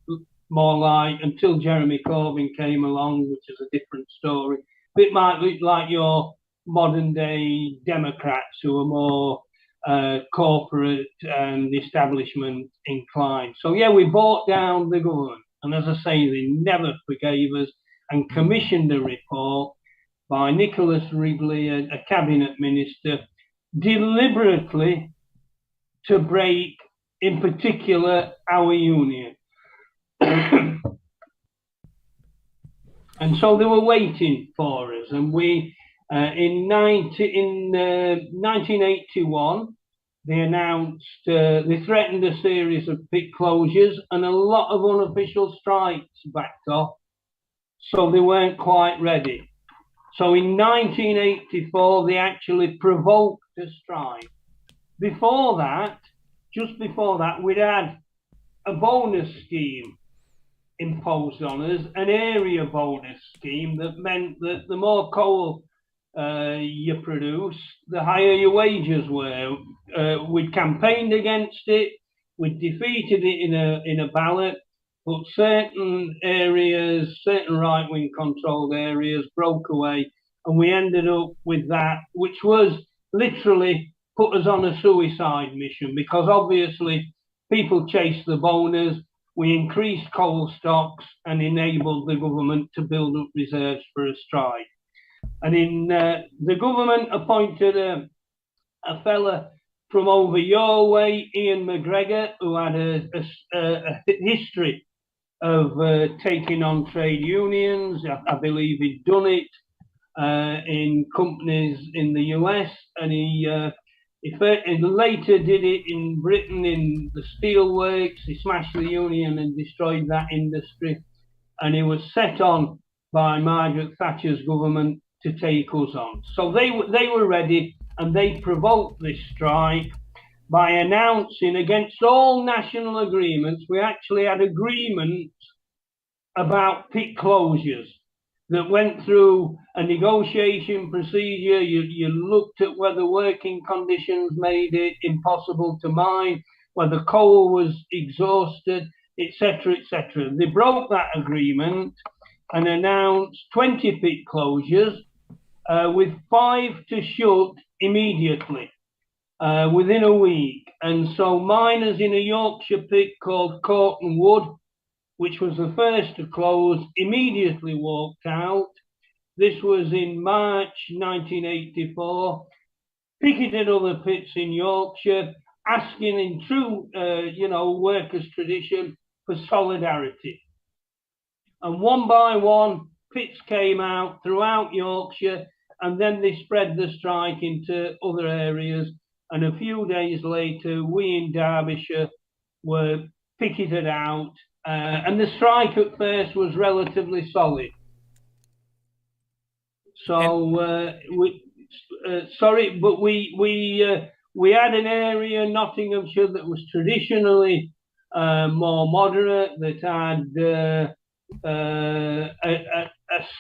more like, until Jeremy Corbyn came along, which is a different story, a bit like your modern day Democrats, who are more corporate and establishment inclined. So yeah, we brought down the government, and as I say, they never forgave us and commissioned a report by Nicholas Ridley, a cabinet minister, deliberately to break, in particular, our union. And so they were waiting for us, and we, in 1981, they announced, they threatened a series of pit closures, and a lot of unofficial strikes backed off, so they weren't quite ready. So in 1984, they actually provoked a strike. Before that, just before that, we'd had a bonus scheme imposed on us, an area bonus scheme that meant that the more coal you produce, the higher your wages were. We'd campaigned against it, we'd defeated it in a ballot, but certain areas, certain right-wing controlled areas broke away, and we ended up with that, which was literally put us on a suicide mission, because obviously people chased the bonus. We increased coal stocks and enabled the government to build up reserves for a strike. And the government appointed a fella from over your way, Ian McGregor, who had a history of taking on trade unions. I believe he'd done it in companies in the US, and he later did it in Britain in the steelworks. He smashed the union and destroyed that industry, and he was set on by Margaret Thatcher's government to take us on. So they were ready, and they provoked this strike by announcing, against all national agreements, we actually had agreements about pit closures that went through a negotiation procedure. You looked at whether working conditions made it impossible to mine, whether coal was exhausted, etc., etc. They broke that agreement and announced 20 pit closures, with 5 to shut immediately within a week. And so miners in a Yorkshire pit called Corton Wood, which was the first to close, immediately walked out. This was in March 1984. Picketed other pits in Yorkshire, asking in true, workers' tradition for solidarity. And one by one, pits came out throughout Yorkshire, and then they spread the strike into other areas. And a few days later, we in Derbyshire were picketed out. And the strike at first was relatively solid. So, but we had an area, Nottinghamshire, that was traditionally more moderate, that had a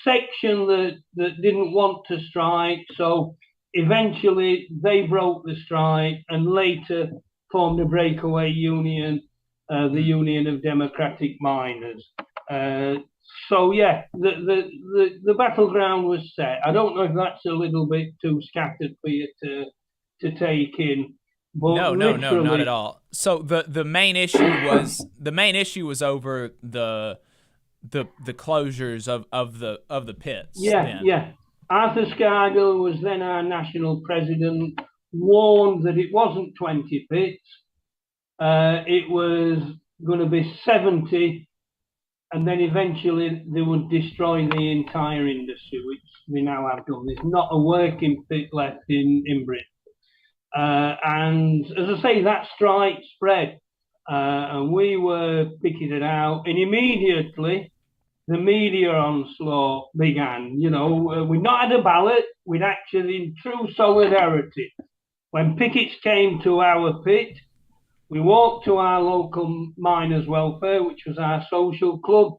section that didn't want to strike. So eventually they broke the strike and later formed a breakaway union, the Union of Democratic Miners. So yeah, the battleground was set. I don't know if that's a little bit too scattered for you to take in. But No, not at all. So the main issue was over the closures of the pits. Yeah. Arthur Scargill was then our national president, warned that it wasn't 20 pits, it was going to be 70, and then eventually they would destroy the entire industry, which we now have done. There's not a working pit left in Britain. And as I say, that strike spread, and we were picketed out, and immediately the media onslaught began. You know, we'd not had a ballot, we'd acted in true solidarity. When pickets came to our pit, we walked to our local miners' welfare, which was our social club,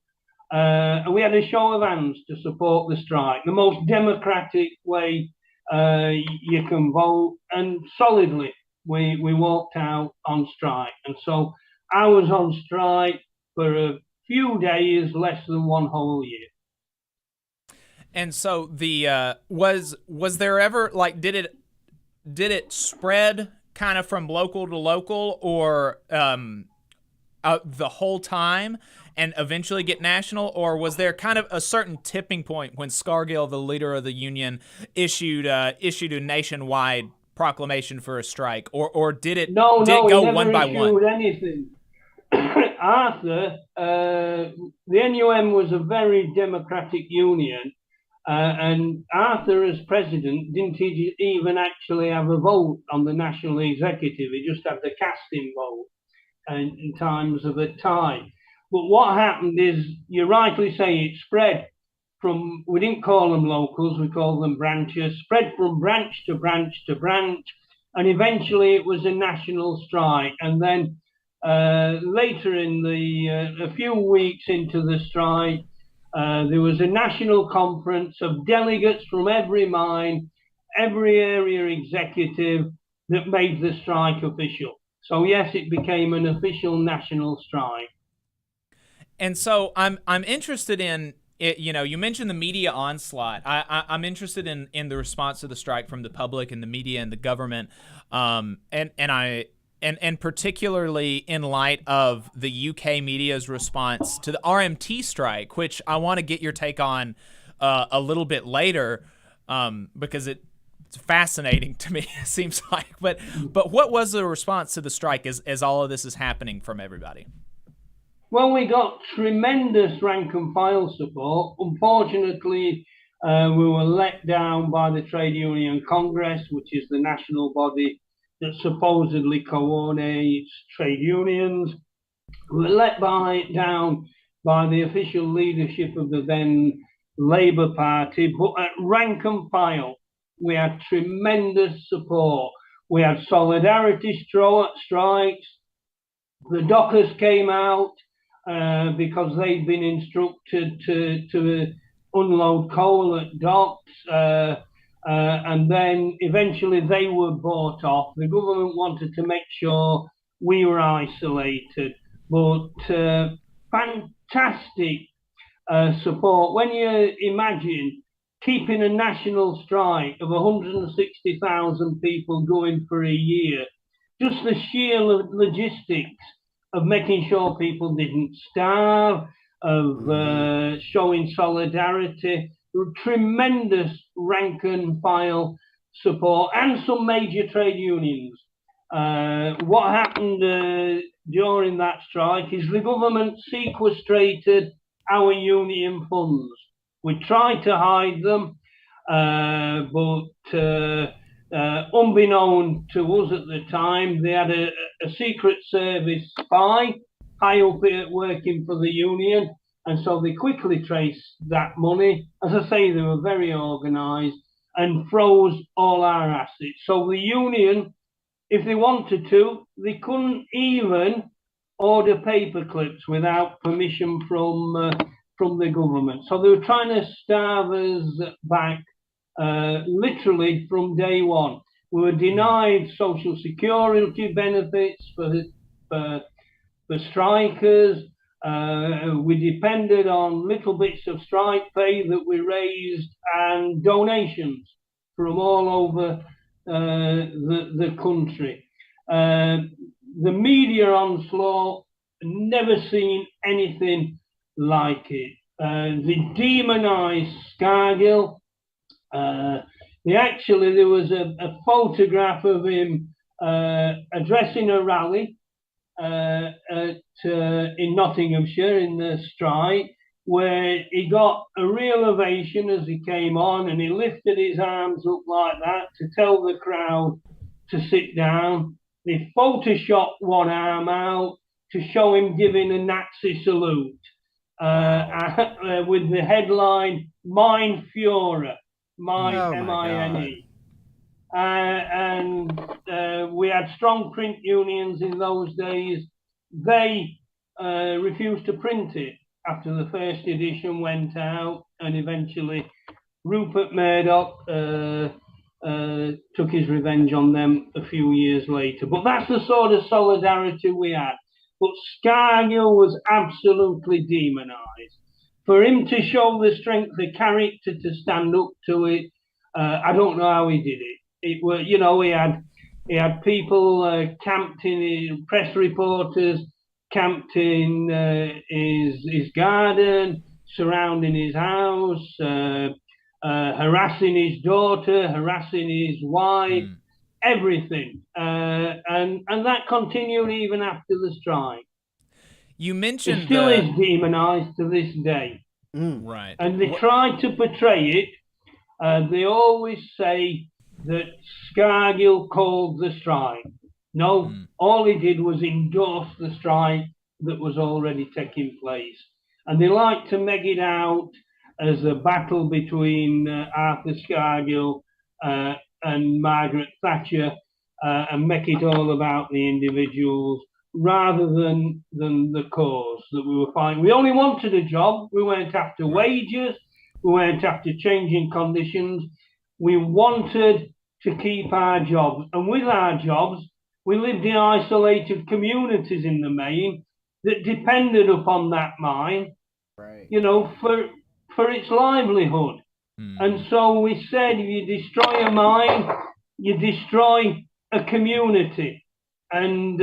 and we had a show of hands to support the strike, the most democratic way you can vote, and solidly we walked out on strike. And so I was on strike for a few days, less than one whole year. And so the was there ever, like, did it spread kind of from local to local, or the whole time and eventually get national, or was there kind of a certain tipping point when Scargill, the leader of the union, issued a nationwide proclamation for a strike, or did it go one by one? Anything. Arthur, the NUM was a very democratic union, and Arthur, as president, didn't even actually have a vote on the national executive. He just had the casting vote in times of a tie. But what happened is, you rightly say, it spread from, we didn't call them locals, we called them branches, spread from branch to branch to branch, and eventually it was a national strike. And then later in a few weeks into the strike, there was a national conference of delegates from every mine, every area executive, that made the strike official. So yes, it became an official national strike. And so I'm interested in it. You know, you mentioned the media onslaught. I'm interested in the response to the strike from the public and the media and the government, and particularly in light of the UK media's response to the RMT strike, which I want to get your take on a little bit later, because it's fascinating to me, it seems like. But what was the response to the strike as all of this is happening from everybody? Well, we got tremendous rank and file support. Unfortunately, we were let down by the Trade Union Congress, which is the national body that supposedly coordinates trade unions. We were let down by the official leadership of the then Labour Party, but at rank and file, we had tremendous support. We had solidarity strikes. The dockers came out because they'd been instructed to unload coal at docks, and then eventually they were bought off. The government wanted to make sure we were isolated, but fantastic support. When you imagine keeping a national strike of 160,000 people going for a year, just the sheer logistics of making sure people didn't starve, of showing solidarity, tremendous rank and file support, and some major trade unions. What happened during that strike is the government sequestrated our union funds. We tried to hide them, but unbeknown to us at the time, they had a secret service spy high up working for the union, and so they quickly traced that money. As I say, they were very organised and froze all our assets. So the union, if they wanted to, they couldn't even order paper clips without permission from the government. So they were trying to starve us back literally from day one. We were denied social security benefits for strikers. We depended on little bits of strike pay that we raised and donations from all over the country. The media onslaught, never seen anything like it. They demonized Scargill. There was a photograph of him addressing a rally in Nottinghamshire in the strike, where he got a real ovation as he came on, and he lifted his arms up like that to tell the crowd to sit down. They photoshopped one arm out to show him giving a Nazi salute with the headline, Mein Führer, M-I-N-E. We had strong print unions in those days. They refused to print it after the first edition went out, and eventually Rupert Murdoch took his revenge on them a few years later. But that's the sort of solidarity we had. But Scargill was absolutely demonized. For him to show the strength of character to stand up to it, I don't know how he did it. It was, he had people camped in, press reporters camped in his garden, surrounding his house, harassing his daughter, harassing his wife, everything. And that continued even after the strike. You mentioned it still is demonized to this day. Right. And they try to portray it. They always say that Scargill called the strike. No, all he did was endorse the strike that was already taking place. And they like to make it out as a battle between Arthur Scargill and Margaret Thatcher, and make it all about the individuals rather than the cause that we were fighting. We only wanted a job. We weren't after wages. We weren't after changing conditions. We wanted to keep our jobs. And with our jobs, we lived in isolated communities in the main that depended upon that mine, for its livelihood. And so we said, if you destroy a mine, you destroy a community. And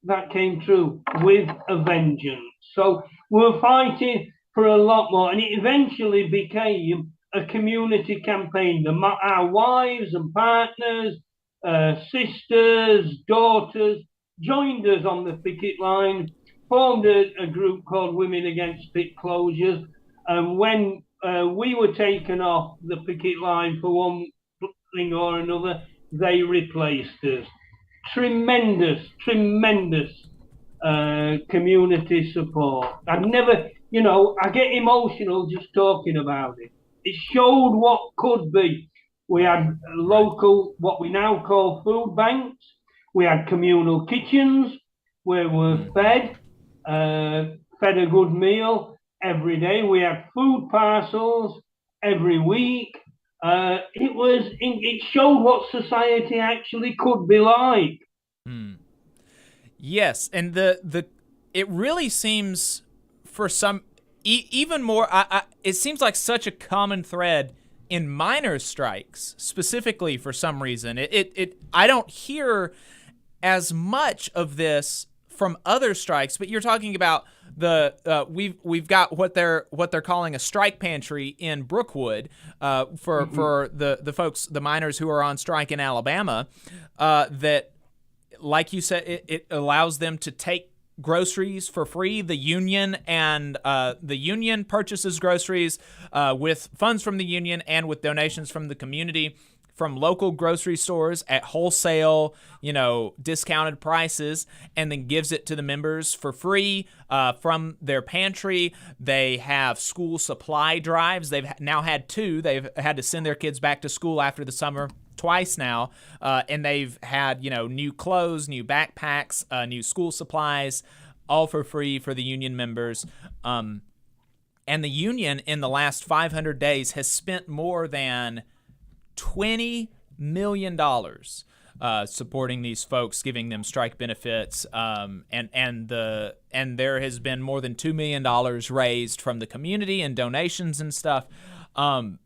that came true with a vengeance. So we were fighting for a lot more. And it eventually became a community campaign. Our wives and partners, sisters, daughters, joined us on the picket line, formed a group called Women Against Pit Closures. And when we were taken off the picket line for one thing or another, they replaced us. Tremendous community support. I've never, I get emotional just talking about it. It showed what could be. We had local, what we now call food banks. We had communal kitchens where we were fed a good meal every day. We had food parcels every week. It showed what society actually could be like. Yes, and it really seems for some even more. It seems like such a common thread in miners' strikes, specifically for some reason. I don't hear as much of this from other strikes, but you're talking about we've got what they're calling a strike pantry in Brookwood for the folks, the miners who are on strike in Alabama, that, like you said, it allows them to take groceries for free. The union purchases groceries with funds from the union and with donations from the community, from local grocery stores at wholesale, discounted prices, and then gives it to the members for free from their pantry. They have school supply drives. They've now had 2. They've had to send their kids back to school after the summer twice now, and they've had new clothes, new backpacks, new school supplies, all for free for the union members. And the union in the last 500 days has spent more than $20 million supporting these folks, giving them strike benefits, and there has been more than $2 million raised from the community and donations and stuff. So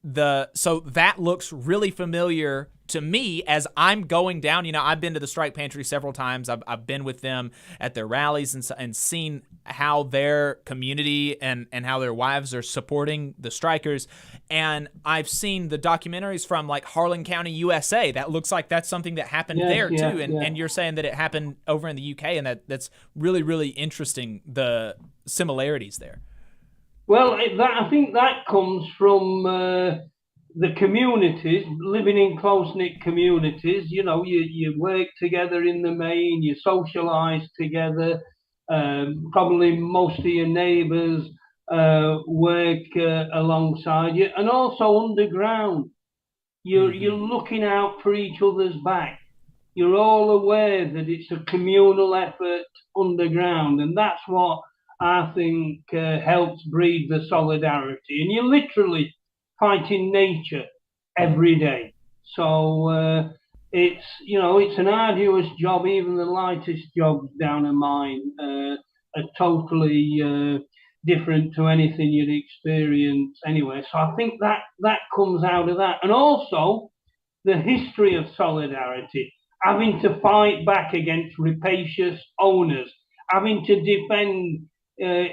that looks really familiar to me as I'm going down. You know, I've been to the strike pantry several times. I've been with them at their rallies and seen how their community and how their wives are supporting the strikers. And I've seen the documentaries from like Harlan County, USA. That looks like that's something that happened there too. And you're saying that it happened over in the UK, and that's really, really interesting, the similarities there. Well, I think that comes from the communities, living in close-knit communities. You know, you work together in the main, you socialise together. Probably most of your neighbours work alongside you, and also underground. You're looking out for each other's back. You're all aware that it's a communal effort underground, and that's what I think helps breed the solidarity. And you're literally fighting nature every day. So it's an arduous job. Even the lightest jobs down a mine are totally different to anything you'd experience anyway. So I think that comes out of that. And also the history of solidarity, having to fight back against rapacious owners, having to defend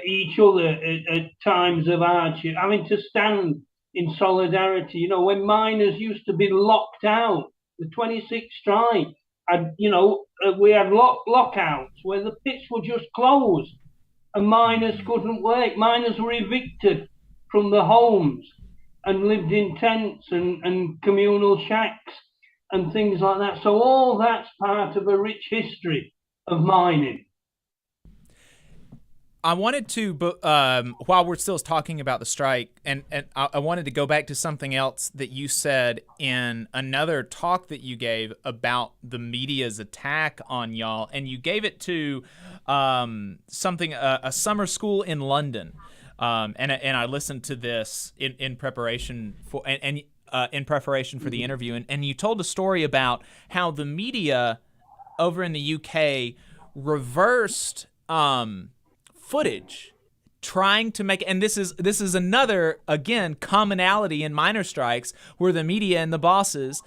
each other at times of hardship, having to stand in solidarity. You know, when miners used to be locked out, the 26th strike, we had lockouts where the pits were just closed and miners couldn't work. Miners were evicted from the homes and lived in tents and communal shacks and things like that. So all that's part of a rich history of mining. I wanted to, while we're still talking about the strike, and I wanted to go back to something else that you said in another talk that you gave about the media's attack on y'all, and you gave it to a summer school in London, and I listened to this in preparation for in preparation for the interview, and you told a story about how the media over in the UK reversed footage trying to make, and this is another, again, commonality in miner strikes, where the media and the bosses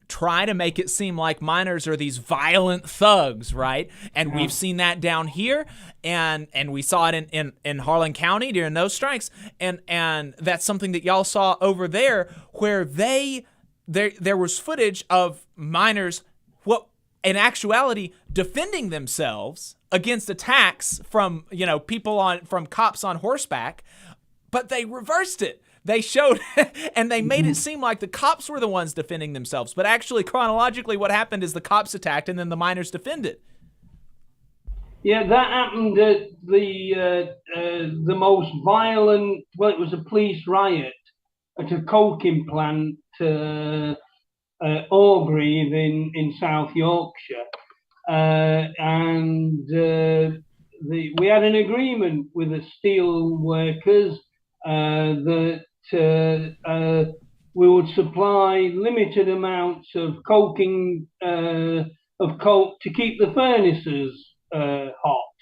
try to make it seem like miners are these violent thugs, right? And we've seen that down here, and we saw it in Harlan County during those strikes, and that's something that y'all saw over there, where there was footage of miners, in actuality, defending themselves against attacks from from cops on horseback, but they reversed it. They showed and they made it seem like the cops were the ones defending themselves, but actually chronologically what happened is the cops attacked and then the miners defended. Yeah, that happened at the most violent. Well, it was a police riot at a coking plant. Orgreave in South Yorkshire, and we had an agreement with the steel workers that we would supply limited amounts of coking of coke to keep the furnaces hot.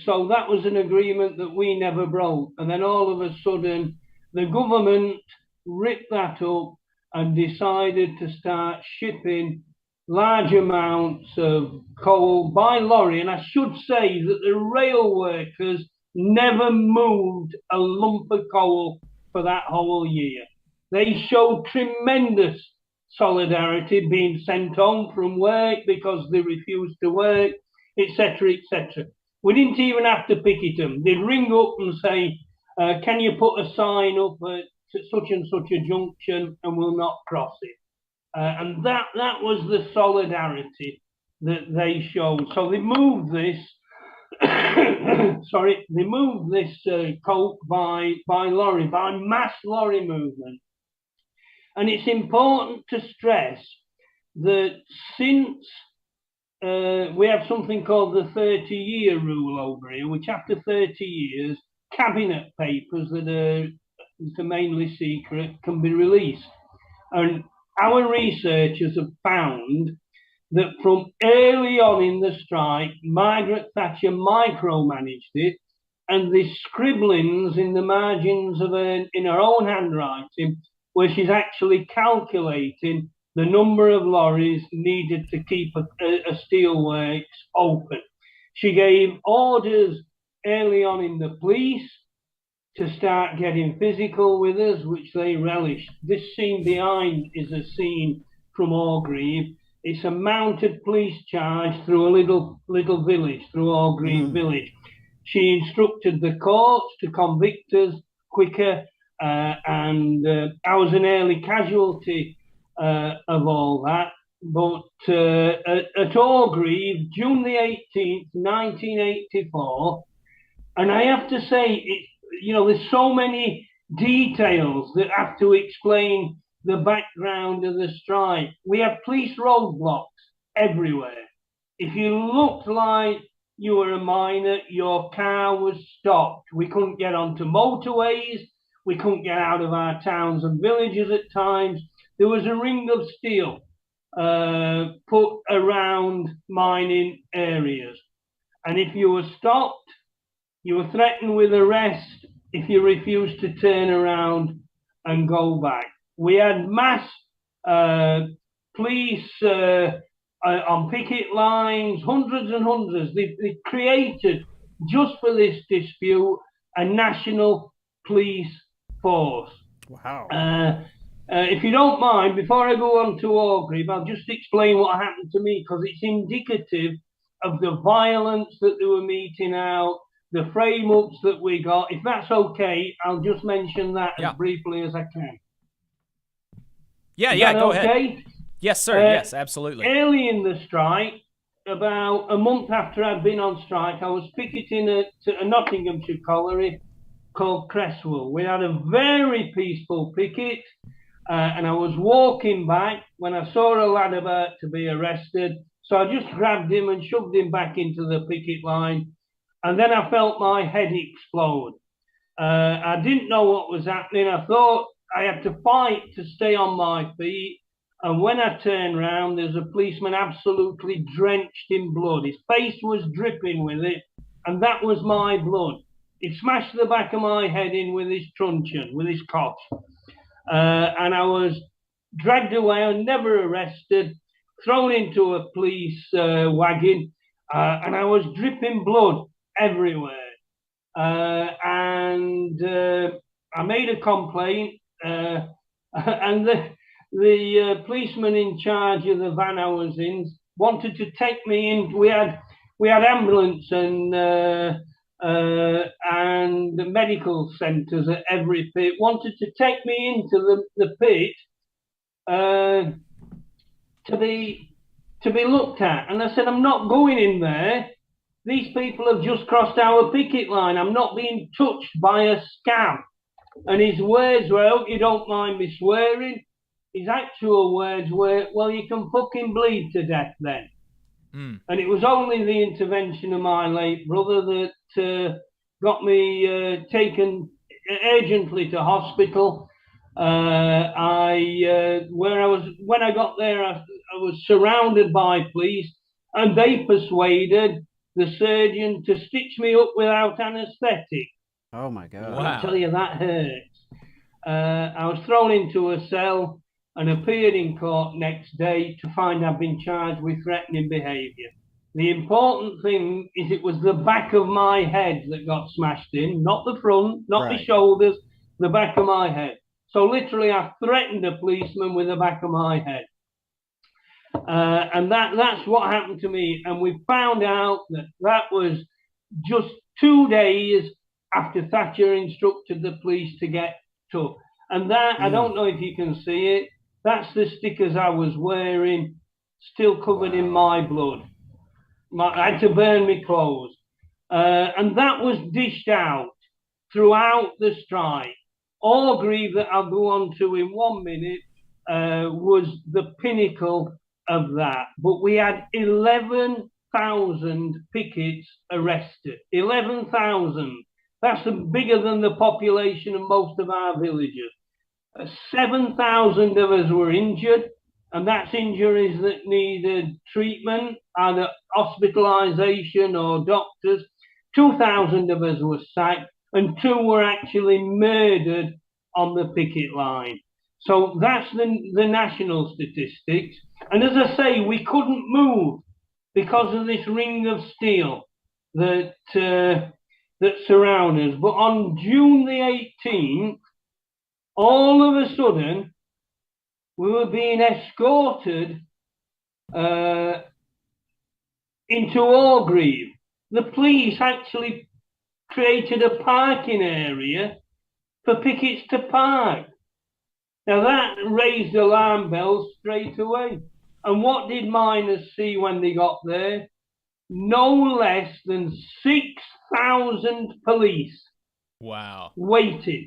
So that was an agreement that we never broke, and then all of a sudden the government ripped that up and decided to start shipping large amounts of coal by lorry. And I should say that the rail workers never moved a lump of coal for that whole year. They showed tremendous solidarity, being sent home from work because they refused to work, etc., etc. We didn't even have to picket them. They'd ring up and say, can you put a sign up at such and such a junction, and will not cross it. And that was the solidarity that they showed. So they moved this, coke by lorry, by mass lorry movement. And it's important to stress that since we have something called the 30-year rule over here, which after 30 years, cabinet papers that are mainly secret can be released. And our researchers have found that from early on in the strike, Margaret Thatcher micromanaged it, and the scribblings in the margins of in her own handwriting, where she's actually calculating the number of lorries needed to keep a steelworks open. She gave orders early on in the police to start getting physical with us, which they relished. This scene behind is a scene from Orgreave. It's a mounted police charge through a little village, through Orgreave village. She instructed the courts to convict us quicker, and I was an early casualty of all that. But at Orgreave, June the 18th, 1984, and I have to say, there's so many details that have to explain the background of the strike. We have police roadblocks everywhere. If you looked like you were a minor, your car was stopped. We couldn't get onto motorways. We couldn't get out of our towns and villages at times. There was a ring of steel put around mining areas. And if you were stopped, you were threatened with arrest if you refused to turn around and go back. We had mass police on picket lines, hundreds and hundreds. They created, just for this dispute, a national police force. Wow. If you don't mind, before I go on to Orgreave, I'll just explain what happened to me, because it's indicative of the violence that they were meting out, the frame-ups that we got. If that's okay, I'll just mention that as briefly as I can. Yeah, go okay? ahead. Yes, sir. Yes, absolutely. Early in the strike, about a month after I'd been on strike, I was picketing at a Nottinghamshire colliery called Cresswell. We had a very peaceful picket, and I was walking back when I saw a lad about to be arrested. So I just grabbed him and shoved him back into the picket line. And then I felt my head explode. I didn't know what was happening. I thought I had to fight to stay on my feet. And when I turned round, there's a policeman absolutely drenched in blood. His face was dripping with it, and that was my blood. He smashed the back of my head in with his truncheon, with his cock. And I was dragged away and never arrested, thrown into a police wagon, and I was dripping blood everywhere. And I made a complaint, and the policeman in charge of the van I was in wanted to take me in. We had ambulance and the medical centres at every pit. Wanted to take me into the pit to be looked at, and I said, I'm not going in there. These people have just crossed our picket line. I'm not being touched by a scab. And his words were, I hope you don't mind me swearing. His actual words were, well, you can fucking bleed to death then. And it was only the intervention of my late brother that got me taken urgently to hospital. When I got there, I was surrounded by police, and they persuaded the surgeon to stitch me up without anaesthetic. Oh my God! Wow. I tell you, that hurts. I was thrown into a cell and appeared in court next day to find I've been charged with threatening behaviour. The important thing is it was the back of my head that got smashed in, not the front, not the shoulders, the back of my head. So literally I threatened a policeman with the back of my head. And that's what happened to me. And we found out that was just 2 days after Thatcher instructed the police to get tough. And that, I don't know if you can see it, that's the stickers I was wearing, still covered in my blood. I had to burn my clothes. And that was dished out throughout the strike. Orgreave, that I'll go on to in 1 minute, was the pinnacle of that. But we had 11,000 pickets arrested. 11,000. That's bigger than the population of most of our villages. 7,000 of us were injured, and that's injuries that needed treatment, either hospitalization or doctors. 2,000 of us were sacked, and 2 were actually murdered on the picket line. So that's the national statistics. And as I say, we couldn't move because of this ring of steel that surrounds us. But on June the 18th, all of a sudden, we were being escorted into Orgreave. The police actually created a parking area for pickets to park. Now that raised alarm bells straight away. And what did miners see when they got there? No less than 6,000 police. Wow. Waited.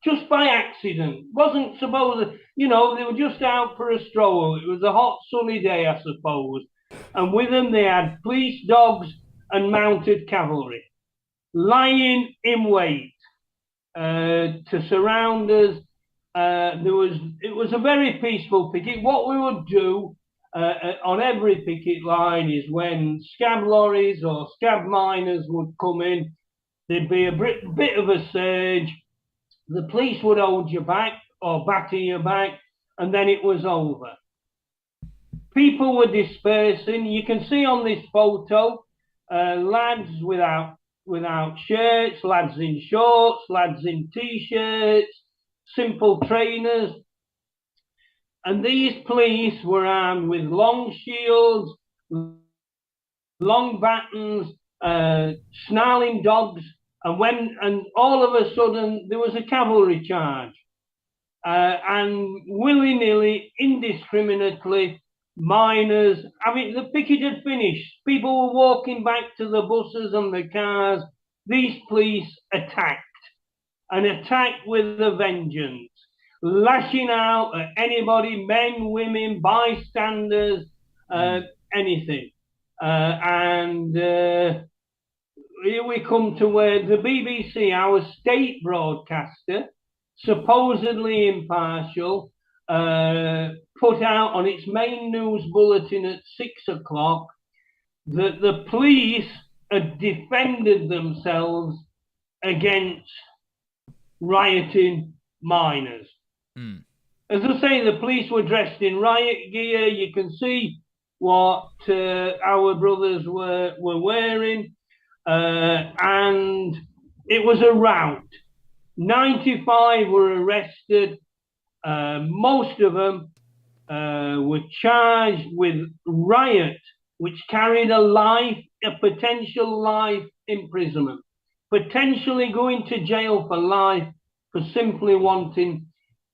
Just by accident. Wasn't supposed, they were just out for a stroll. It was a hot sunny day, I suppose. And with them they had police dogs and mounted cavalry lying in wait to surround us. It was a very peaceful picket. What we would do on every picket line is when scab lorries or scab miners would come in, there'd be a bit of a surge. The police would hold you back or batter you back, and then it was over. People were dispersing. You can see on this photo lads without shirts, lads in shorts, lads in t-shirts, simple trainers. And these police were armed with long shields, long batons, snarling dogs. And all of a sudden there was a cavalry charge. And willy-nilly, indiscriminately, miners, the picket had finished. People were walking back to the buses and the cars. These police attacked, and attacked with a vengeance, lashing out at anybody, men, women, bystanders, anything. Here we come to where the BBC, our state broadcaster, supposedly impartial, put out on its main news bulletin at 6 o'clock that the police had defended themselves against rioting miners. As I say, the police were dressed in riot gear. You can see what our brothers were wearing, and it was a rout. 95 were arrested. Most of them were charged with riot, which carried a potential life imprisonment, potentially going to jail for life for simply wanting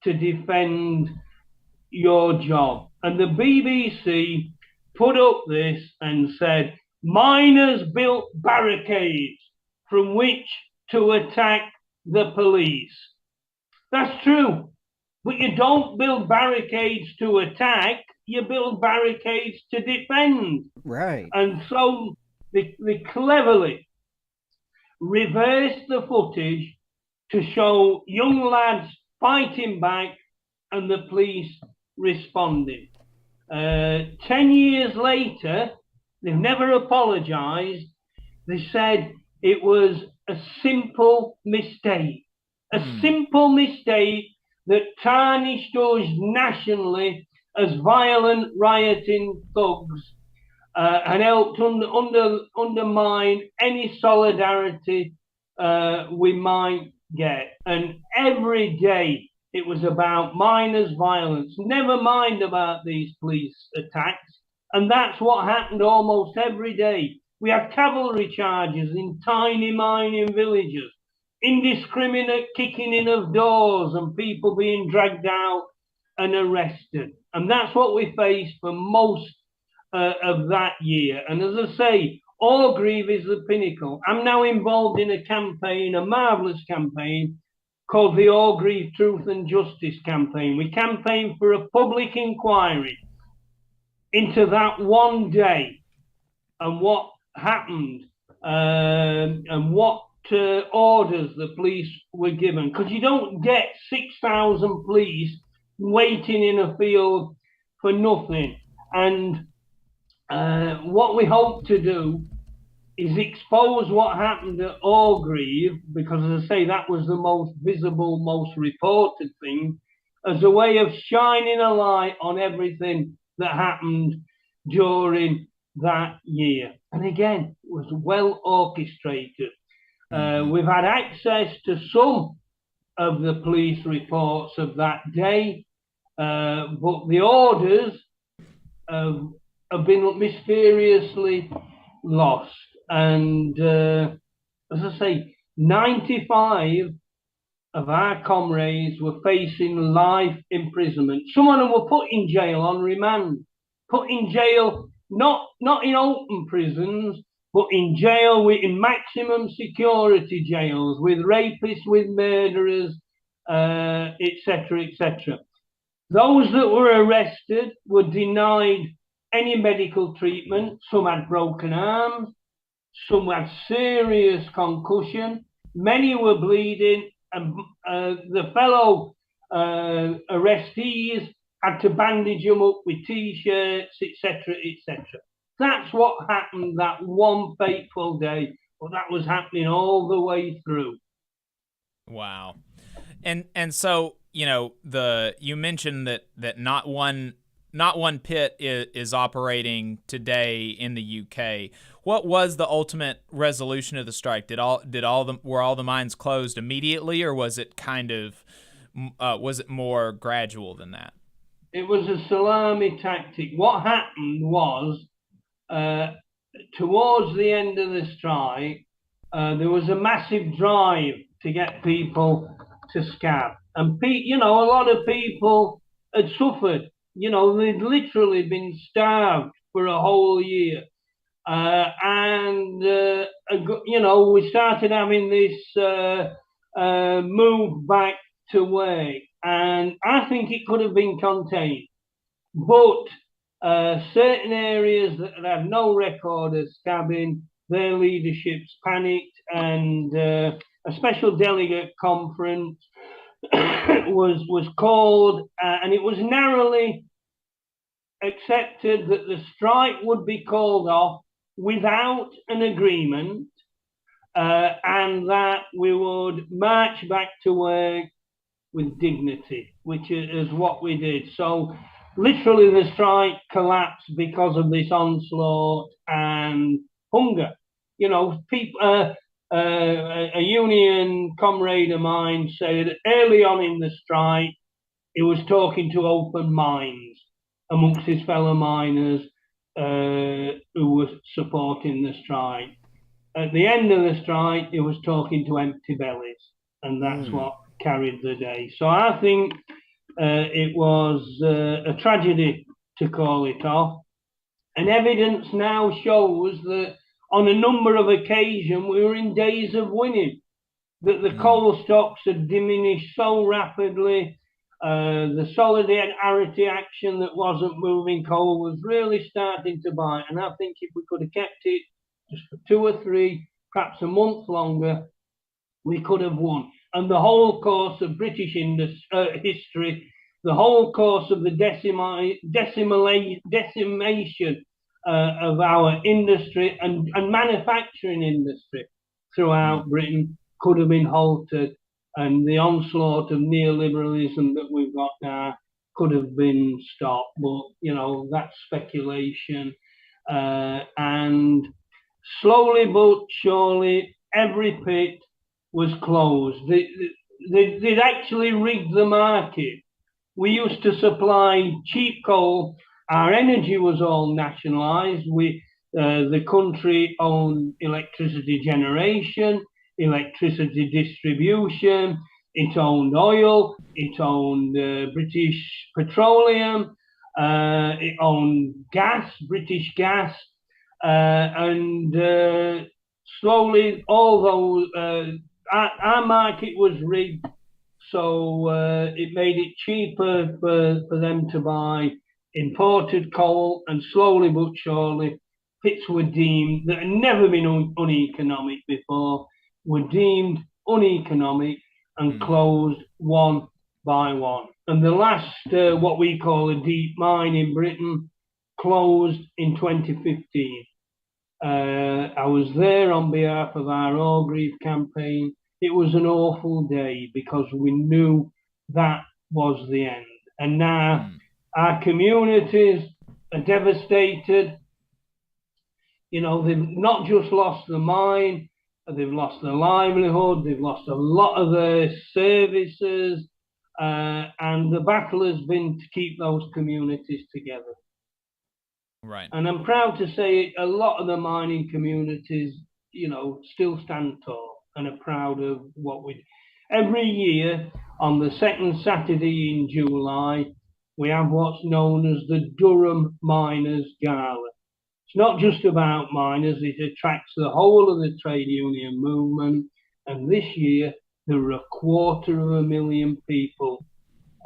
to defend your job. And the BBC put up this and said, miners built barricades from which to attack the police. That's true. But you don't build barricades to attack, you build barricades to defend. Right. And so they cleverly reversed the footage to show young lads fighting back and the police responding. 10 years later, they've never apologized. They said it was a simple mistake. A simple mistake that tarnished us nationally as violent rioting thugs and helped undermine any solidarity we might get. And every day it was about miners' violence, never mind about these police attacks. And that's what happened almost every day. We had cavalry charges in tiny mining villages, indiscriminate kicking in of doors and people being dragged out and arrested. And that's what we faced for most of that year. And as I say, Orgreave is the pinnacle. I'm now involved in a campaign, a marvellous campaign, called the Orgreave Truth and Justice Campaign. We campaign for a public inquiry into that one day and what happened and what orders the police were given, because you don't get 6,000 police waiting in a field for nothing. And what we hope to do is expose what happened at Orgreave, because as I say, that was the most visible, most reported thing, as a way of shining a light on everything that happened during that year. And again, it was well orchestrated. We've had access to some of the police reports of that day, but the orders have been mysteriously lost. And as I say, 95 of our comrades were facing life imprisonment. Some of them were put in jail on remand, put in jail, not in open prisons, but in jail, in maximum security jails, with rapists, with murderers, etc., etc. Those that were arrested were denied any medical treatment. Some had broken arms, some had serious concussion, many were bleeding, and the fellow arrestees had to bandage them up with t-shirts, etc., etc. That's what happened that one fateful day, but that was happening all the way through. Wow. And so, you know, you mentioned that not one pit is operating today in the UK. What was the ultimate resolution of the strike? Were all the mines closed immediately, or was it was it more gradual than that? It was a salami tactic. What happened was, towards the end of the strike, there was a massive drive to get people to scab. And, a lot of people had suffered. They'd literally been starved for a whole year. We started having this move back to work. And I think it could have been contained. But certain areas that had no record of scabbing, their leaderships panicked, and a special delegate conference was called, and it was narrowly accepted that the strike would be called off without an agreement, and that we would march back to work with dignity, which is what we did. So literally the strike collapsed because of this onslaught and hunger. People, a union comrade of mine said early on in the strike, he was talking to open minds amongst his fellow miners who were supporting the strike. At the end of the strike, he was talking to empty bellies, and that's what carried the day. So I think it was a tragedy to call it off. And evidence now shows that on a number of occasions we were in days of winning, that the coal stocks had diminished so rapidly. The solidarity action that wasn't moving coal was really starting to bite. And I think if we could have kept it just for 2 or 3, perhaps a month longer, we could have won. And the whole course of British history, the whole course of the decimation of our industry and manufacturing industry throughout Britain could have been halted, and the onslaught of neoliberalism that we've got now could have been stopped. But, that's speculation. And slowly but surely, every pit was closed. They'd actually rigged the market. We used to supply cheap coal. Our energy was all nationalised. The country owned electricity generation, electricity distribution. It owned oil. It owned British Petroleum. It owned gas, British gas, and slowly all those. Our market was rigged, so it made it cheaper for them to buy imported coal, and slowly but surely pits were deemed that had never been uneconomic before, were deemed uneconomic and closed one by one. And the last, what we call a deep mine in Britain, closed in 2015. I was there on behalf of our All Grief campaign. It was an awful day because we knew that was the end. And now our communities are devastated. You know, they've not just lost the mine, they've lost their livelihood, they've lost a lot of their services, and the battle has been to keep those communities together. Right. And I'm proud to say a lot of the mining communities, you know, still stand tall and are proud of what we do. Every year on the second Saturday in July, we have what's known as the Durham Miners Gala. It's not just about miners, it attracts the whole of the trade union movement. And this year, there were 250,000 people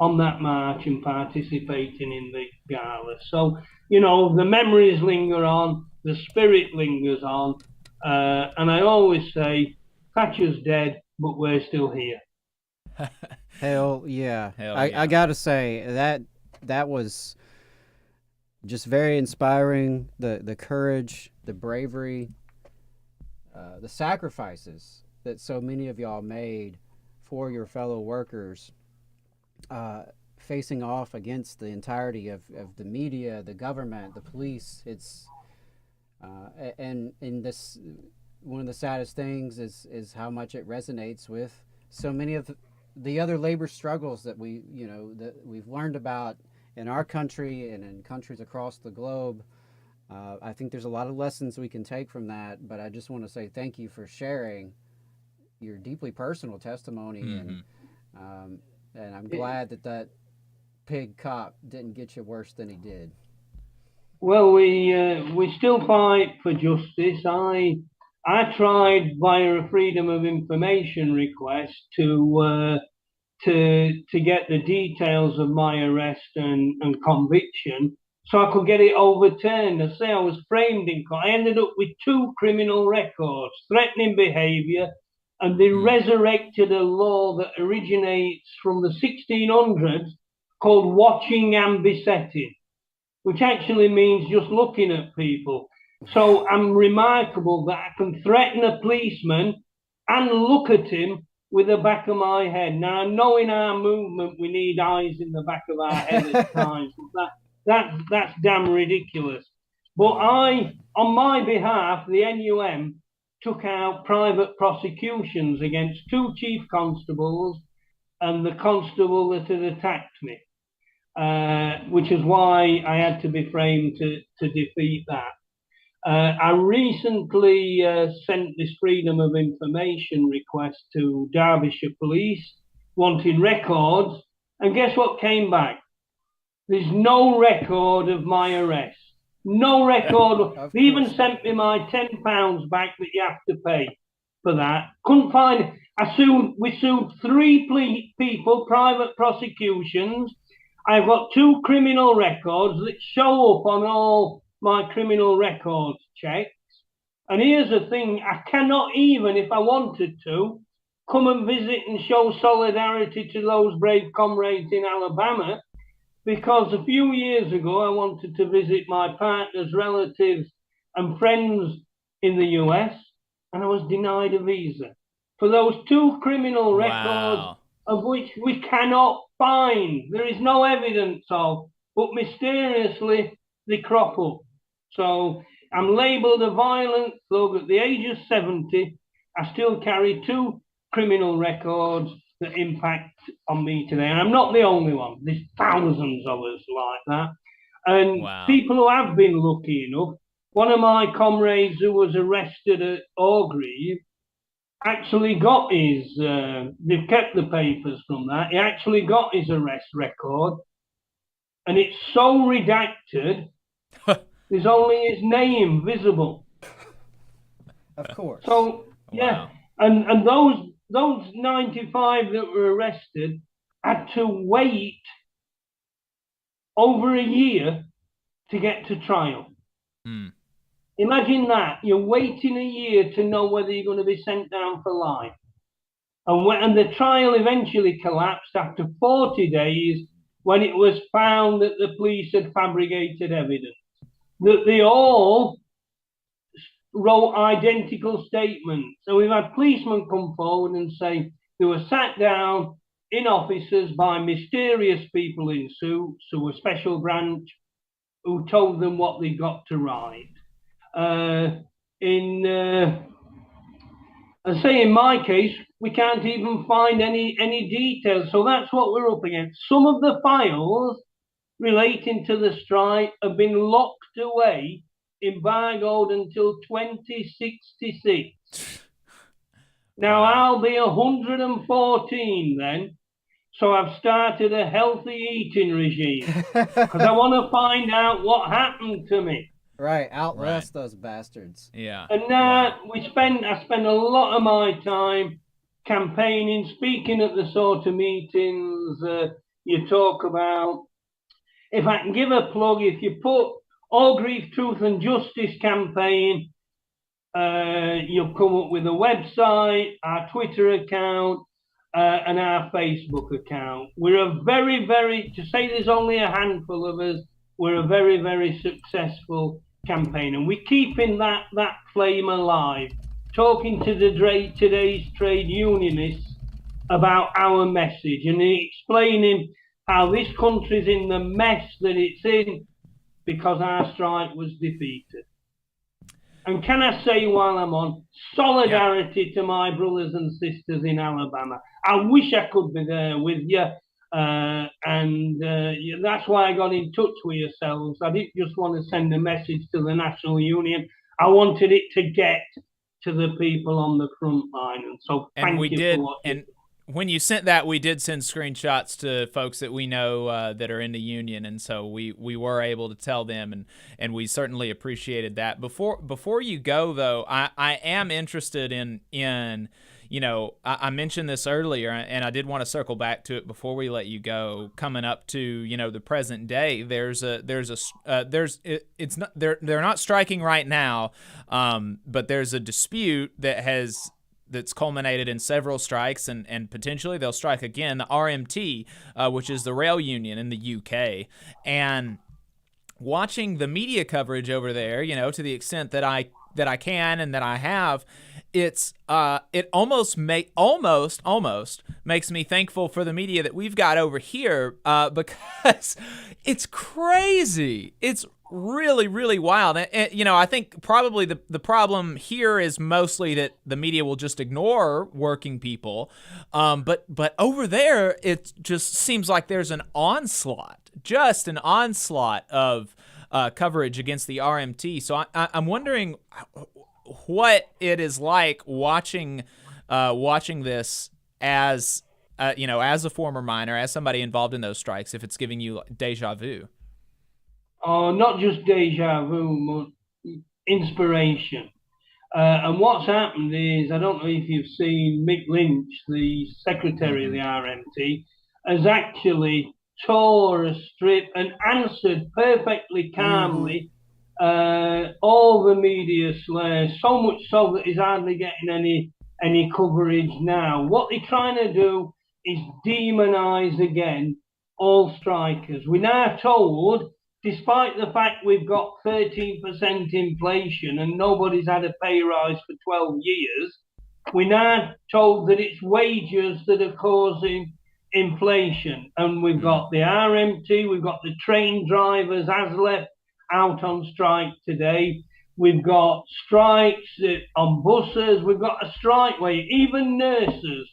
on that march and participating in the gala. So, you know, the memories linger on, the spirit lingers on. And I always say, Thatcher's dead, but we're still here. Hell yeah. Yeah. I gotta say, that was just very inspiring. The courage, the bravery, the sacrifices that so many of y'all made for your fellow workers, facing off against the entirety of the media, the government, the police. It's and in this, one of the saddest things is how much it resonates with so many of the other labor struggles that we've learned about in our country and in countries across the globe. I think there's a lot of lessons we can take from that, but I just want to say thank you for sharing your deeply personal testimony, and I'm glad that pig cop didn't get you worse than he did. Well, we still fight for justice. I tried via a Freedom of Information request to get the details of my arrest and conviction so I could get it overturned. I say I was framed in court. I ended up with 2 criminal records, threatening behaviour, and they resurrected a law that originates from the 1600s called watching and besetting, which actually means just looking at people. So I'm remarkable that I can threaten a policeman and look at him with the back of my head. Now, I know in our movement we need eyes in the back of our head at times, but that's damn ridiculous. But on my behalf, the NUM took out private prosecutions against 2 chief constables and the constable that had attacked me, which is why I had to be framed to defeat that. I recently sent this Freedom of Information request to Derbyshire Police, wanting records, and guess what came back? There's no record of my arrest. No record. They even sent me my £10 back that you have to pay for that. Couldn't find it. We sued 3 people, private prosecutions. I've got 2 criminal records that show up on all my criminal records checks. And here's the thing, I cannot even, if I wanted to, come and visit and show solidarity to those brave comrades in Alabama, because a few years ago I wanted to visit my partner's relatives and friends in the US, and I was denied a visa for those 2 criminal records, of which we cannot find. There is no evidence of, but mysteriously they crop up. So I'm labelled a violent thug at the age of 70. I still carry 2 criminal records that impact on me today. And I'm not the only one. There's thousands of us like that. And people who have been lucky enough, one of my comrades who was arrested at Orgreave actually got his, they've kept the papers from that, he actually got his arrest record. And it's so redacted, there's only his name visible. Of course. So, yeah. And those 95 that were arrested had to wait over a year to get to trial. Imagine that. You're waiting a year to know whether you're going to be sent down for life. And the trial eventually collapsed after 40 days when it was found that the police had fabricated evidence. That they all wrote identical statements. So we've had policemen come forward and say they were sat down in offices by mysterious people in suits who were special branch who told them what they got to write. I say in my case, we can't even find any details. So that's what we're up against. Some of the files relating to the strike have been locked away, embargoed until 2066. Now I'll be 114 then. So I've started a healthy eating regime because I want to find out what happened to me. Right, outlast those bastards. Yeah. And now I spend a lot of my time campaigning, speaking at the sort of meetings you talk about. If I can give a plug, if you put All Grief, Truth and Justice campaign, you'll come up with a website, our Twitter account, and our Facebook account. We're a very, very, to say there's only a handful of us, we're a very, very successful campaign. And we're keeping that flame alive, talking to today's trade unionists about our message and explaining how this country's in the mess that it's in because our strike was defeated. And can I say while I'm on, solidarity to my brothers and sisters in Alabama. I wish I could be there with you. That's why I got in touch with yourselves. I didn't just want to send a message to the National Union. I wanted it to get to the people on the front line. And so thank you for what you did. When you sent that, we did send screenshots to folks that we know that are in the union, and so we were able to tell them, and we certainly appreciated that. Before you go, though, I am interested in you know, I mentioned this earlier, and I did want to circle back to it before we let you go. Coming up to, you know, the present day, they're not striking right now, but there's a dispute that's culminated in several strikes, and potentially they'll strike again. The RMT, which is the rail union in the UK, and watching the media coverage over there, you know, to the extent that I can and that I have, it almost makes me thankful for the media that we've got over here, because it's crazy. It's really, really wild. And, you know, I think probably the problem here is mostly that the media will just ignore working people. But over there, it just seems like there's an onslaught of coverage against the RMT. So I'm wondering what it is like watching this as you know, as a former miner, as somebody involved in those strikes, if it's giving you deja vu. Oh, not just deja vu, but inspiration. And what's happened is, I don't know if you've seen Mick Lynch, the secretary of the RMT, has actually tore a strip and answered perfectly calmly all the media slares, so much so that he's hardly getting any coverage now. What they're trying to do is demonize again all strikers. We're now told, despite the fact we've got 13% inflation and nobody's had a pay rise for 12 years, we're now told that it's wages that are causing inflation. And we've got the RMT, we've got the train drivers, ASLEF, out on strike today. We've got strikes on buses. We've got a strike where even nurses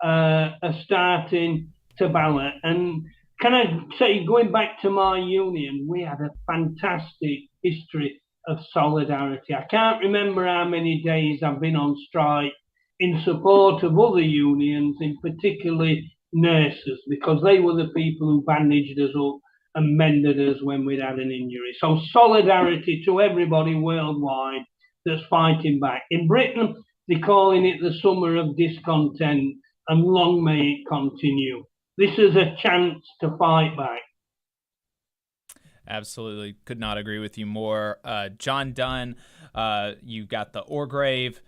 are starting to ballot. And can I say, going back to my union, we had a fantastic history of solidarity. I can't remember how many days I've been on strike in support of other unions, in particularly nurses, because they were the people who bandaged us up and mended us when we'd had an injury. So solidarity to everybody worldwide that's fighting back. In Britain, they're calling it the summer of discontent, and long may it continue. This is a chance to fight back. Absolutely. Could not agree with you more. John Dunn, you got the Orgrave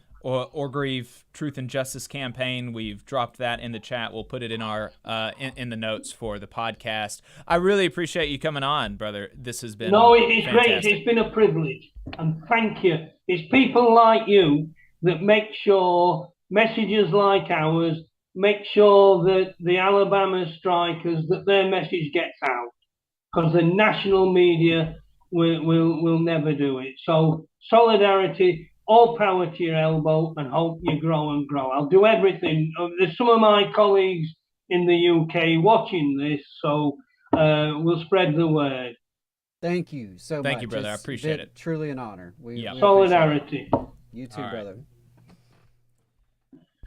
Truth and Justice campaign. We've dropped that in the chat. We'll put it in our in the notes for the podcast. I really appreciate you coming on, brother. This has been it's fantastic. great. It's been a privilege, and thank you. It's people like you that make sure messages like ours make sure that the Alabama strikers, that their message gets out, because the national media will never do it. So solidarity, all power to your elbow, and hope you grow and grow. I'll do everything. There's some of my colleagues in the UK watching this, so we'll spread the word. Thank you so much. Thank you, brother. I appreciate it. Truly an honor. We Solidarity. You too, All right. brother.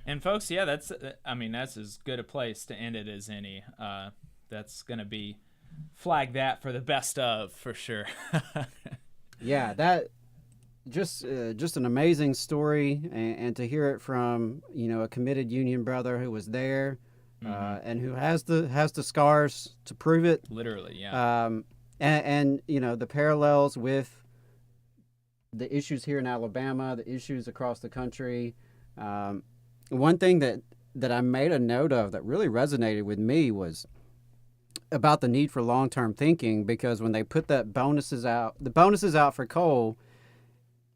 And folks, yeah, that's as good a place to end it as any. That's gonna be flag that for the best of for sure. Yeah, that just an amazing story, and to hear it from a committed union brother who was there, and who has the scars to prove it. Literally, yeah. And the parallels with the issues here in Alabama, the issues across the country. One thing that I made a note of that really resonated with me was about the need for long-term thinking, because when they put the bonuses out for coal,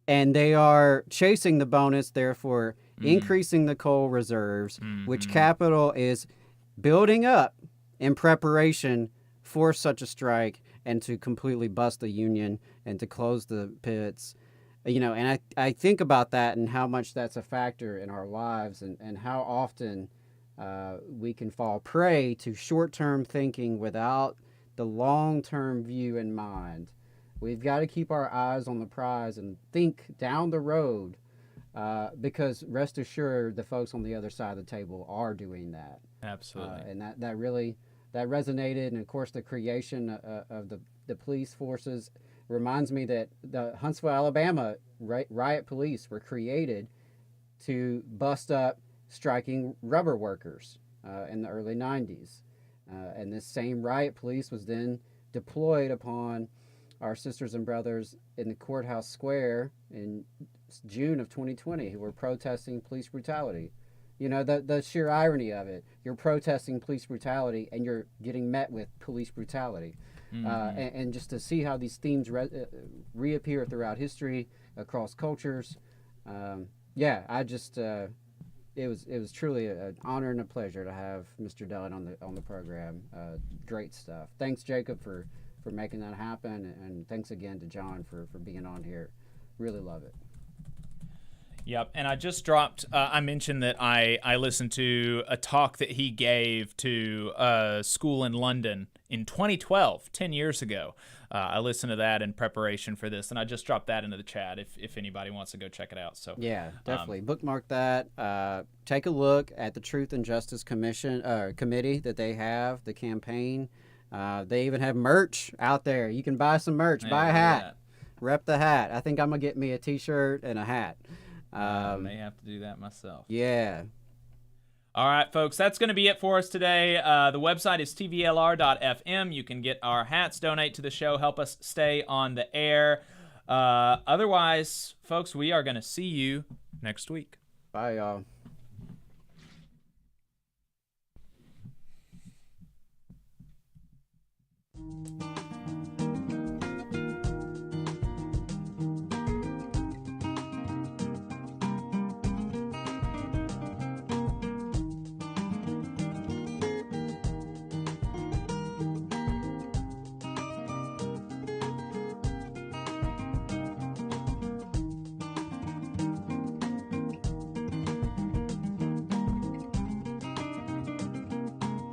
and they are chasing the bonus, therefore increasing the coal reserves, which capital is building up in preparation for such a strike and to completely bust the union and to close the pits. And I think about that and how much that's a factor in our lives, and how often we can fall prey to short-term thinking without the long-term view in mind. We've got to keep our eyes on the prize and think down the road, because rest assured, the folks on the other side of the table are doing that. Absolutely. And that really resonated. And of course, the creation of the police forces reminds me that the Huntsville, Alabama riot police were created to bust up striking rubber workers in the early 90s. And this same riot police was then deployed upon our sisters and brothers in the courthouse square in June of 2020 who were protesting police brutality. The sheer irony of it. You're protesting police brutality and you're getting met with police brutality. And just to see how these themes reappear throughout history, across cultures. It was truly an honor and a pleasure to have Mr. Dunn on the program. Great stuff. Thanks, Jacob, for making that happen, and thanks again to John for being on here. Really love it. Yep, and I just dropped, I mentioned that I listened to a talk that he gave to a school in London in 2012, 10 years ago. I listened to that in preparation for this, and I just dropped that into the chat if anybody wants to go check it out. So yeah, definitely bookmark that. Take a look at the Truth and Justice Committee that they have, the campaign. They even have merch out there. You can buy some merch, buy a hat, rep the hat. I think I'm going to get me a t-shirt and a hat. I may have to do that myself. Yeah. All right, folks, that's going to be it for us today. The website is tvlr.fm. You can get our hats, donate to the show, help us stay on the air. Otherwise, folks, we are going to see you next week. Bye, y'all.